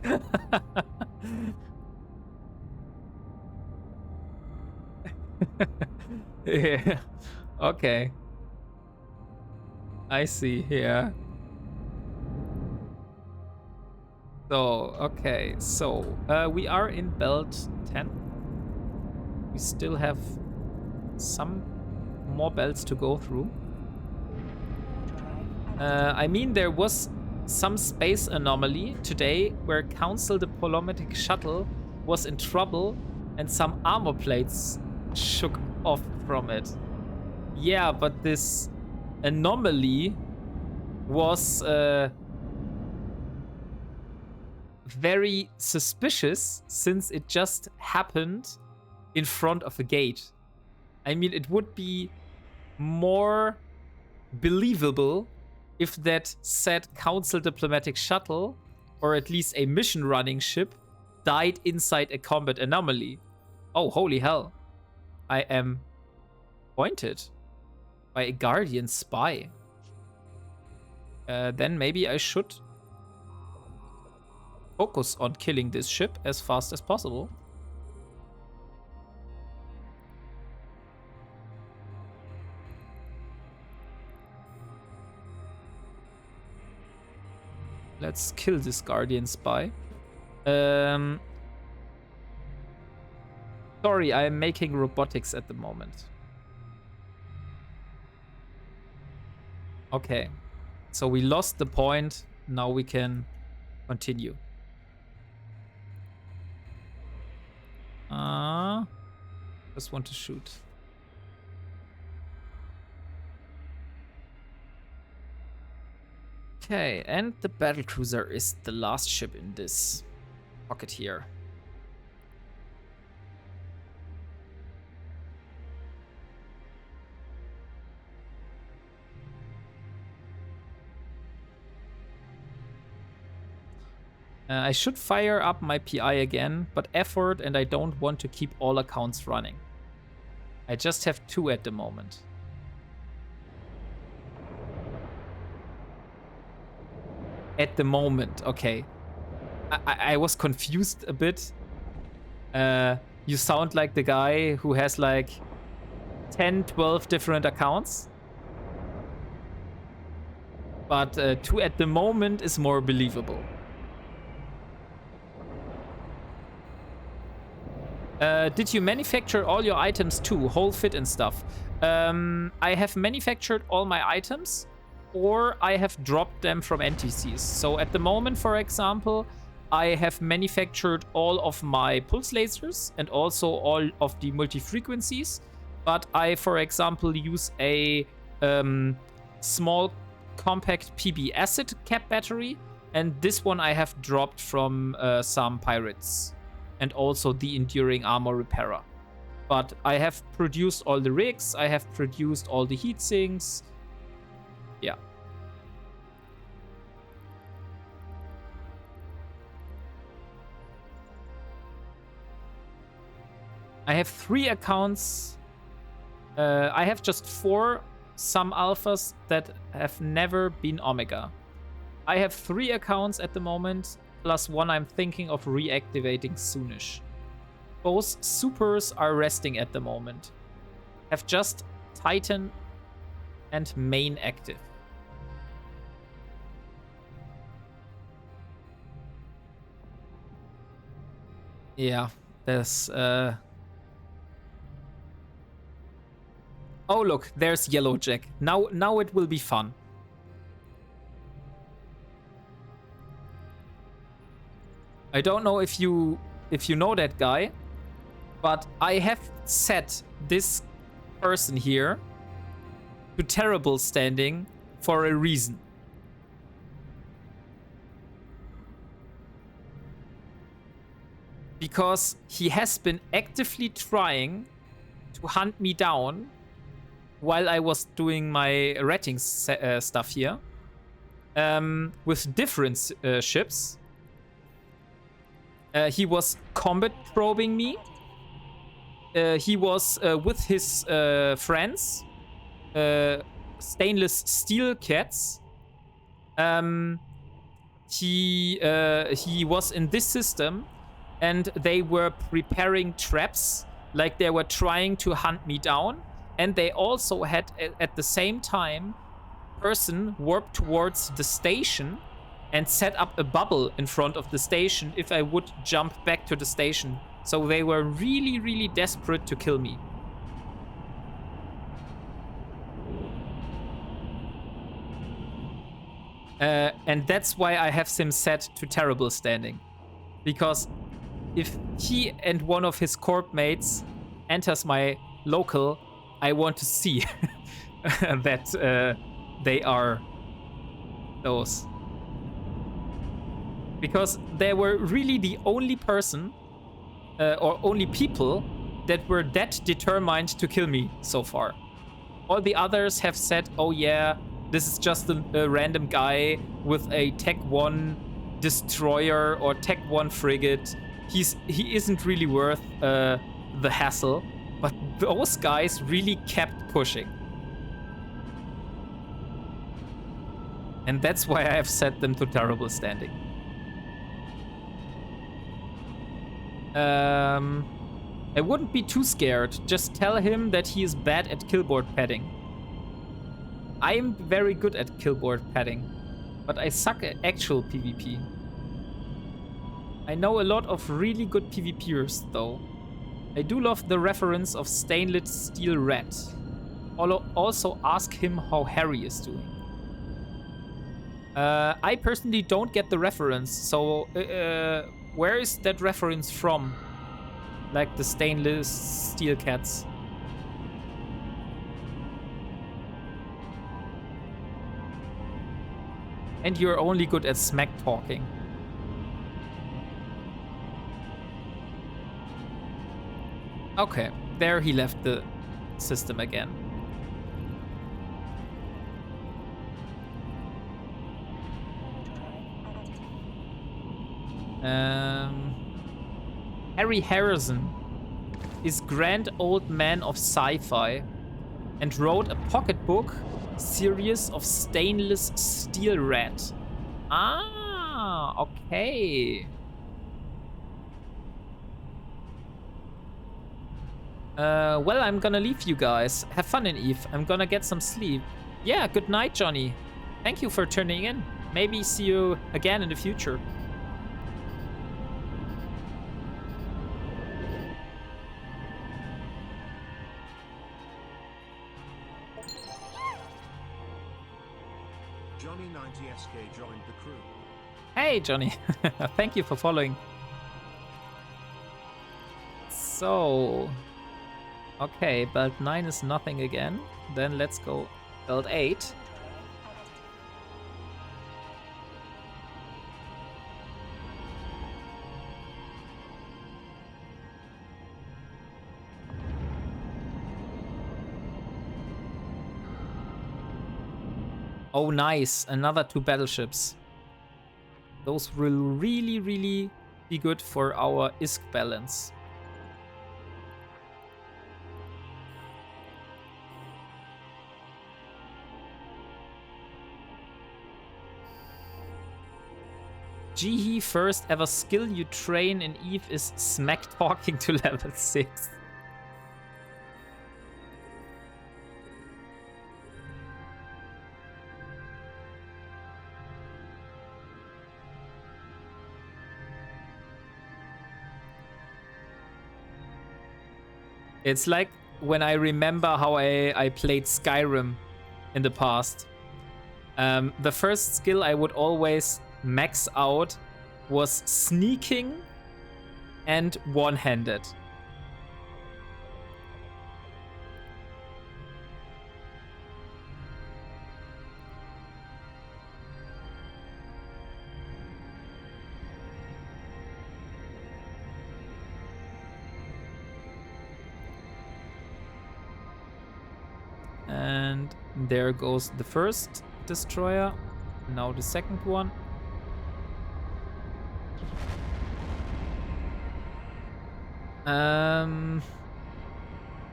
Yeah. Okay. I see. Yeah. So, okay. So, we are in belt 10. We still have some more belts to go through. I mean, there was some space anomaly today where Council diplomatic shuttle was in trouble and some armor plates shook off from it. Yeah, but this anomaly was very suspicious since it just happened in front of a gate. I mean, it would be more believable if that said Council diplomatic shuttle, or at least a mission running ship, died inside a combat anomaly. Oh, holy hell. I am pointed by a Guardian spy. Then maybe I should focus on killing this ship as fast as possible. Let's kill this Guardian spy. Sorry, I am making robotics at the moment. Okay. So we lost the point. Now we can continue. Just want to shoot. Okay, and the battlecruiser is the last ship in this pocket here. I should fire up my PI again, but effort, and I don't want to keep all accounts running. I just have 2 at the moment. At the moment, okay. I was confused a bit. You sound like the guy who has like 10, 12 different accounts. But 2 at the moment is more believable. Did you manufacture all your items too? Whole fit and stuff. I have manufactured all my items, or I have dropped them from NTCs. So at the moment, for example, I have manufactured all of my pulse lasers and also all of the multi-frequencies. But I, for example, use a small compact PB acid cap battery, and this one I have dropped from some pirates, and also the enduring armor repairer. But I have produced all the rigs, I have produced all the heat sinks. Yeah. I have 3 accounts. I have just 4 some alphas that have never been Omega. I have 3 accounts at the moment, plus 1 I'm thinking of reactivating soonish. Both supers are resting at the moment. Have just Titan and main active. Yeah, there's oh look, there's Yellow Jack. Now it will be fun. I don't know if you know that guy, but I have set this person here to terrible standing for a reason. Because he has been actively trying to hunt me down while I was doing my ratting stuff here, with different ships. He was combat probing me. He was with his friends, stainless steel cats. He was in this system, and they were preparing traps, like they were trying to hunt me down. And they also had, at the same time, person warp towards the station and set up a bubble in front of the station if I would jump back to the station. So they were really, really desperate to kill me. And that's why I have him set to terrible standing. Because if he and one of his corp mates enters my local, I want to see that they are those. Because they were really the only person or only people that were that determined to kill me so far. All the others have said, oh yeah, this is just a random guy with a Tech 1 destroyer or Tech 1 frigate. He isn't really worth the hassle. But those guys really kept pushing. And that's why I have set them to terrible standing. I wouldn't be too scared. Just tell him that he is bad at killboard padding. I am very good at killboard padding, but I suck at actual PvP. I know a lot of really good PvPers though. I do love the reference of stainless steel rat. Also ask him how Harry is doing. I personally don't get the reference, so where is that reference from? Like the stainless steel cats. And you're only good at smack talking. Okay, there he left the system again. Harry Harrison is grand old man of sci-fi and wrote a pocketbook series of stainless steel rat. Ah, okay. Well, I'm gonna leave you guys. Have fun in Eve. I'm gonna get some sleep. Yeah, good night, Johnny. Thank you for tuning in. Maybe see you again in the future.
Johnny 90SK joined the crew.
Hey, Johnny. Thank you for following. So... okay, belt 9 is nothing again. Then let's go belt 8. Oh, nice. Another 2 battleships. Those will really, really be good for our ISK balance. Jihi, first ever skill you train in EVE is smack talking to level 6. It's like when I remember how I played Skyrim in the past. The first skill I would always max out was sneaking and one-handed. And there goes the first destroyer. Now the second one.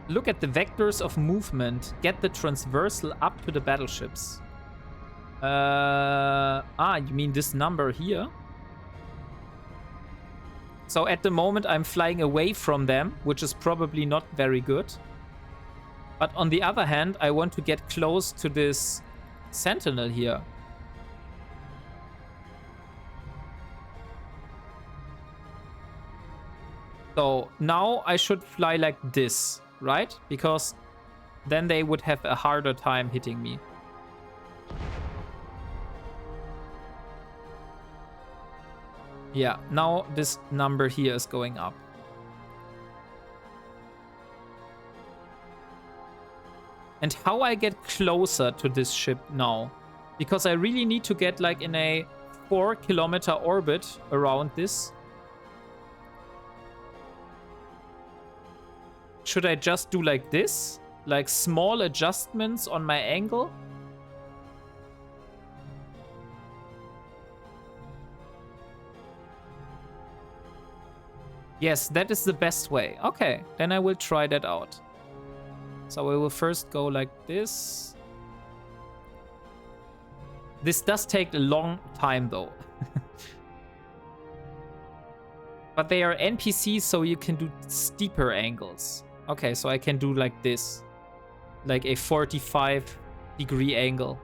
Look at the vectors of movement. Get the transversal up to the battleships. You mean this number here? So at the moment I'm flying away from them, which is probably not very good. But on the other hand, I want to get close to this sentinel here. So now I should fly like this, right? Because then they would have a harder time hitting me. Yeah, now this number here is going up. And how I get closer to this ship now? Because I really need to get like in a 4-kilometer orbit around this. Should I just do like this? Like small adjustments on my angle? Yes, that is the best way. Okay, then I will try that out. So we will first go like this. This does take a long time though. But they are NPCs, so you can do steeper angles. Okay, so I can do like this. Like a 45-degree angle.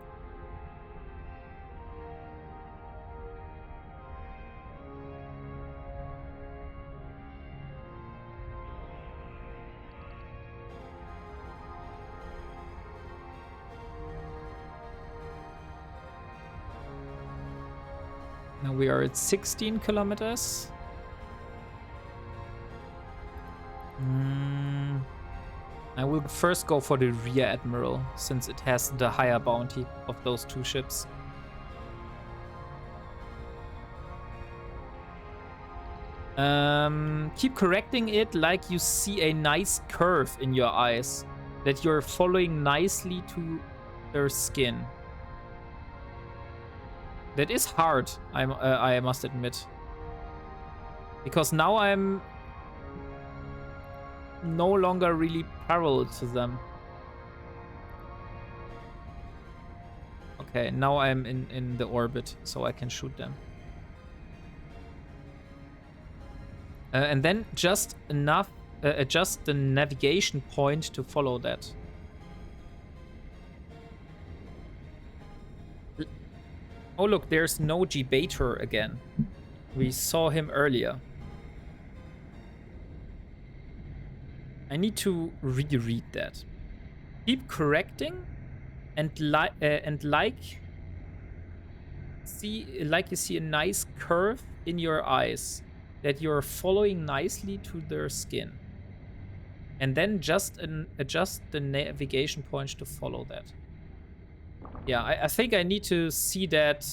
Now we are at 16 kilometers. I will first go for the rear admiral, since it has the higher bounty of those 2 ships. Keep correcting it like you see a nice curve in your eyes, that you're following nicely to their skin. That is hard, I must admit. Because now I'm no longer really parallel to them. Okay, now I'm in the orbit, so I can shoot them. And then just enough, adjust the navigation point to follow that. Oh look, there's no G-Bator again. We saw him earlier. I need to reread that. Keep correcting, and like you see a nice curve in your eyes that you're following nicely to their skin, and then just adjust the navigation points to follow that. Yeah, I think I need to see that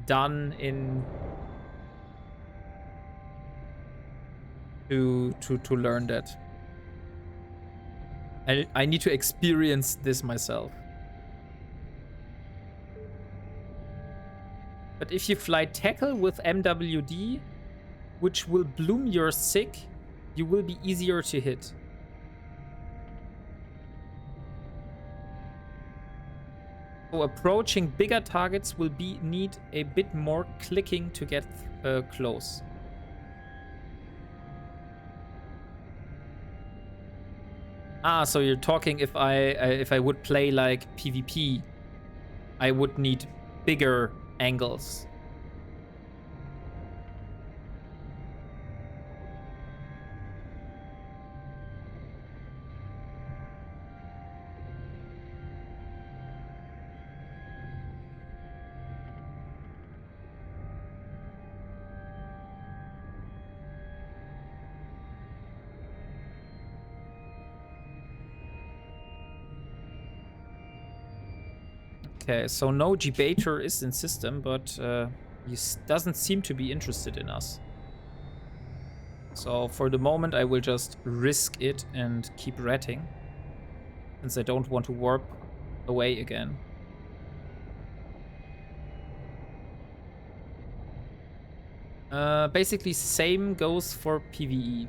done in to learn that. I need to experience this myself. But if you fly tackle with MWD, which will bloom your SIG, you will be easier to hit. So approaching bigger targets will need a bit more clicking to get close. Ah, so you're talking if I would play like PvP, I would need bigger angles. Okay, so no Debater is in system, but he doesn't seem to be interested in us. So for the moment, I will just risk it and keep ratting, since I don't want to warp away again. Basically, same goes for PvE,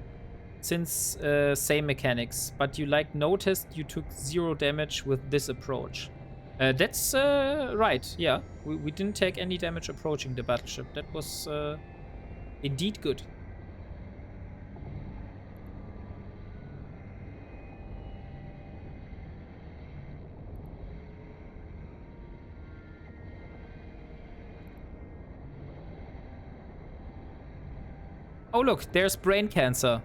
since same mechanics. But you noticed you took 0 damage with this approach. That's right, yeah. We didn't take any damage approaching the battleship. That was indeed good. Oh look, there's brain cancer.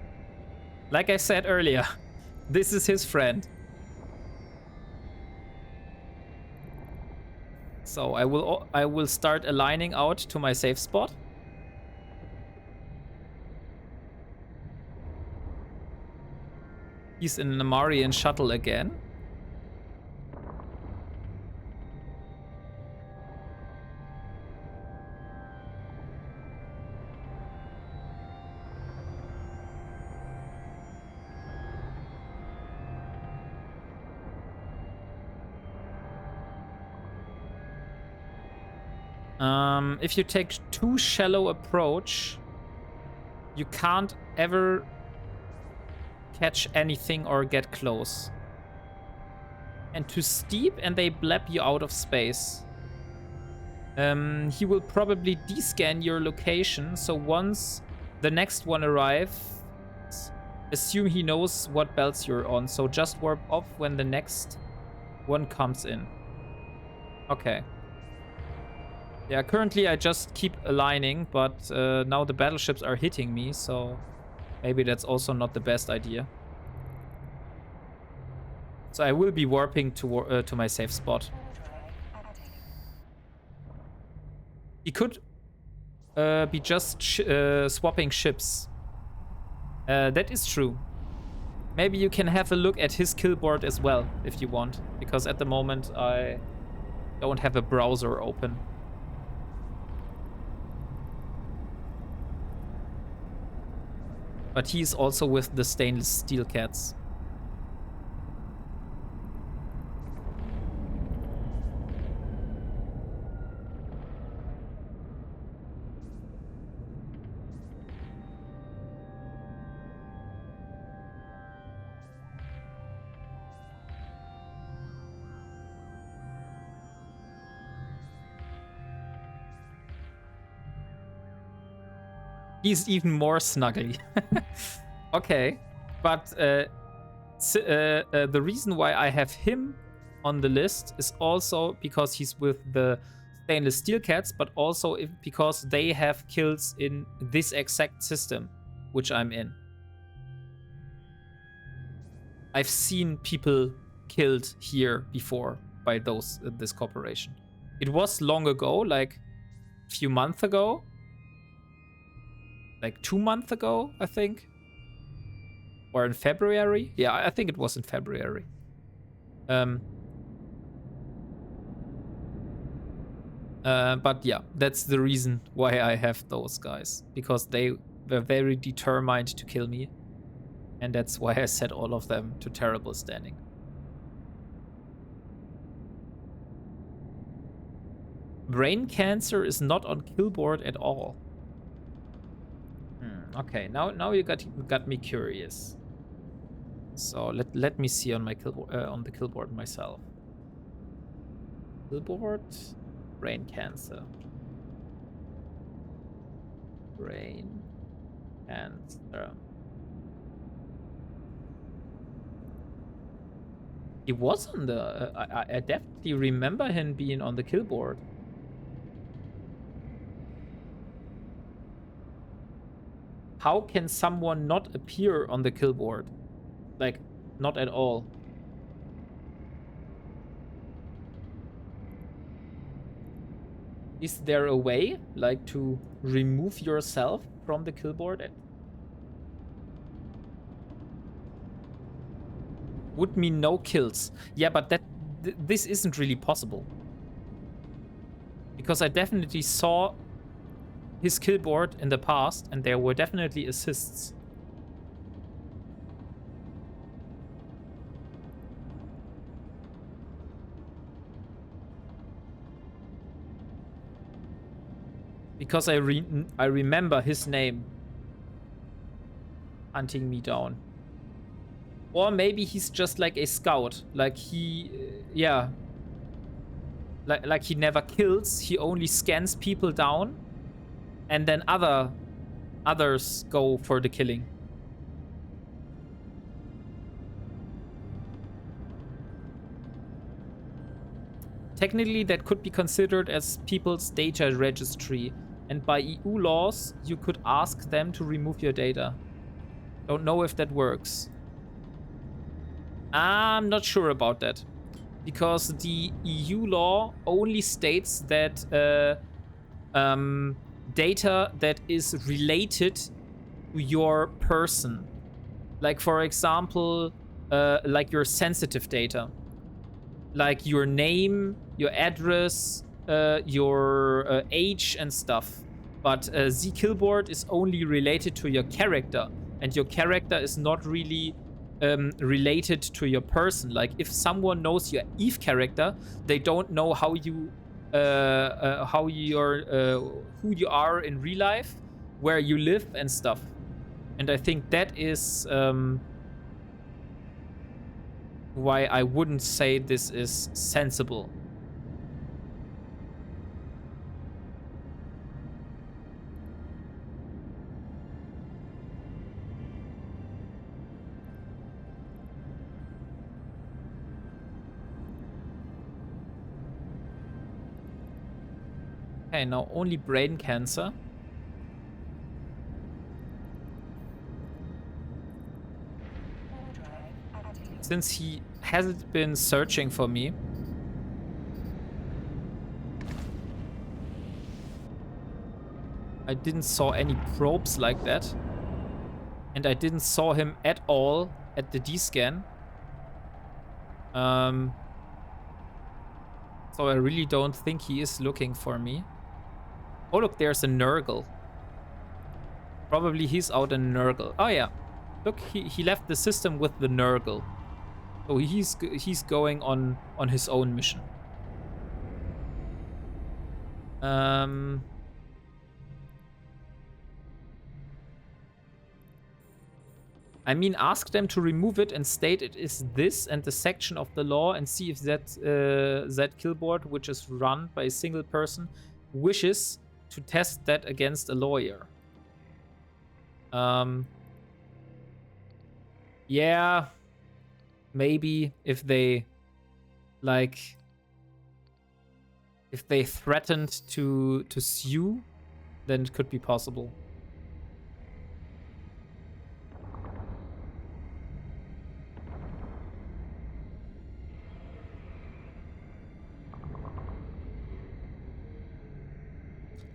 Like I said earlier, this is his friend. So I will start aligning out to my safe spot. He's in the Marian shuttle again. If you take too shallow approach, you can't ever catch anything or get close. And too steep and they blab you out of space. He will probably descan your location, so once the next one arrives, assume he knows what belts you're on, so just warp off when the next one comes in. Okay. Yeah, currently I just keep aligning, but now the battleships are hitting me, so maybe that's also not the best idea. So I will be warping to my safe spot. He could be just swapping ships. That is true. Maybe you can have a look at his kill board as well, if you want, because at the moment I don't have a browser open. But he's also with the stainless steel cats. He's even more snuggly. Okay, but the reason why I have him on the list is also because he's with the stainless steel cats, but also because they have kills in this exact system, which I'm in. I've seen people killed here before by this corporation. It was long ago, like a few months ago. Like 2 months ago, I think. Or in February. Yeah, I think it was in February. But yeah, that's the reason why I have those guys. Because they were very determined to kill me. And that's why I set all of them to terrible standing. Brain cancer is not on killboard at all. Okay, now you got me curious. So let me see on my on the killboard myself. Killboard, brain cancer. Brain cancer. He was on the. I definitely remember him being on the killboard. How can someone not appear on the killboard? Like, not at all. Is there a way, like, to remove yourself from the killboard? Would mean no kills. Yeah, but this isn't really possible. Because I definitely saw his killboard in the past, and there were definitely assists. Because I remember his name hunting me down. Or maybe he's just like a scout. Like he, yeah. Like he never kills. He only scans people down. And then others go for the killing. Technically, that could be considered as people's data registry. And by EU laws, you could ask them to remove your data. Don't know if that works. I'm not sure about that. Because the EU law only states that data that is related to your person. Like, for example, like your sensitive data. Like your name, your address, your age and stuff. But the killboard is only related to your character. And your character is not really related to your person. Like if someone knows your Eve character, they don't know how you who you are in real life, where you live and stuff. And I think that is why I wouldn't say this is sensible. Okay, now only brain cancer. Since he hasn't been searching for me. I didn't saw any probes like that. And I didn't saw him at all at the D-scan. So I really don't think he is looking for me. Oh, look, there's a Nurgle. Probably he's out in Nurgle. Oh, yeah. Look, he left the system with the Nurgle. So he's going on his own mission. I mean, ask them to remove it and state it is this and the section of the law, and see if that killboard, which is run by a single person, wishes to test that against a lawyer. Yeah, maybe if they threatened to sue, then it could be possible.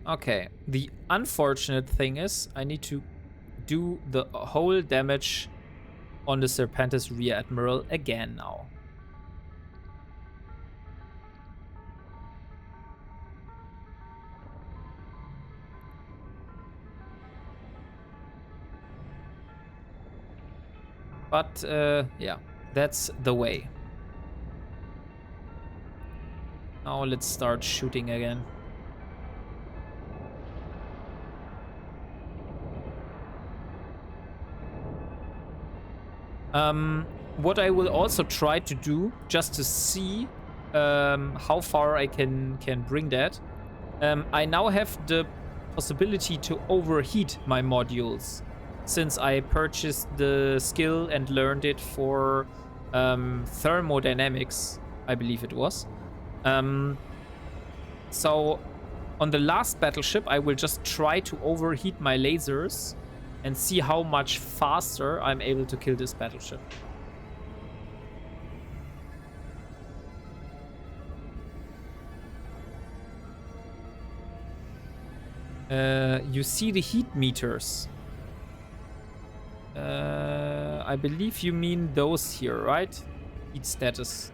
Okay, the unfortunate thing is I need to do the whole damage on the Serpentis Rear Admiral again now. But, yeah, that's the way. Now let's start shooting again. What I will also try to do, just to see how far I can bring that, I now have the possibility to overheat my modules, since I purchased the skill and learned it for thermodynamics, I believe it was. So on the last battleship, I will just try to overheat my lasers and see how much faster I'm able to kill this battleship. You see the heat meters. I believe you mean those here, right? Heat status.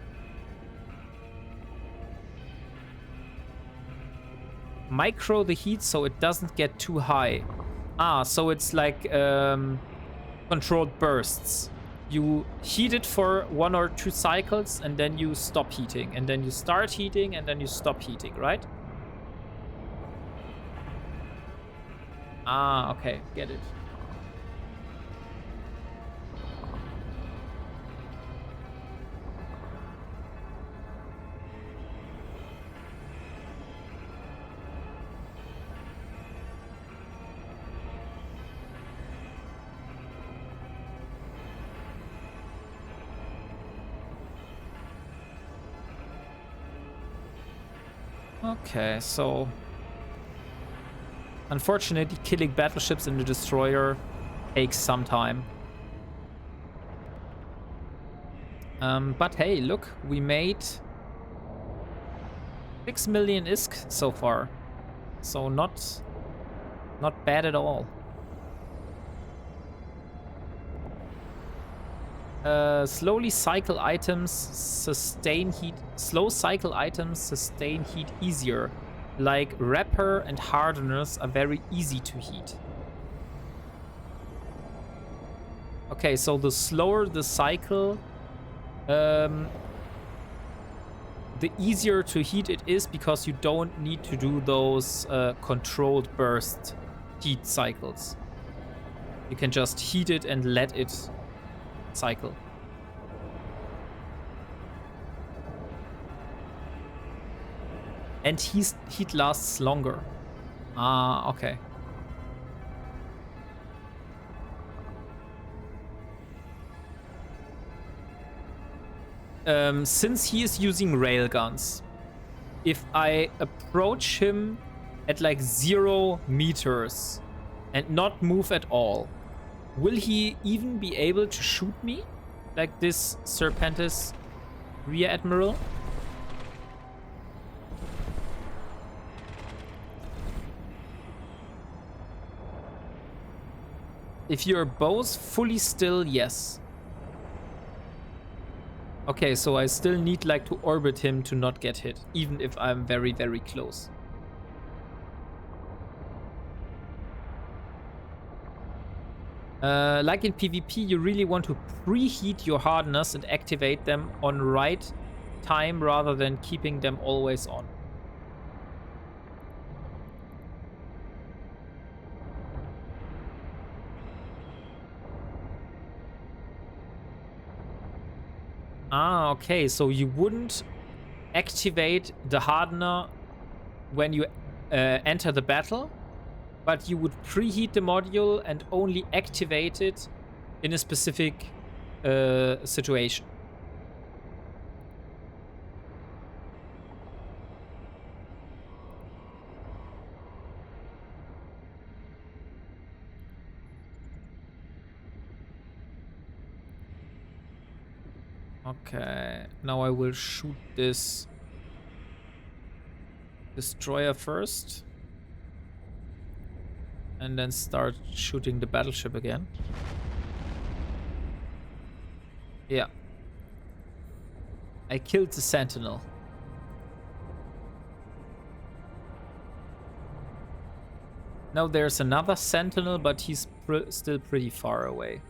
Micro the heat so it doesn't get too high. Ah, so it's like controlled bursts. You heat it for 1 or 2 cycles and then you stop heating. And then you start heating and then you stop heating, right? Ah, okay, get it. Okay, so unfortunately, killing battleships in the destroyer takes some time. But hey, look, we made 6 million ISK so far. So not bad at all. Slowly cycle items sustain heat. Slow cycle items sustain heat easier. Like wrapper and hardeners are very easy to heat. Okay, so the slower the cycle, the easier to heat it is, because you don't need to do those controlled burst heat cycles. You can just heat it and let it cycle. And heat lasts longer. Ah, okay. Since he is using railguns, if I approach him at like 0 meters and not move at all, will he even be able to shoot me? Like this Serpentis Rear Admiral? If you're both fully still, yes. Okay, so I still need like to orbit him to not get hit, even if I'm very, very close. Like in PvP, you really want to preheat your hardeners and activate them on right time rather than keeping them always on. Ah, okay, so you wouldn't activate the hardener when you enter the battle, but you would preheat the module and only activate it in a specific situation. Okay, now I will shoot this destroyer first. And then start shooting the battleship again. Yeah. I killed the sentinel. Now there's another sentinel, but he's still pretty far away.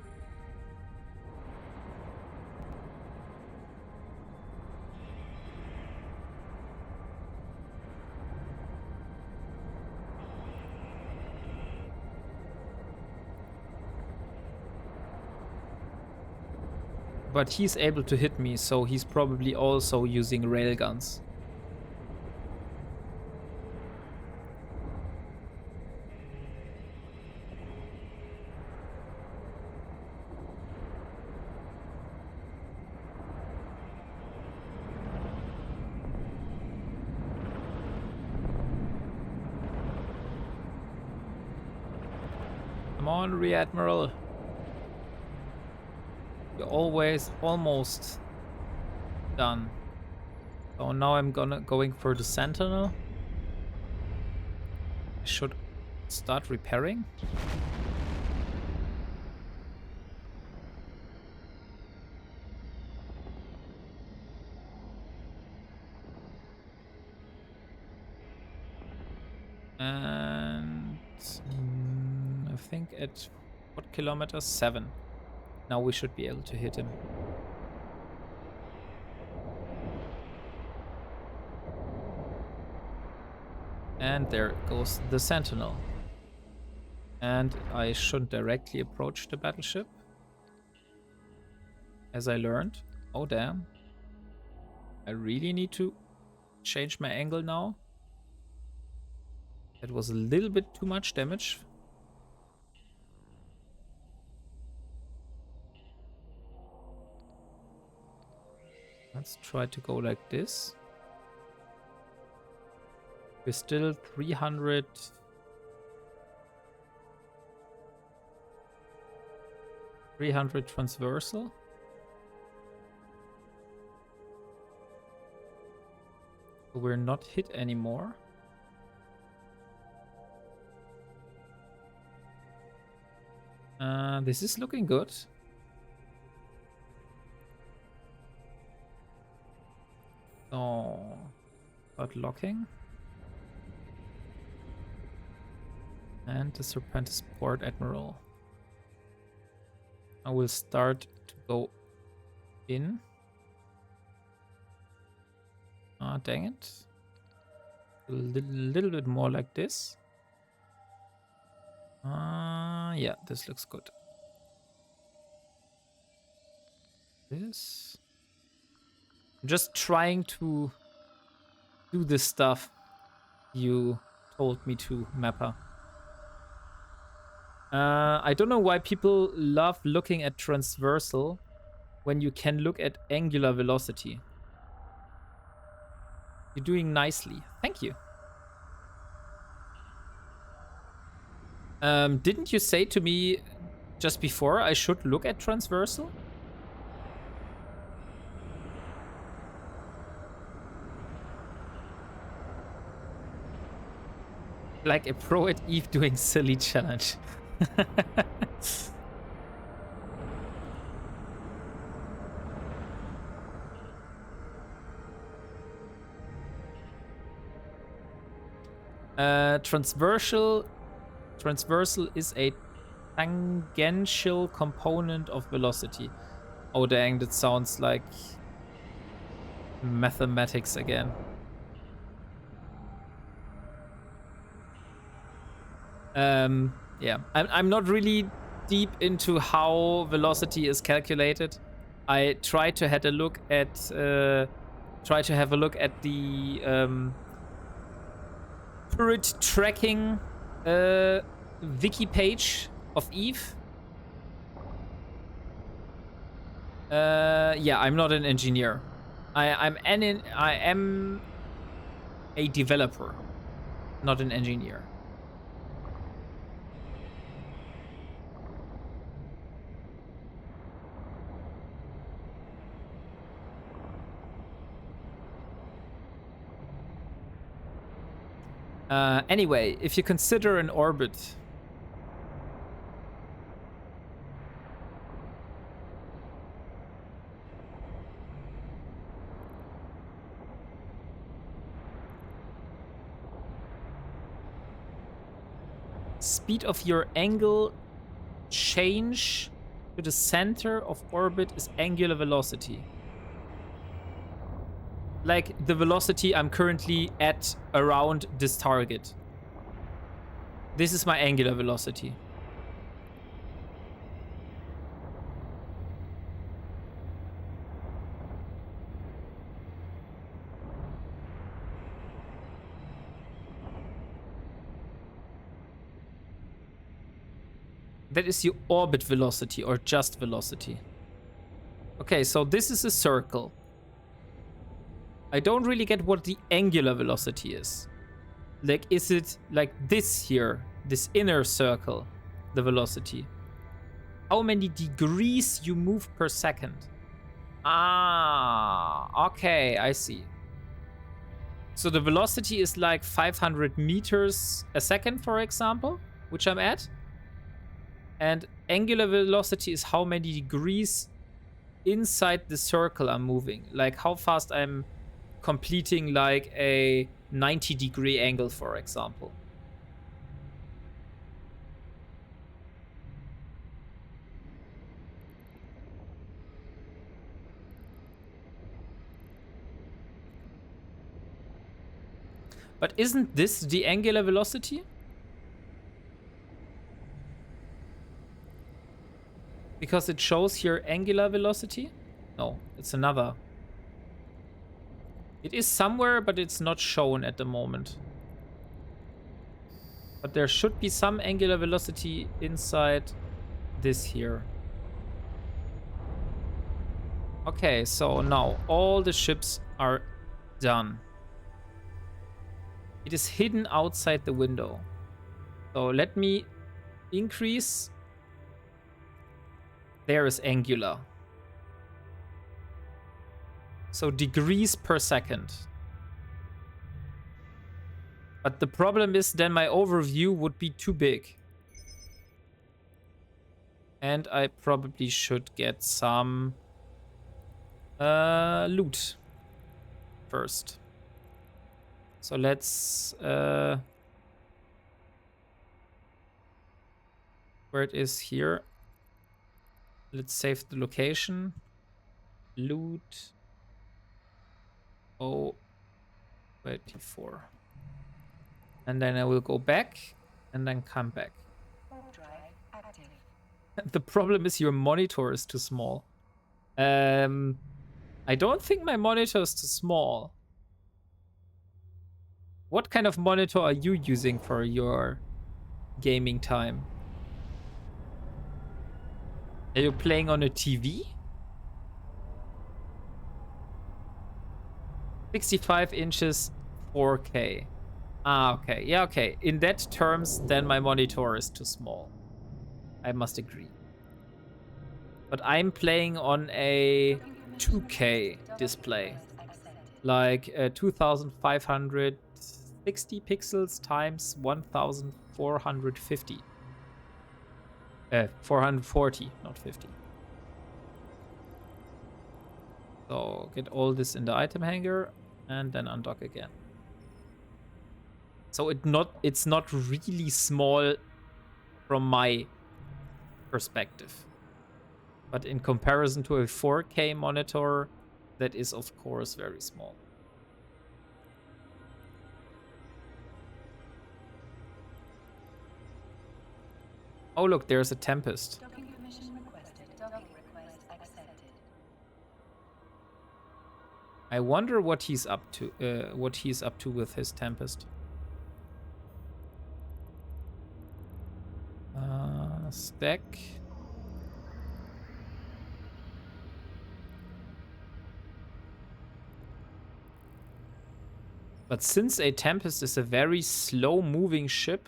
But he's able to hit me, so he's probably also using railguns. Come on, Rear Admiral. You're always almost done. So now I'm going for the Sentinel. I should start repairing. And I think at what kilometers? 7. Now we should be able to hit him. And there goes the Sentinel. And I shouldn't directly approach the battleship, as I learned. Oh damn. I really need to change my angle now. That was a little bit too much damage. Let's try to go like this. We're still 300 transversal. So we're not hit anymore. This is looking good. Oh, but locking. And the Serpentis Port Admiral. I will start to go in. Ah, dang it. A little bit more like this. Yeah, this looks good. This. I'm just trying to do this stuff you told me to, Mapper. I don't know why people love looking at transversal when you can look at angular velocity. You're doing nicely. Thank you. Didn't you say to me just before I should look at transversal? Like a pro at Eve doing silly challenge. Transversal is a tangential component of velocity. Oh dang, that sounds like mathematics again. Yeah, I'm not really deep into how velocity is calculated. I try to have a look at the turret tracking wiki page of Eve. Yeah, I'm not an engineer. I am a developer, not an engineer. Anyway, if you consider an orbit, speed of your angle change to the center of orbit is angular velocity. Like the velocity I'm currently at around this target. This is my angular velocity. That is your orbit velocity or just velocity. Okay, so this is a circle. I don't really get what the angular velocity is. Like, is it like this here? This inner circle, the velocity. How many degrees you move per second? Ah, okay, I see. So the velocity is like 500 meters a second, for example, which I'm at. And angular velocity is how many degrees inside the circle I'm moving. Like how fast I'm completing like a 90-degree angle, for example. But isn't this the angular velocity? Because it shows here angular velocity? No, it's another. It is somewhere, but it's not shown at the moment. But there should be some angular velocity inside this here. Okay, so now all the ships are done. It is hidden outside the window. So let me increase. There is angular. So degrees per second. But the problem is then my overview would be too big. And I probably should get some loot first. So let's where it is here. Let's save the location. Loot 024. And then I will go back and then come back.
Drive active.
The problem is your monitor is too small. I don't think my monitor is too small. What kind of monitor are you using for your gaming time? Are you playing on a TV? 65 inches, 4K. Ah, okay. Yeah, okay. In that terms, then my monitor is too small. I must agree. But I'm playing on a 2K display. Like 2560 pixels times 1450. 440, not 50. So get all this in the item hanger and then undock again. So it's not really small from my perspective. But in comparison to a 4K monitor, that is of course very small. Oh look, there's a Tempest.
Docking permission requested. Docking request accepted.
I wonder what he's up to. What he's up to with his Tempest. Stack. But since a Tempest is a very slow-moving ship,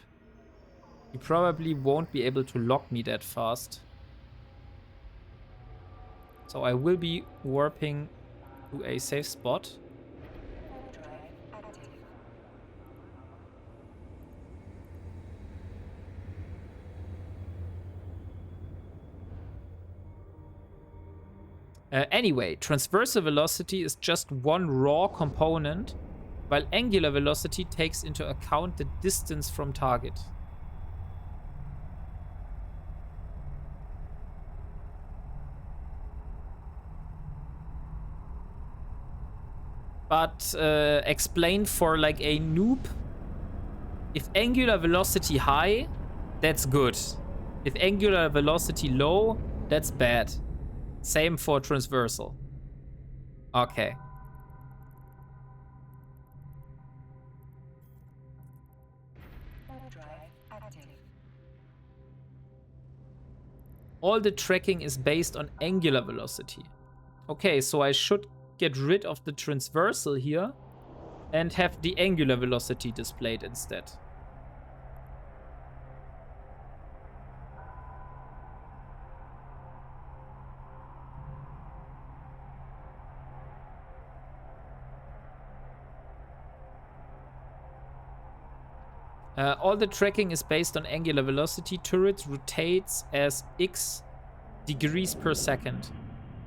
he probably won't be able to lock me that fast. So I will be warping to a safe spot.
Drive active.
Anyway, transversal velocity is just one raw component, while angular velocity takes into account the distance from target. But explained for like a noob, if angular velocity high, that's good. If angular velocity low, that's bad. Same for transversal. Okay.
Drive active.
All the tracking is based on angular velocity. Okay, so I should get rid of the transversal here and have the angular velocity displayed instead. All the tracking is based on angular velocity. Turret rotates as x degrees per second.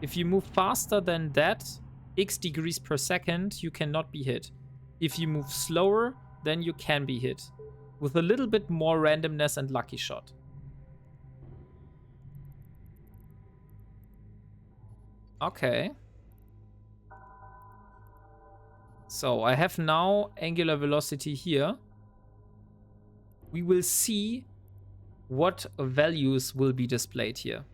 If you move faster than that, x degrees per second, you cannot be hit. If you move slower, then you can be hit. With a little bit more randomness and lucky shot. Okay. So I have now angular velocity here. We will see what values will be displayed here.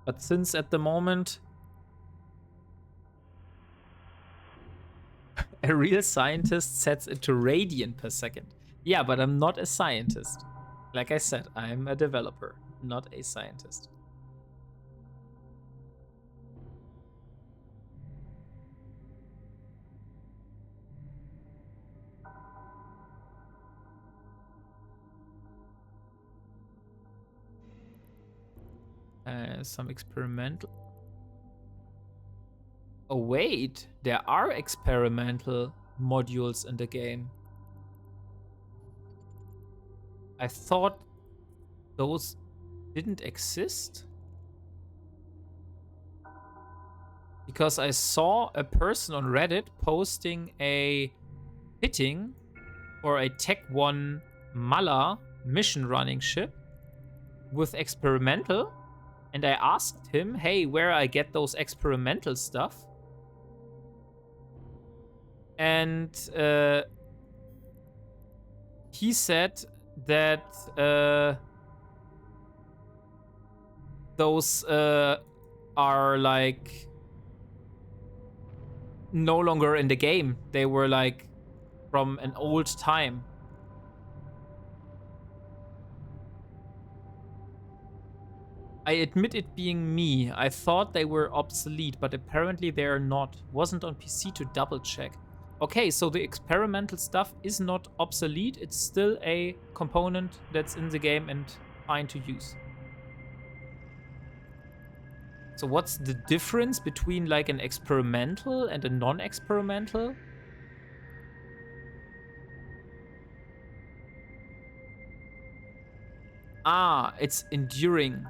But since at the moment a real scientist sets it to radian per second. Yeah, but I'm not a scientist. Like I said, I'm a developer, not a scientist. Some experimental... Oh wait, there are experimental modules in the game. I thought those didn't exist. Because I saw a person on Reddit posting a fitting for a Tech 1 Mala mission running ship with experimental. And I asked him, hey, where I get those experimental stuff. And he said that those are like no longer in the game. They were like from an old time. I admit it being me. I thought they were obsolete, but apparently they are not. Wasn't on PC to double check. Okay, so the experimental stuff is not obsolete. It's still a component that's in the game and fine to use. So what's the difference between like an experimental and a non-experimental? Ah, it's enduring.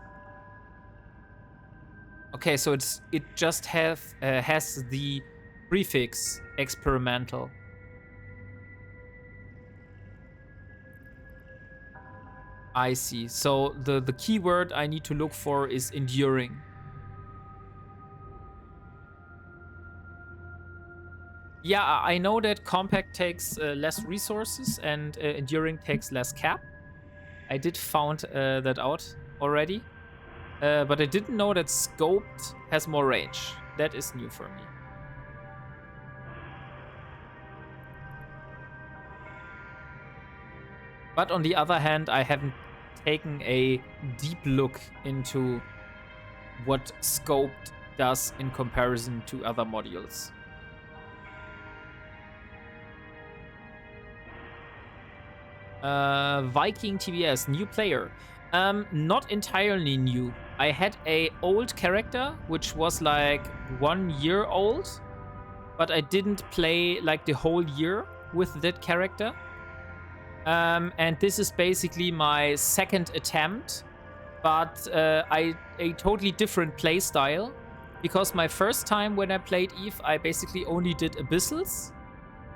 Okay, so it just has the prefix experimental. I see. So the keyword I need to look for is enduring. Yeah, I know that compact takes less resources and enduring takes less cap. I did found that out already. But I didn't know that scoped has more range. That is new for me. But on the other hand, I haven't taken a deep look into what scoped does in comparison to other modules. Viking TBS, new player. Not entirely new. I had a old character, which was like 1 year old, but I didn't play like the whole year with that character. And this is basically my second attempt, but a totally different play style. Because my first time when I played Eve, I basically only did Abyssals,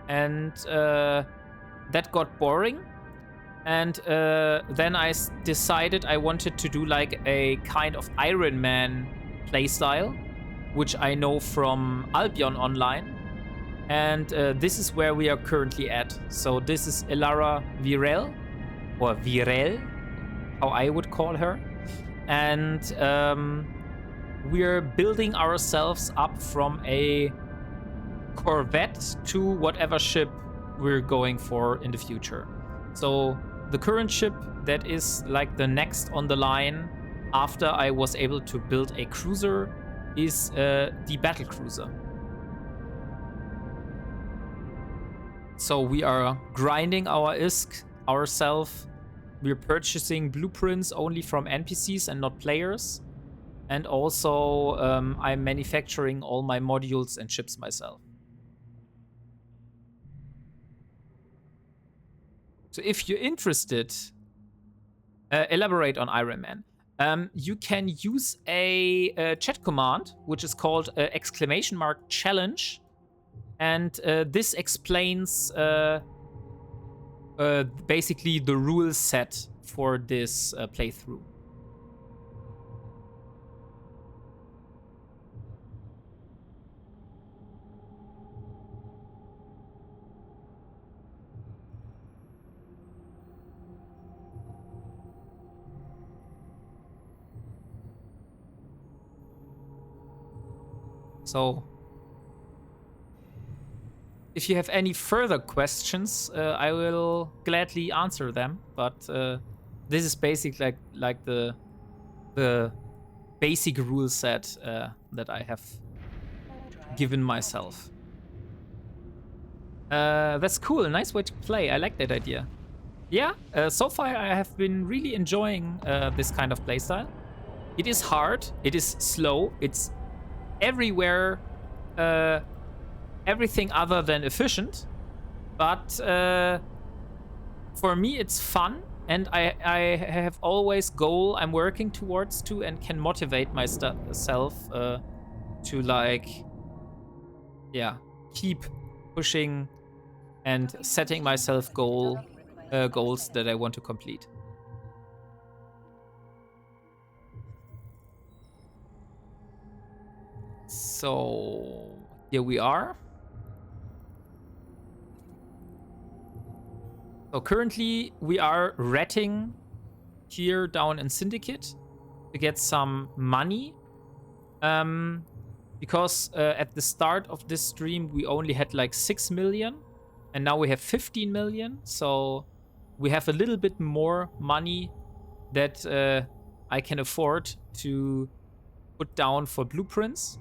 and that got boring. And then I decided I wanted to do like a kind of Ironman playstyle, which I know from Albion Online. And this is where we are currently at. So this is Elara Virel, or Virel, how I would call her. and we're building ourselves up from a corvette to whatever ship we're going for in the future. So the current ship that is like the next on the line after I was able to build a cruiser is the battle cruiser. So we are grinding our ISK ourselves. We're purchasing blueprints only from NPCs and not players. And also I'm manufacturing all my modules and ships myself. So if you're interested, elaborate on Ironman. You can use a chat command, which is called !challenge. And this explains basically the rule set for this playthrough. So if you have any further questions, I will gladly answer them. But this is basically like the basic rule set that I have given myself. That's cool. Nice way to play. I like that idea. Yeah, so far I have been really enjoying this kind of playstyle. It is hard. It is slow. It's everywhere. Everything other than efficient, but for me it's fun, and I have always goal I'm working towards to and can motivate myself to like, yeah, keep pushing and setting myself goals that I want to complete. So here we are. So currently we are ratting here down in Syndicate to get some money. Because at the start of this stream we only had like 6 million and now we have 15 million. So we have a little bit more money that I can afford to put down for blueprints.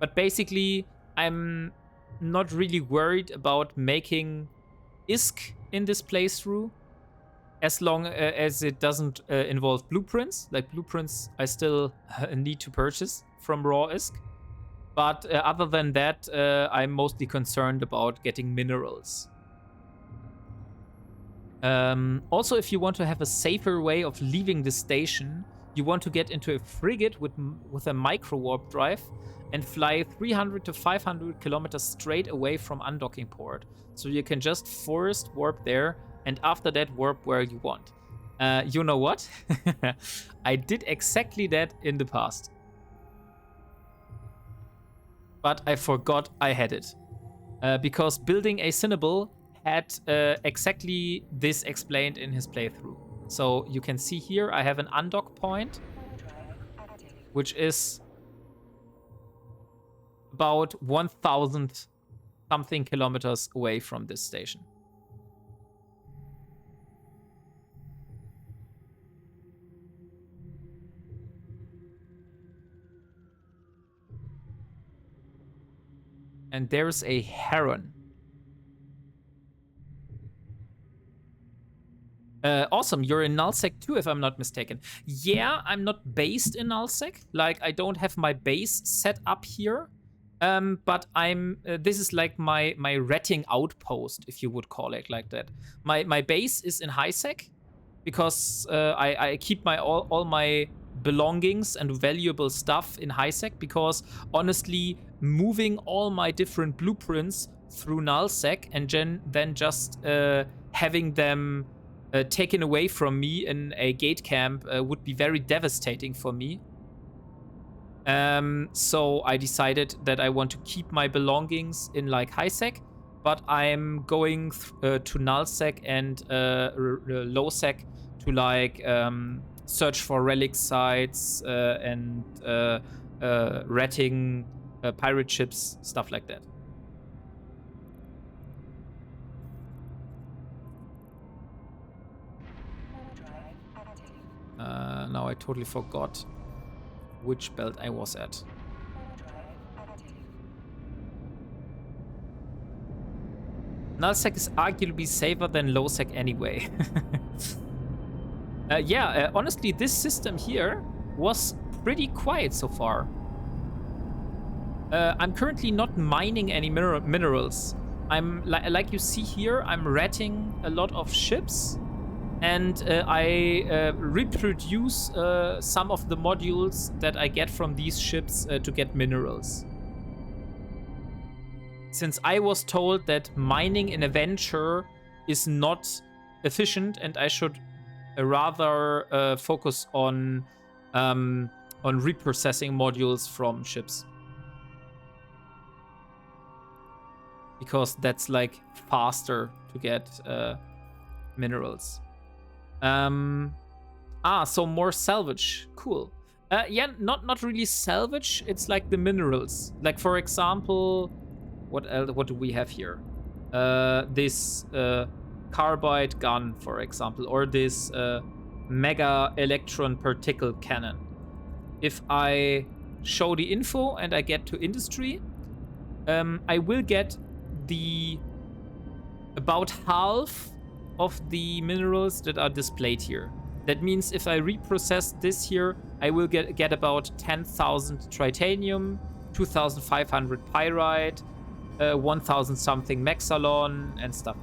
But basically I'm not really worried about making ISK in this playthrough, as long as it doesn't involve blueprints. Like blueprints I still need to purchase from raw ISK. But other than that, I'm mostly concerned about getting minerals. Also, if you want to have a safer way of leaving the station, you want to get into a frigate with a micro warp drive and fly 300 to 500 kilometers straight away from undocking port. So you can just forest warp there, and after that warp where you want. You know what? I did exactly that in the past. But I forgot I had it. Because building a Cinnable had exactly this explained in his playthrough. So you can see here I have an undock point, which is about 1,000 something kilometers away from this station. And there's a heron. Awesome, you're in Nullsec too, if I'm not mistaken. Yeah, I'm not based in Nullsec. Like, I don't have my base set up here. But I'm. This is like my ratting outpost, if you would call it like that. My base is in HighSec because I keep my all my belongings and valuable stuff in HighSec, because honestly, moving all my different blueprints through Nullsec and then just having them taken away from me in a gate camp would be very devastating for me. So I decided that I want to keep my belongings in like HighSec, but I'm going to NullSec and LowSec to like search for relic sites and ratting pirate ships, stuff like that.
Warp drive active.
Now I totally forgot which belt I was at.
Warp drive active.
Nullsec is arguably safer than lowsec anyway. Yeah, honestly, this system here was pretty quiet so far. I'm currently not mining any minerals. I'm like you see here, I'm ratting a lot of ships, and I reproduce some of the modules that I get from these ships to get minerals. Since I was told that mining in a venture is not efficient and I should rather focus on reprocessing modules from ships. Because that's like faster to get minerals. So more salvage. Cool. Yeah, not really salvage. It's like the minerals. Like for example, what do we have here? This carbide gun, for example, or this mega electron particle cannon. If I show the info and I get to industry, I will get about half of the minerals that are displayed here. That means if I reprocess this here, I will get about 10,000 titanium, 2,500 pyrite, 1,000 something mexalon and stuff,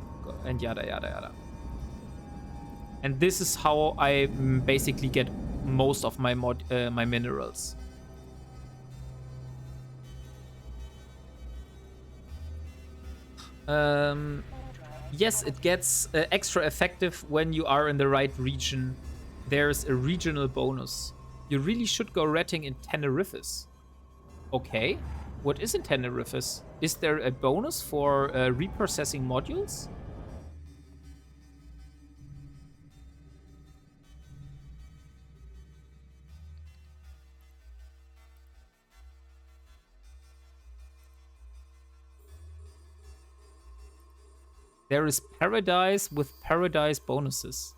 and yada yada yada. And this is how I basically get most of my my minerals. Yes, it gets extra effective when you are in the right region. There's a regional bonus. You really should go ratting in Tenerife's. Okay. What is in Tenerife's? Is there a bonus for reprocessing modules? There is paradise with paradise bonuses.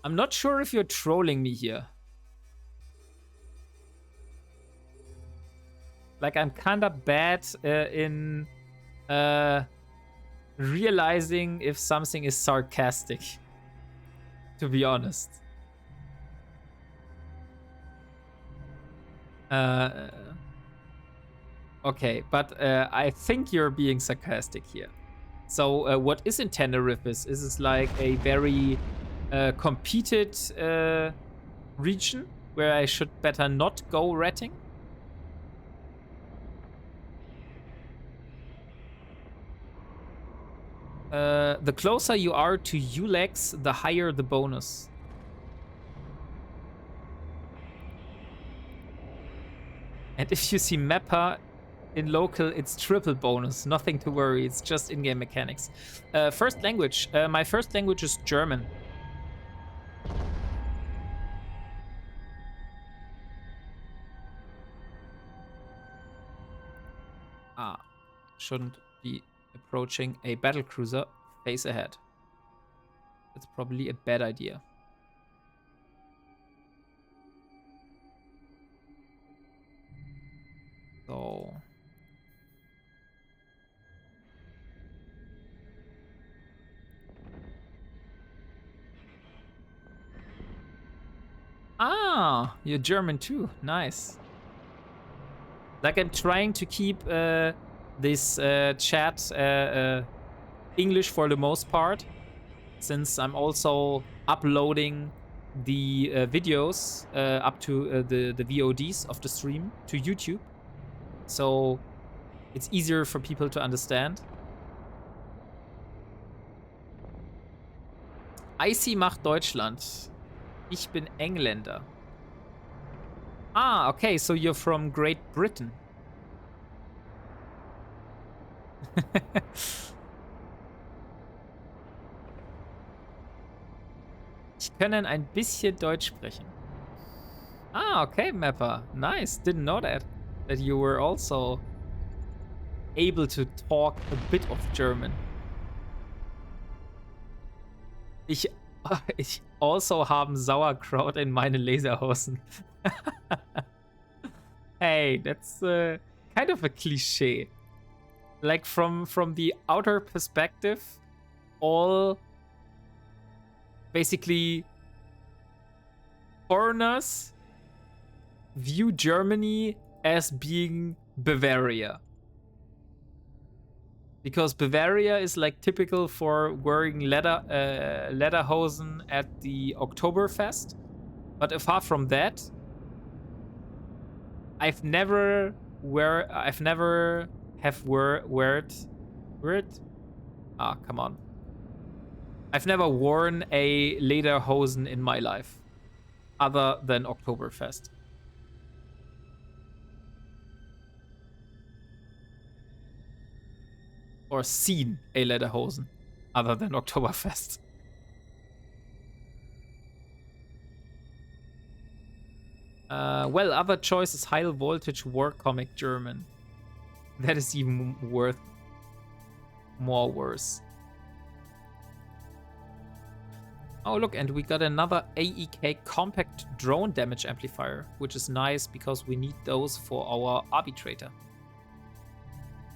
I'm not sure if you're trolling me here. Like, I'm kinda bad in realizing if something is sarcastic, to be honest. Okay, but I think you're being sarcastic here. So what is in Tenerife is this like a very competed region where I should better not go ratting? The closer you are to ULEX, the higher the bonus. And if you see Mappa in local, it's triple bonus. Nothing to worry. It's just in-game mechanics. First language. My first language is German. Shouldn't be approaching a battle cruiser face ahead. That's probably a bad idea. So you're German too. Nice. Like, I'm trying to keep this chat English for the most part, since I'm also uploading the videos up to the VODs of the stream to YouTube. So it's easier for people to understand. Icy macht Deutschland. Ich bin Engländer. Okay, so you're from Great Britain. Ich können ein bisschen Deutsch sprechen. Ah, okay, Mapper. Nice. Didn't know that. That you were also able to talk a bit of German. Ich also haben Sauerkraut in meine Laserhosen. Hey, that's kind of a cliche. Like from the outer perspective, all basically foreigners view Germany as being Bavaria. Because Bavaria is like typical for wearing lederhosen at the Oktoberfest. But apart from that, I've never have weared. Ah, come on. I've never worn a lederhosen in my life, other than Oktoberfest. Or seen a lederhosen, other than Oktoberfest. Well, other choice is high voltage war comic German. That is even more worse. Oh, look, and we got another AEK compact drone damage amplifier, which is nice because we need those for our arbitrator.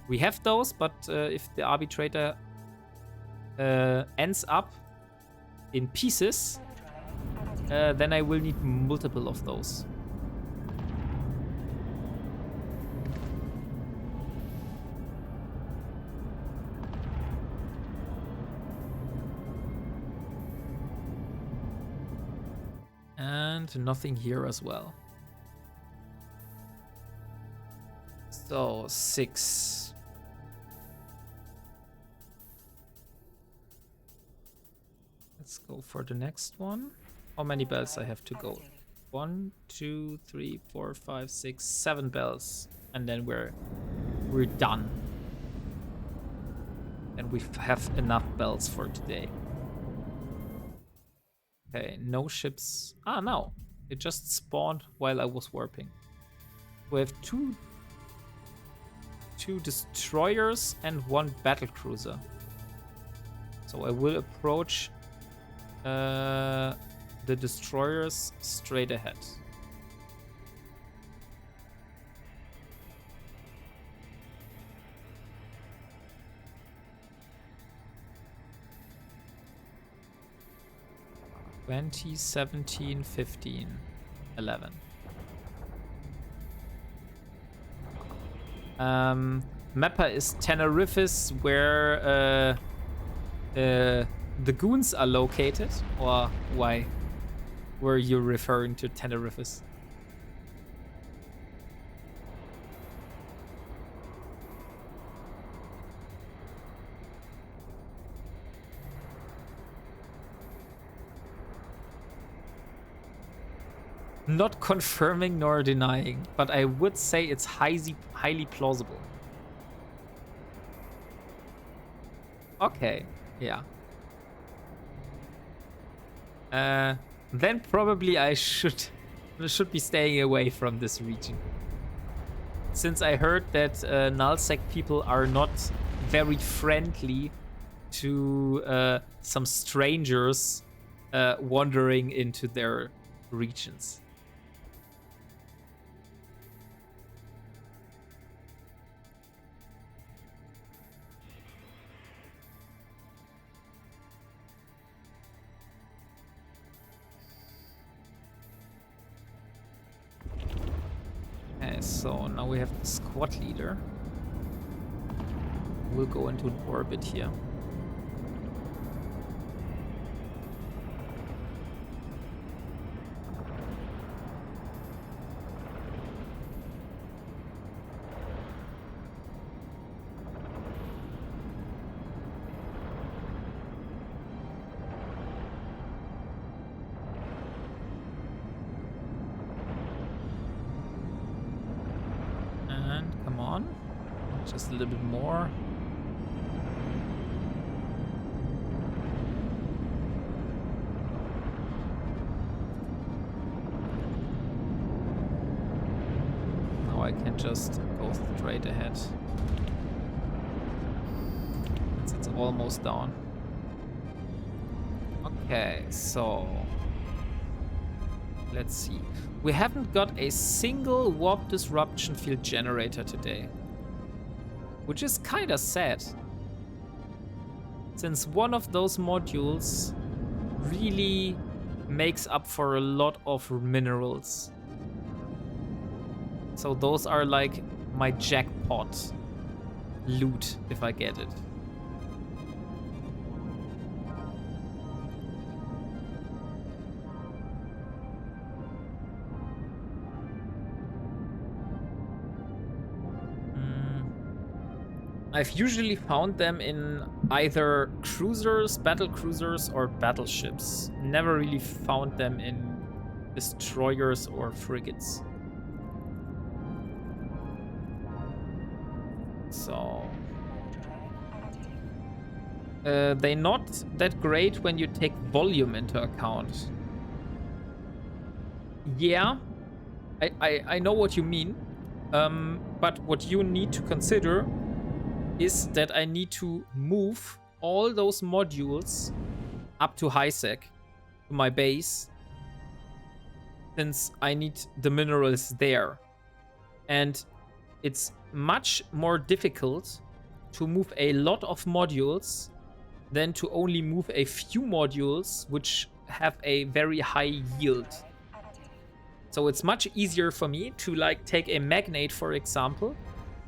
We have those, but if the arbitrator ends up in pieces, then I will need multiple of those. And nothing here as well. So 6. Let's go for the next one. How many bells I have to go? 1, 2, 3, 4, 5, 6, 7 bells, and then we're done. And we have enough bells for today. Okay, no ships. Ah, no. It just spawned while I was warping. We have two destroyers and 1 battle cruiser. So I will approach the destroyers straight ahead. (20, 17, 15, 11). Mappa is Tenerife's where the goons are located, or why were you referring to Tenerife's? Not confirming nor denying, but I would say it's highly plausible. Okay, yeah. Then probably I should be staying away from this region. Since I heard that nullsec people are not very friendly to some strangers wandering into their regions. Okay, so now we have the squad leader. We'll go into an orbit here. Just a little bit more. just go straight ahead. It's almost down. Okay, so let's see. We haven't got a single warp disruption field generator today, which is kind of sad, since one of those modules really makes up for a lot of minerals. So those are like my jackpot loot if I get it. I've usually found them in either cruisers, battle cruisers, or battleships. Never really found them in destroyers or frigates. So they're not that great when you take volume into account. Yeah, I know what you mean. But what you need to consider is that I need to move all those modules up to high sec, to my base, since I need the minerals there. And it's much more difficult to move a lot of modules than to only move a few modules which have a very high yield. So it's much easier for me to like take a magnate, for example,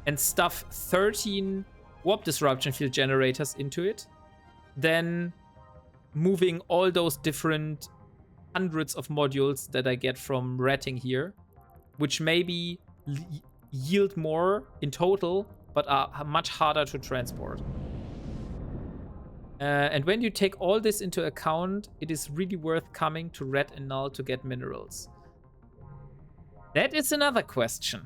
and stuff 13 warp disruption field generators into it, than moving all those different hundreds of modules that I get from ratting here, which maybe yield more in total, but are much harder to transport. And when you take all this into account, it is really worth coming to Red and Null to get minerals. That is another question.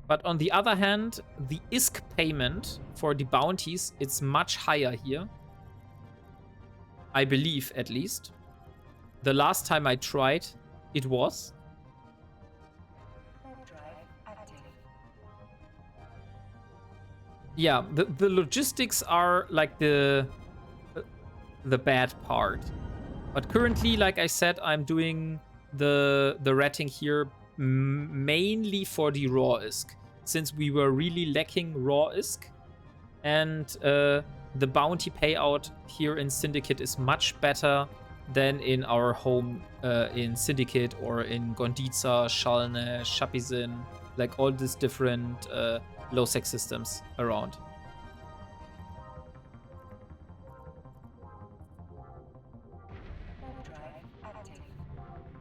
But on the other hand, the ISK payment for the bounties, it's much higher here. I believe, at least. The last time I tried, it was. Yeah, the logistics are like the bad part. But currently, like I said, I'm doing the ratting here mainly for the raw ISK, since we were really lacking raw ISK, and the bounty payout here in Syndicate is much better than in our home in Syndicate or in Gondiza, Shalne, Shapizin, like all these different low-sec systems around.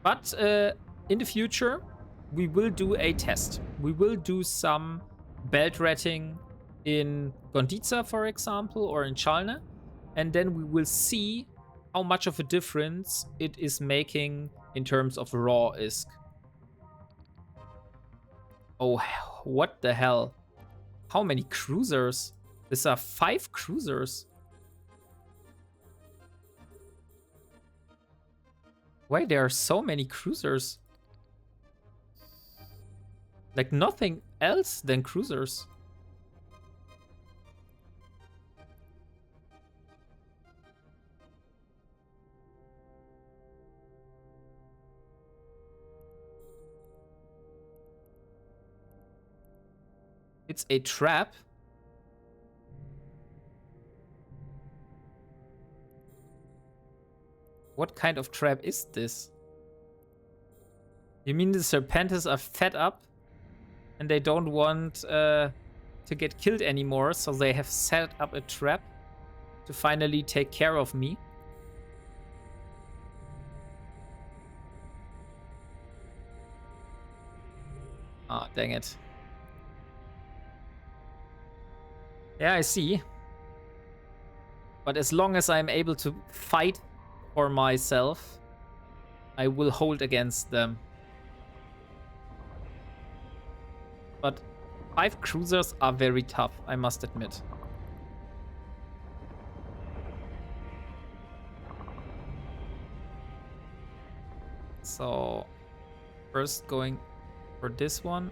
But in the future, we will do a test. We will do some belt ratting in Gondiza, for example, or in Chalne, and then we will see how much of a difference it is making in terms of raw ISK. Oh, what the hell? How many cruisers? These are 5 cruisers. Why there are so many cruisers? Like nothing else than cruisers. It's a trap. What kind of trap is this? You mean the Serpentis are fed up and they don't want to get killed anymore, so they have set up a trap to finally take care of me? Ah, dang it. Yeah, I see. But as long as I'm able to fight for myself, I will hold against them. But 5 cruisers are very tough, I must admit. So, first going for this one.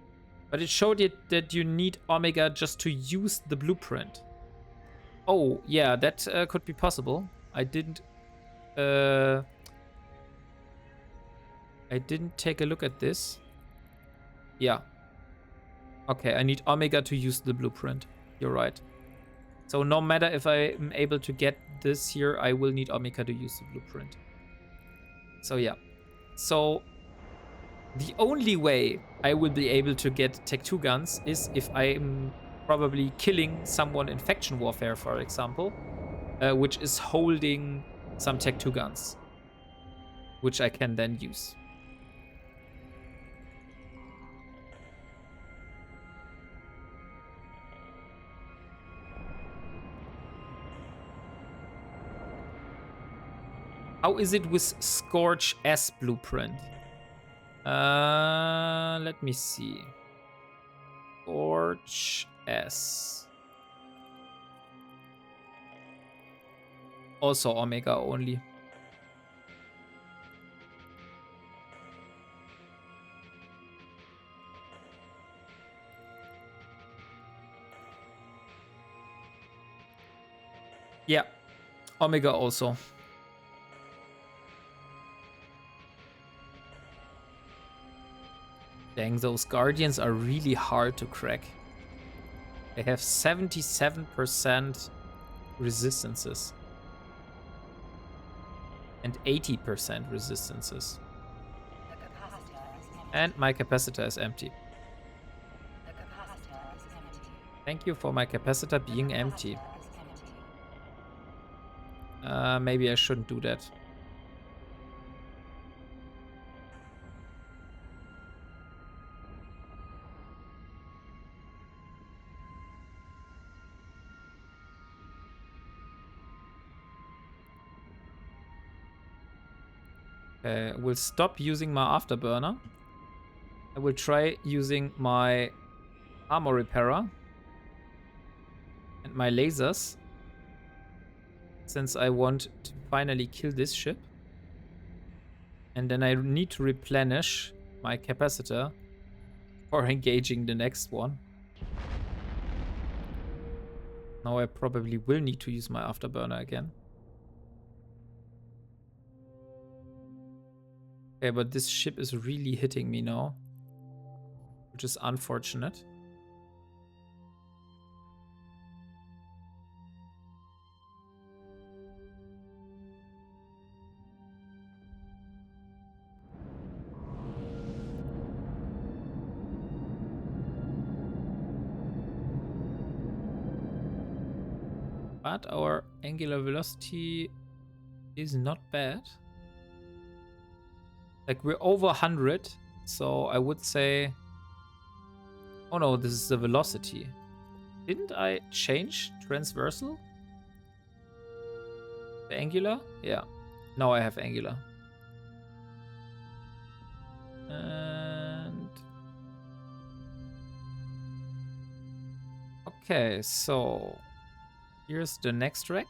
But it showed it that you need Omega just to use the blueprint. Oh, yeah, that could be possible. I didn't take a look at this. Yeah. Okay, I need Omega to use the blueprint. You're right. So no matter if I am able to get this here, I will need Omega to use the blueprint. So yeah. So the only way I will be able to get Tech 2 guns is if I'm probably killing someone in faction warfare, for example, which is holding some Tech 2 guns, which I can then use. How is it with Scorch S blueprint? Let me see. Scorch S. Also Omega only. Yeah, Omega also. Dang, those Guardians are really hard to crack. They have 77% resistances. And 80% resistances. And my capacitor is empty. Thank you for my capacitor being empty. Maybe I shouldn't do that. Okay, we'll stop using my afterburner. I will try using my armor repairer and my lasers, since I want to finally kill this ship. And then I need to replenish my capacitor for engaging the next one. Now I probably will need to use my afterburner again. Okay, but this ship is really hitting me now, which is unfortunate. But our angular velocity is not bad. Like, we're over 100, so I would say... Oh no, this is the velocity. Didn't I change transversal? The angular? Yeah. Now I have angular. And... Okay, so... Here's the next rack.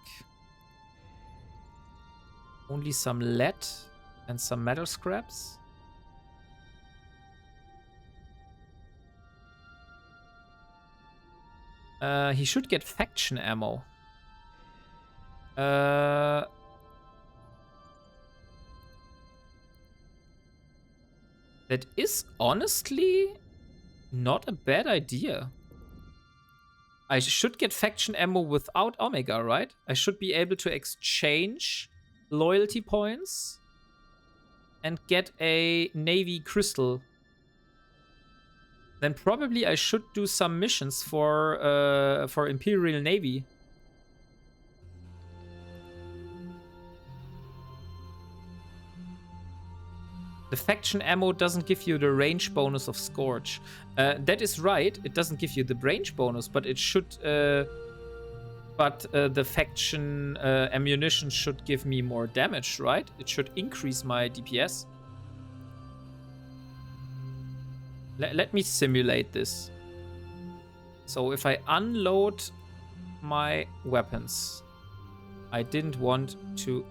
Only some lead and some metal scraps. He should get faction ammo. That is honestly not a bad idea. I should get faction ammo without Omega, right? I should be able to exchange loyalty points and get a Navy crystal. Then probably I should do some missions for Imperial Navy. The faction ammo doesn't give you the range bonus of Scorch. That is right. It doesn't give you the range bonus, but it should. The faction ammunition should give me more damage, right? It should increase my DPS. Let me simulate this. So if I unload my weapons, I didn't want to.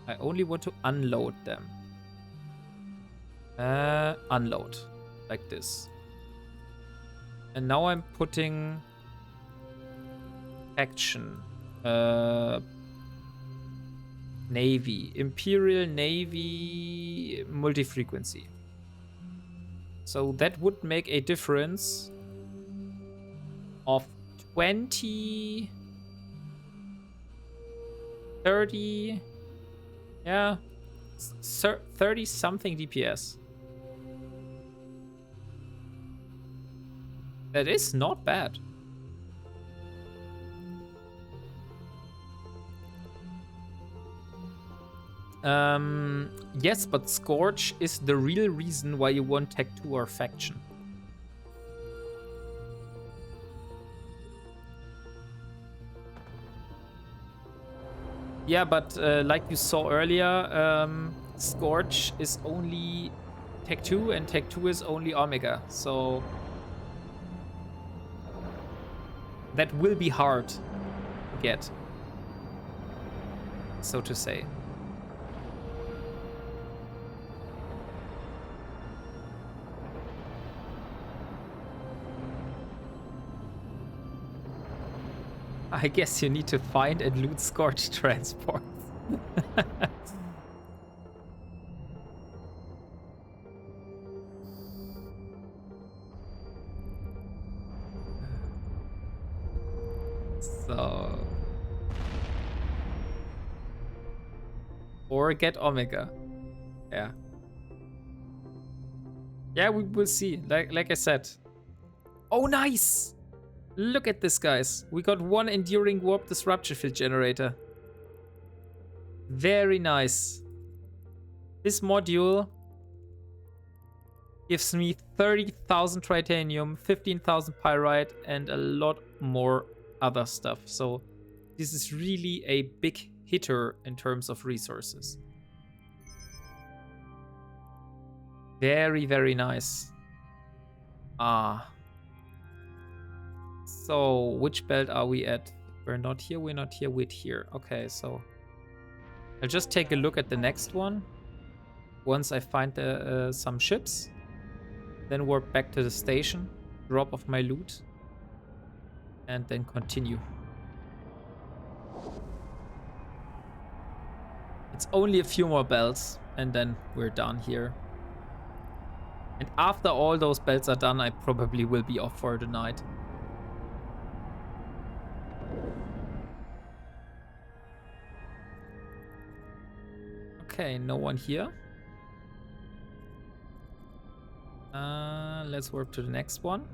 I only want to unload them. Unload like this. And now I'm putting faction. Navy. Imperial Navy multi-frequency. So that would make a difference of 20, 30, yeah, 30 something DPS. That is not bad. Yes, but Scorch is the real reason why you want Tech 2 or Faction. Yeah, but like you saw earlier, Scorch is only Tech 2 and Tech 2 is only Omega, so that will be hard to get, so to say. I guess you need to find and loot Scorch transports. So... Or get Omega. Yeah. Yeah, we will see. Like I said. Oh, nice! Look at this, guys. We got one enduring warp disruption field generator. Very nice. This module gives me 30,000 titanium, 15,000 pyrite, and a lot more other stuff. So this is really a big hitter in terms of resources. Very, very nice. Ah. So, which belt are we at? We're not here, we're not here, we're here. Okay, so I'll just take a look at the next one. Once I find some ships. Then warp back to the station. Drop off my loot. And then continue. It's only a few more belts. And then we're done here. And after all those belts are done, I probably will be off for the night. Okay, no one here. Let's warp to the next one.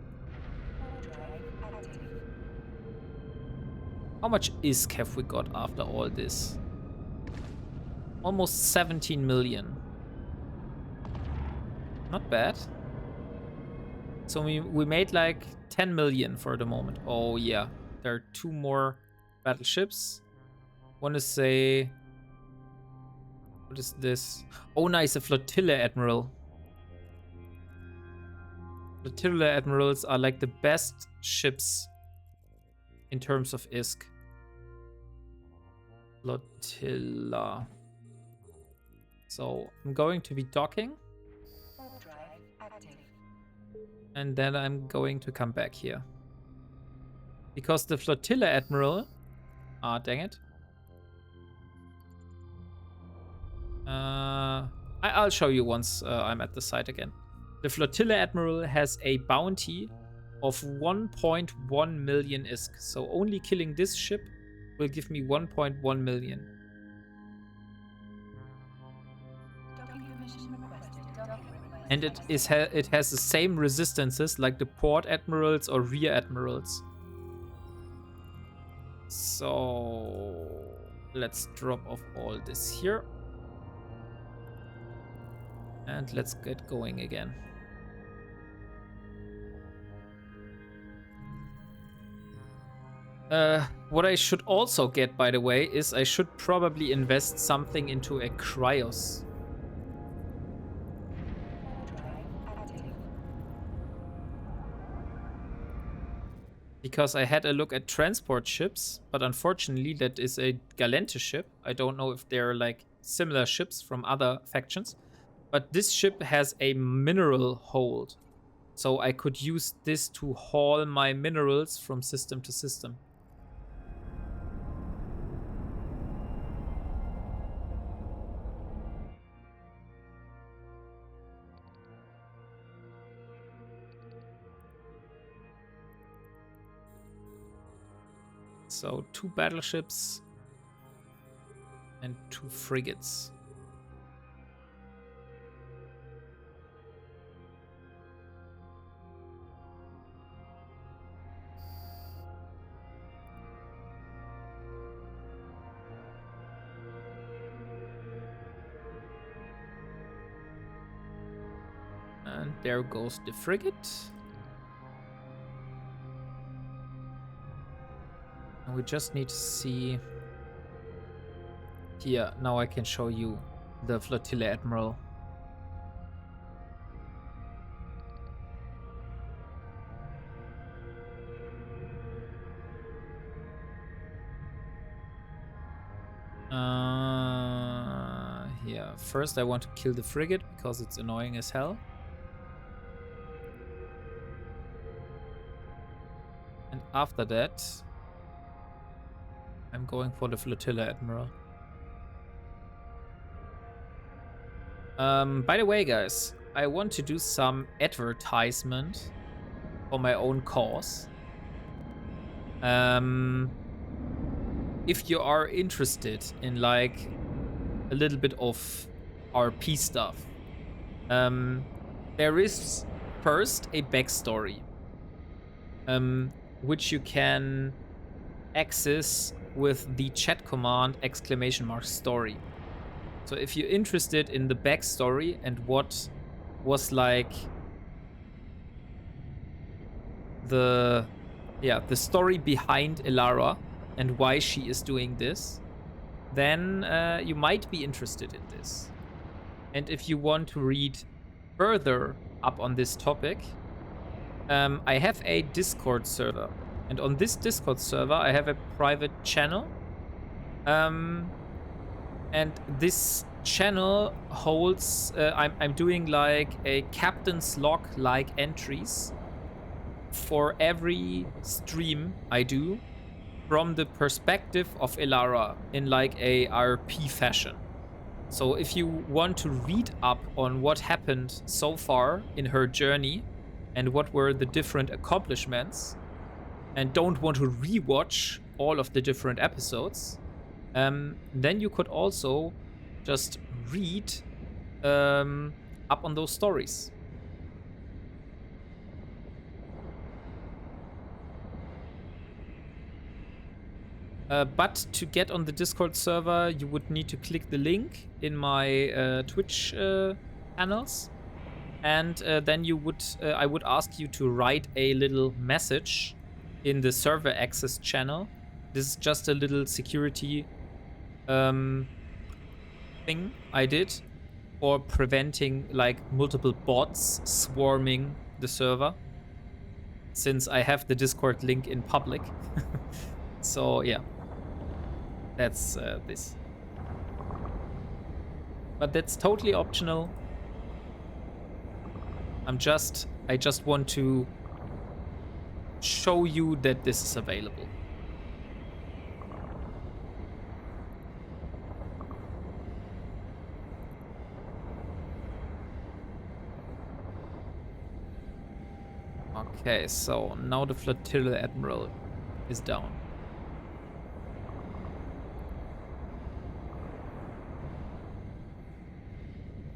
How much ISK have we got after all this? Almost 17 million. Not bad. So we made like 10 million for the moment. Oh yeah, there are two more battleships. One is a... What is this? Oh nice, a flotilla admiral. Flotilla admirals are like the best ships in terms of ISK. Flotilla. So I'm going to be docking. And then I'm going to come back here. Because the flotilla admiral... Ah, dang it. I'll show you once I'm at the site again. The flotilla admiral has a bounty of 1.1 million ISK. So only killing this ship will give me 1.1 million. And it has the same resistances like the port admirals or rear admirals. So let's drop off all this here. And let's get going again. What I should also get, by the way, is I should probably invest something into a cryos. Because I had a look at transport ships, but unfortunately that is a Galente ship. I don't know if they're like similar ships from other factions. But this ship has a mineral hold. So I could use this to haul my minerals from system to system. So 2 battleships and 2 frigates. And there goes the frigate. And we just need to see... Here, now I can show you the flotilla admiral. Here, first I want to kill the frigate because it's annoying as hell. And after that, I'm going for the flotilla admiral. By the way, guys, I want to do some advertisement for my own cause. If you are interested in like a little bit of RP stuff, there is first a backstory, which you can access with the chat command !story. So if you're interested in the backstory and what was like the story behind Elara and why she is doing this, then you might be interested in this. And if you want to read further up on this topic, I have a Discord server. And on this Discord server, I have a private channel. And this channel holds, I'm doing like a captain's log like entries for every stream I do from the perspective of Elara in like a RP fashion. So if you want to read up on what happened so far in her journey and what were the different accomplishments and don't want to rewatch all of the different episodes, then you could also just read up on those stories. But to get on the Discord server, you would need to click the link in my Twitch channels, and then you would I would ask you to write a little message in the server access channel. This is just a little security thing I did for preventing like multiple bots swarming the server, since I have the Discord link in public. So yeah, that's this. But that's totally optional. I just want to show you that this is available. Okay, so now the flotilla admiral is down.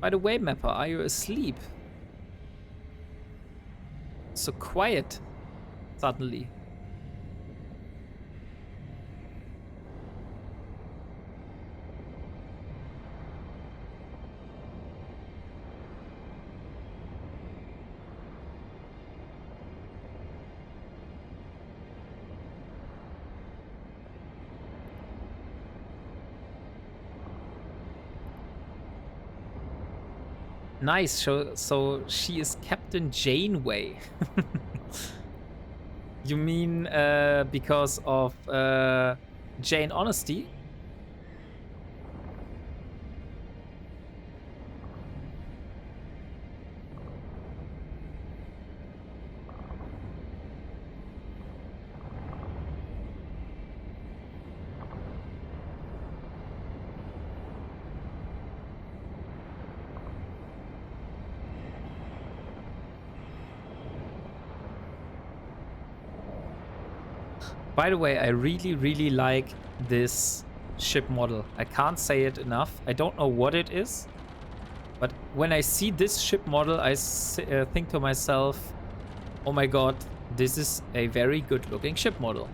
By the way, Mapper, are you asleep? So quiet suddenly. Nice, so she is Captain Janeway. You mean because of Jane Honesty? By the way, I really, really like this ship model. I can't say it enough. I don't know what it is, but when I see this ship model, I think to myself, oh my god, this is a very good looking ship model.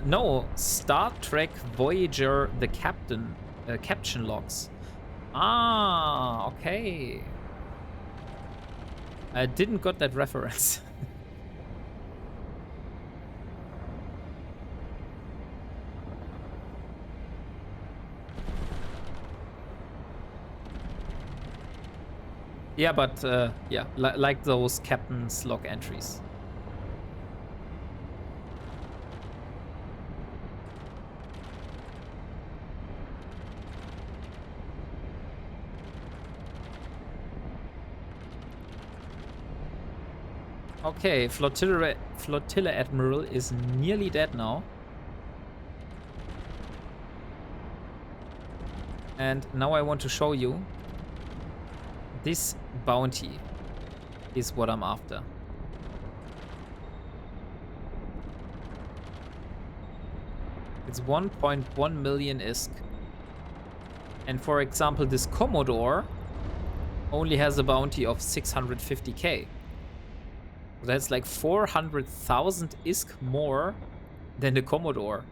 No, Star Trek Voyager, the caption logs. Ah, okay. I didn't got that reference. Yeah, but yeah, like those captain's log entries. Okay, Flotilla Admiral is nearly dead now. And now I want to show you. This bounty is what I'm after. It's 1.1 million ISK. And for example, this Commodore only has a bounty of 650k. That's like 400,000 ISK more than the Commodore.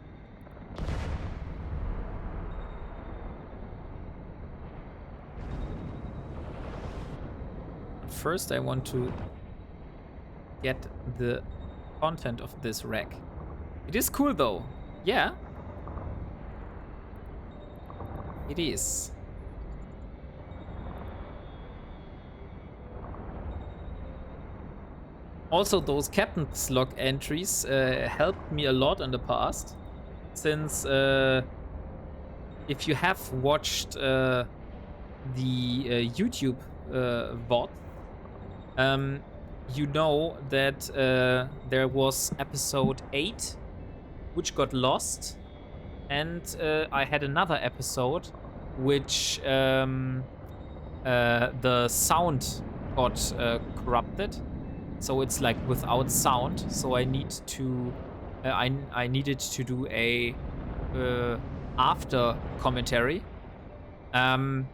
First, I want to get the content of this rack. It is cool though. Yeah. It is. Also, those captain's log entries helped me a lot in the past, since if you have watched the YouTube VOD, you know that there was episode 8, which got lost, and I had another episode which the sound got corrupted. So it's like without sound. So I need to, I needed to do a after commentary, and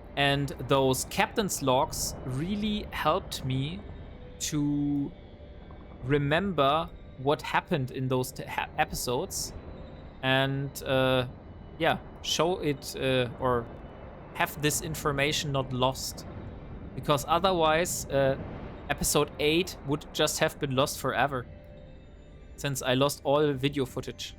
those captain's logs really helped me to remember what happened in those episodes, and yeah, show it or have this information not lost, because otherwise. Episode 8 would just have been lost forever, since I lost all video footage.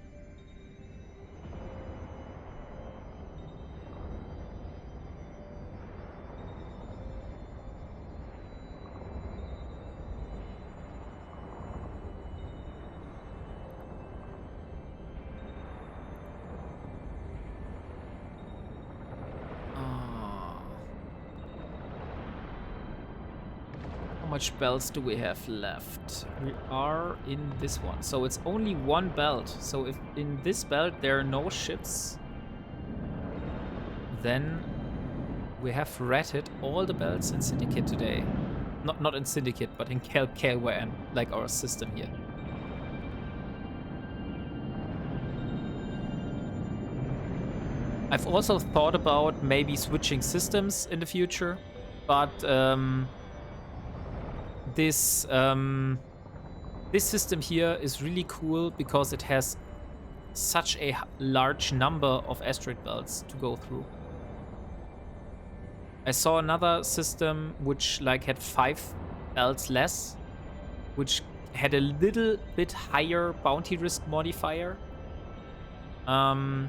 How much belts do we have left? We are in this one, so it's only one belt. So if in this belt there are no ships, then we have rated all the belts in Syndicate today. Not in Syndicate, but in KLWN, like our system here. I've also thought about maybe switching systems in the future, but this system here is really cool because it has such a large number of asteroid belts to go through. I saw another system which like had 5 belts less, which had a little bit higher bounty risk modifier. But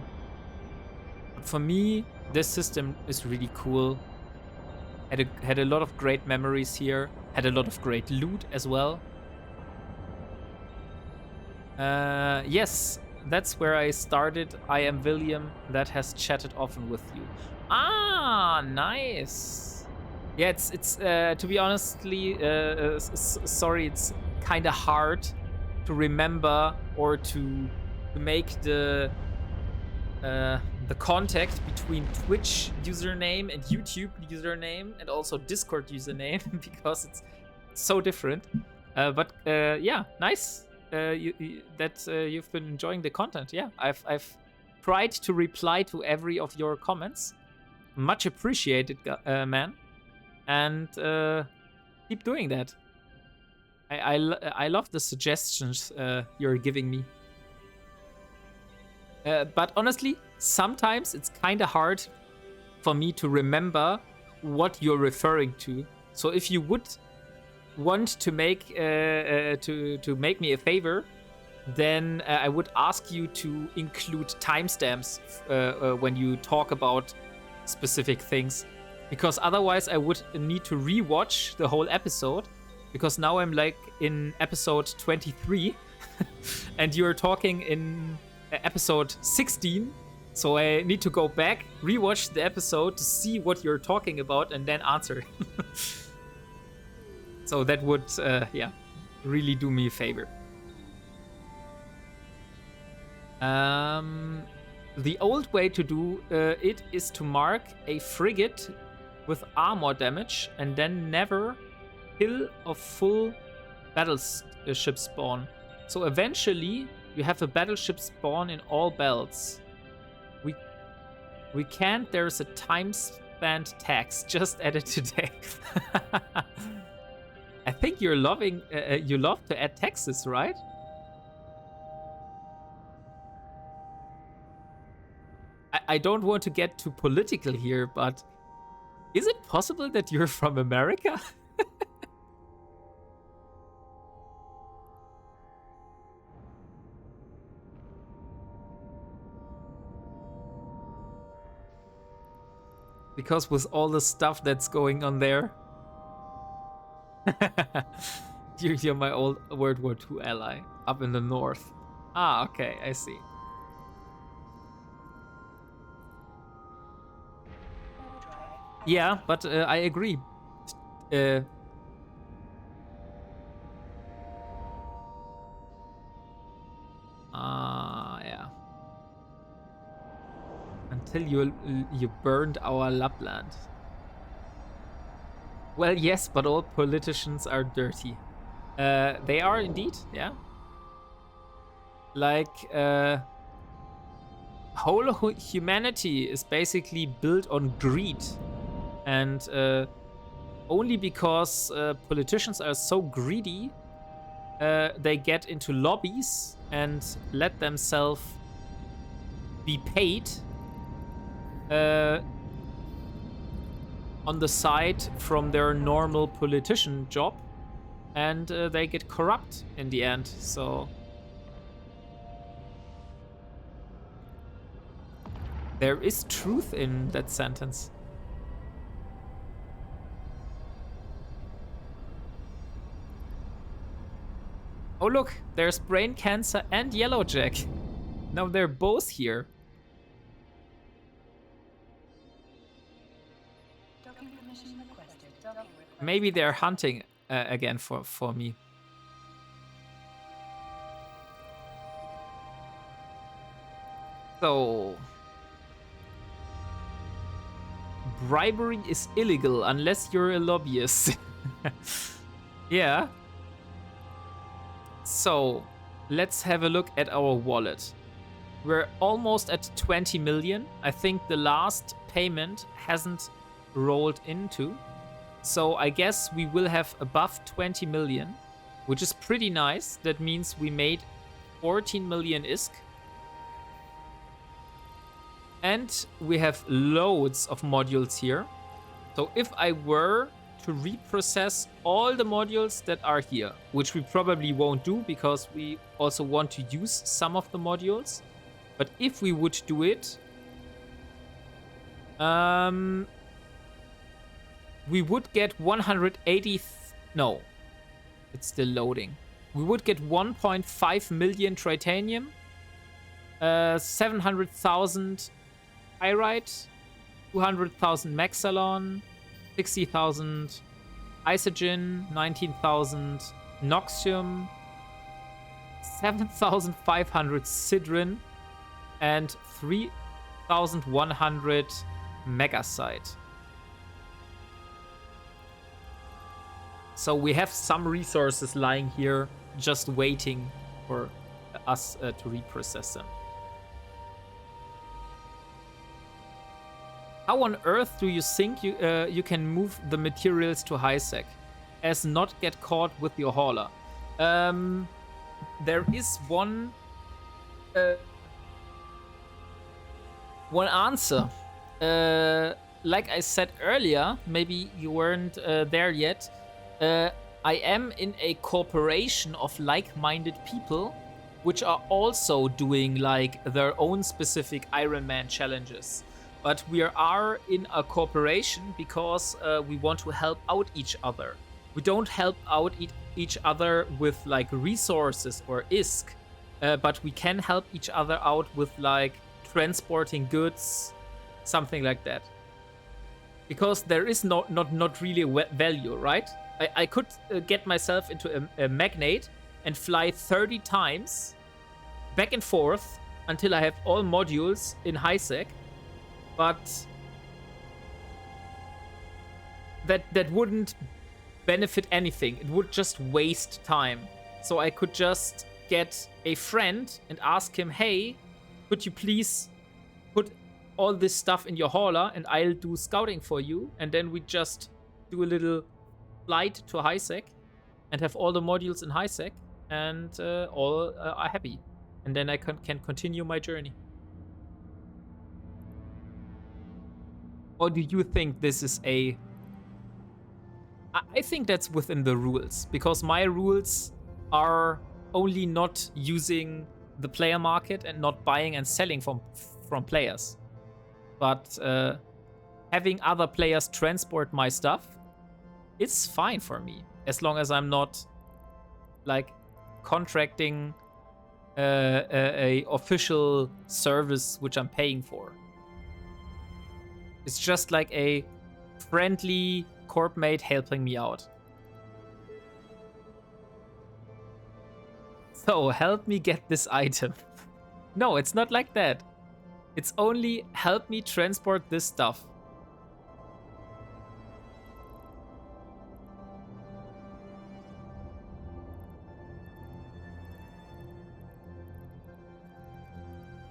for me, this system is really cool. Had a lot of great memories here. Had a lot of great loot as well. Yes, that's where I started. I am William, that has chatted often with you. Ah, nice. Yeah, it's to be honestly, sorry, it's kind of hard remember or to make the contact between Twitch username and YouTube username and also Discord username because it's so different. But yeah, nice that you've been enjoying the content. Yeah, I've tried to reply to every of your comments. Much appreciated, man. And keep doing that. I love the suggestions you're giving me. But honestly, sometimes it's kind of hard for me to remember what you're referring to. So if you would want to make me a favor, then I would ask you to include timestamps when you talk about specific things, because otherwise I would need to rewatch the whole episode, because now I'm like in episode 23 and you're talking in episode 16, so I need to go back, rewatch the episode to see what you're talking about and then answer. So that would yeah, really do me a favor. The old way to do it is to mark a frigate with armor damage and then never kill a full battleship spawn. So eventually you have a battleship spawn in all belts. We can't. There's a time spent tax just added today. I think you're loving. You love to add taxes, right? I don't want to get too political here, but is it possible that you're from America? Because with all the stuff that's going on there. You're my old World War II ally up in the north. Ah, okay, I see. Yeah, but I agree. Yeah. Until you burned our Lapland. Well, yes, but all politicians are dirty. They are indeed, yeah. Like, whole humanity is basically built on greed. And only because politicians are so greedy, they get into lobbies and let themselves be paid on the side from their normal politician job, and they get corrupt in the end. So there is truth in that sentence. Oh look, there's brain cancer and Yellowjack. Now they're both here. Maybe they're hunting again for me. So bribery is illegal unless you're a lobbyist. Yeah. So let's have a look at our wallet. We're almost at 20 million. I think the last payment hasn't rolled into. So I guess we will have above 20 million, which is pretty nice. That means we made 14 million ISK. And we have loads of modules here. So if I were to reprocess all the modules that are here, which we probably won't do because we also want to use some of the modules. But if we would do it, we would get 180... No, it's still loading. We would get 1.5 million titanium, 700,000 pyrite, 200,000 maxalon, 60,000 isogen, 19,000 noxium, 7,500 Sidrin, and 3,100 Megasite. So we have some resources lying here, just waiting for us to reprocess them. How on earth do you think you can move the materials to high-sec as not get caught with your hauler? There is one answer. Like I said earlier, maybe you weren't there yet. I am in a corporation of like-minded people, which are also doing like their own specific Ironman challenges. But we are in a corporation because we want to help out each other. We don't help out each other with like resources or ISK, but we can help each other out with like transporting goods, something like that. Because there is not really a value, right? I could get myself into a magnate and fly 30 times back and forth until I have all modules in high-sec. But that wouldn't benefit anything. It would just waste time. So I could just get a friend and ask him, hey, could you please put all this stuff in your hauler and I'll do scouting for you. And then we just do a little flight to high-sec and have all the modules in high-sec and all are happy. And then I can continue my journey. Or do you think this is a... I think that's within the rules, because my rules are only not using the player market and not buying and selling from players. But having other players transport my stuff, it's fine for me, as long as I'm not like contracting a official service which I'm paying for. It's just like a friendly corp mate helping me out. So, help me get this item. No, it's not like that. It's only help me transport this stuff.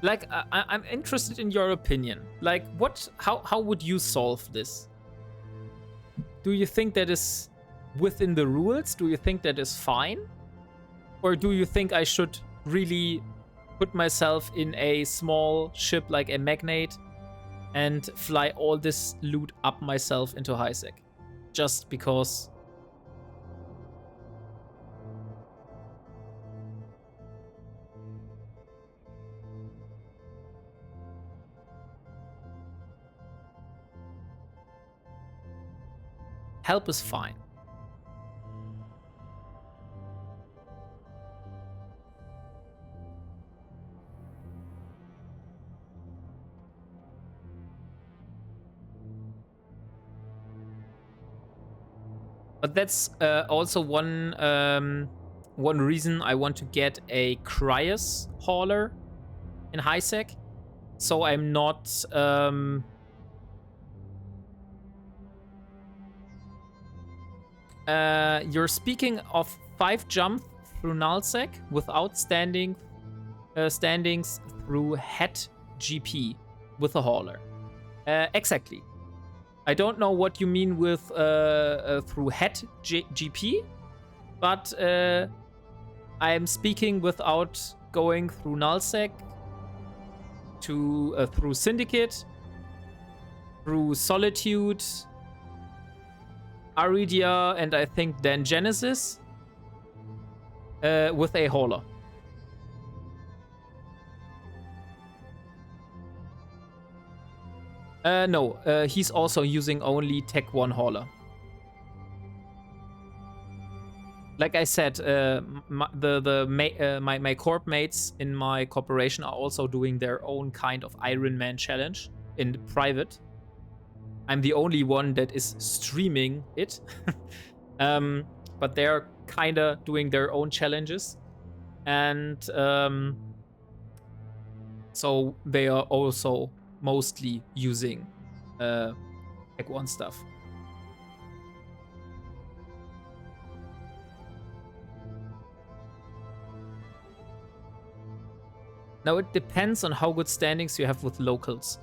Like, I'm interested in your opinion. Like, how would you solve this? Do you think that is within the rules? Do you think that is fine? Or do you think I should really put myself in a small ship like a magnate and fly all this loot up myself into high-sec? Just because... help is fine. But that's also one reason I want to get a Cryos hauler in high-sec, so I'm not you're speaking of 5 jump through nullsec without standings through het GP with a hauler. Exactly. I don't know what you mean with through het GP, but I'm speaking without going through nullsec to through syndicate, through solitude, Aridia, and I think then Genesis with a hauler. No, he's also using only Tech 1 hauler. Like I said, my corp mates in my corporation are also doing their own kind of Ironman challenge in private. I'm the only one that is streaming it. But they're kind of doing their own challenges. And so they are also mostly using Tech 1 stuff. Now it depends on how good standings you have with locals.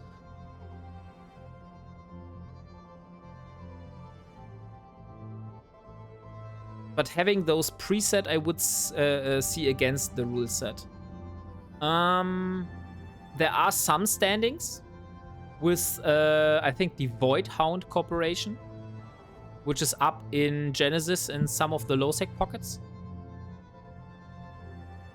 But having those preset, I would see against the rule set. There are some standings with, I think, the Void Hound Corporation, which is up in Genesis in some of the low-sec pockets.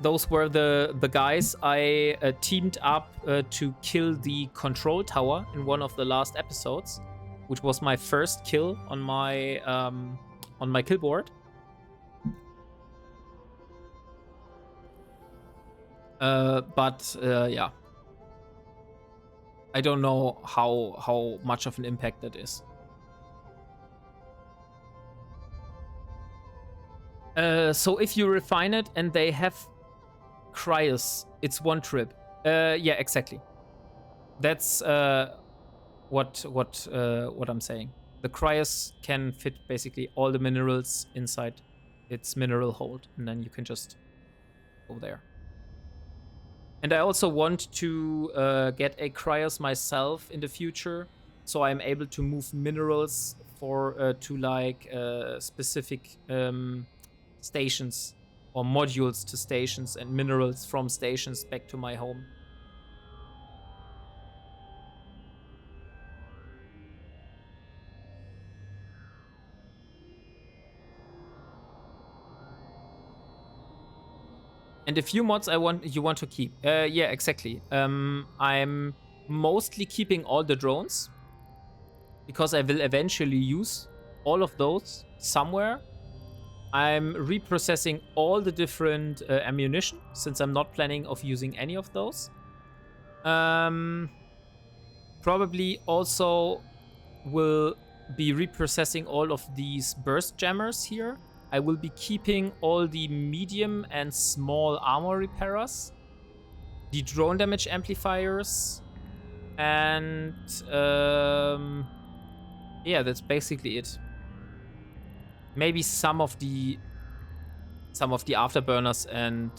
Those were the guys I teamed up to kill the control tower in one of the last episodes, which was my first kill on my kill board. Yeah, I don't know how much of an impact that is. So if you refine it and they have Cryos, it's one trip. Yeah, exactly. That's what I'm saying. The Cryos can fit basically all the minerals inside its mineral hold, and then you can just go there. And I also want to get a Cryos myself in the future, so I'm able to move minerals for to like specific stations or modules to stations and minerals from stations back to my home. And a few mods you want to keep. Yeah, exactly. I'm mostly keeping all the drones because I will eventually use all of those somewhere. I'm reprocessing all the different ammunition since I'm not planning of using any of those. Probably also will be reprocessing all of these burst jammers here. I will be keeping all the medium and small armor repairers, the drone damage amplifiers, and yeah, that's basically it. Maybe some of the afterburners and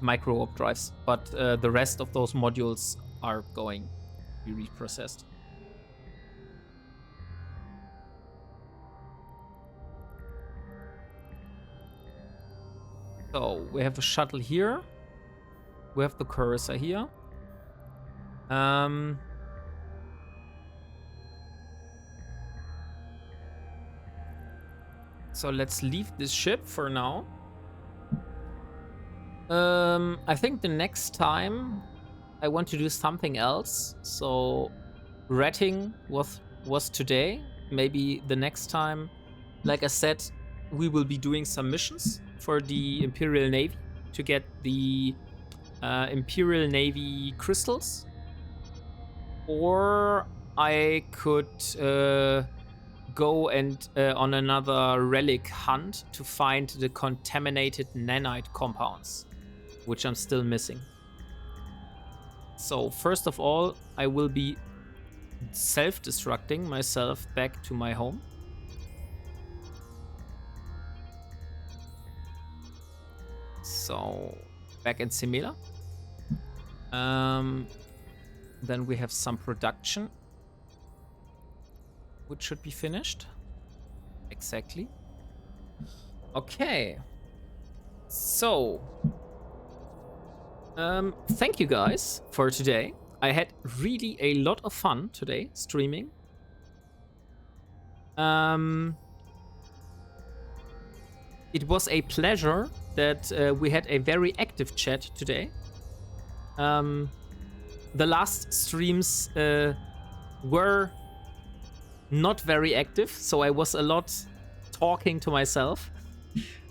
micro warp drives, but the rest of those modules are going to be reprocessed. So we have a shuttle here. We have the cursor here. So let's leave this ship for now. I think the next time I want to do something else. So ratting was today. Maybe the next time, like I said, we will be doing some missions for the Imperial Navy to get the Imperial Navy crystals. Or I could go and on another relic hunt to find the contaminated nanite compounds, which I'm still missing. So first of all, I will be self-destructing myself back to my home. So back in Simela. Then we have some production, which should be finished. Exactly. Okay. So, thank you guys for today. I had really a lot of fun today streaming. It was a pleasure that we had a very active chat today. The last streams were not very active, so I was a lot talking to myself.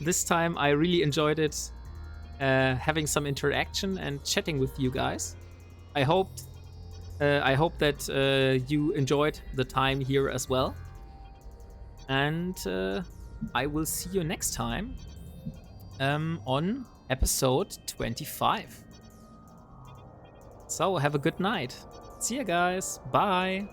This time I really enjoyed it, having some interaction and chatting with you guys. I hope that you enjoyed the time here as well. And I will see you next time on episode 25. So have a good night. See ya, guys. Bye.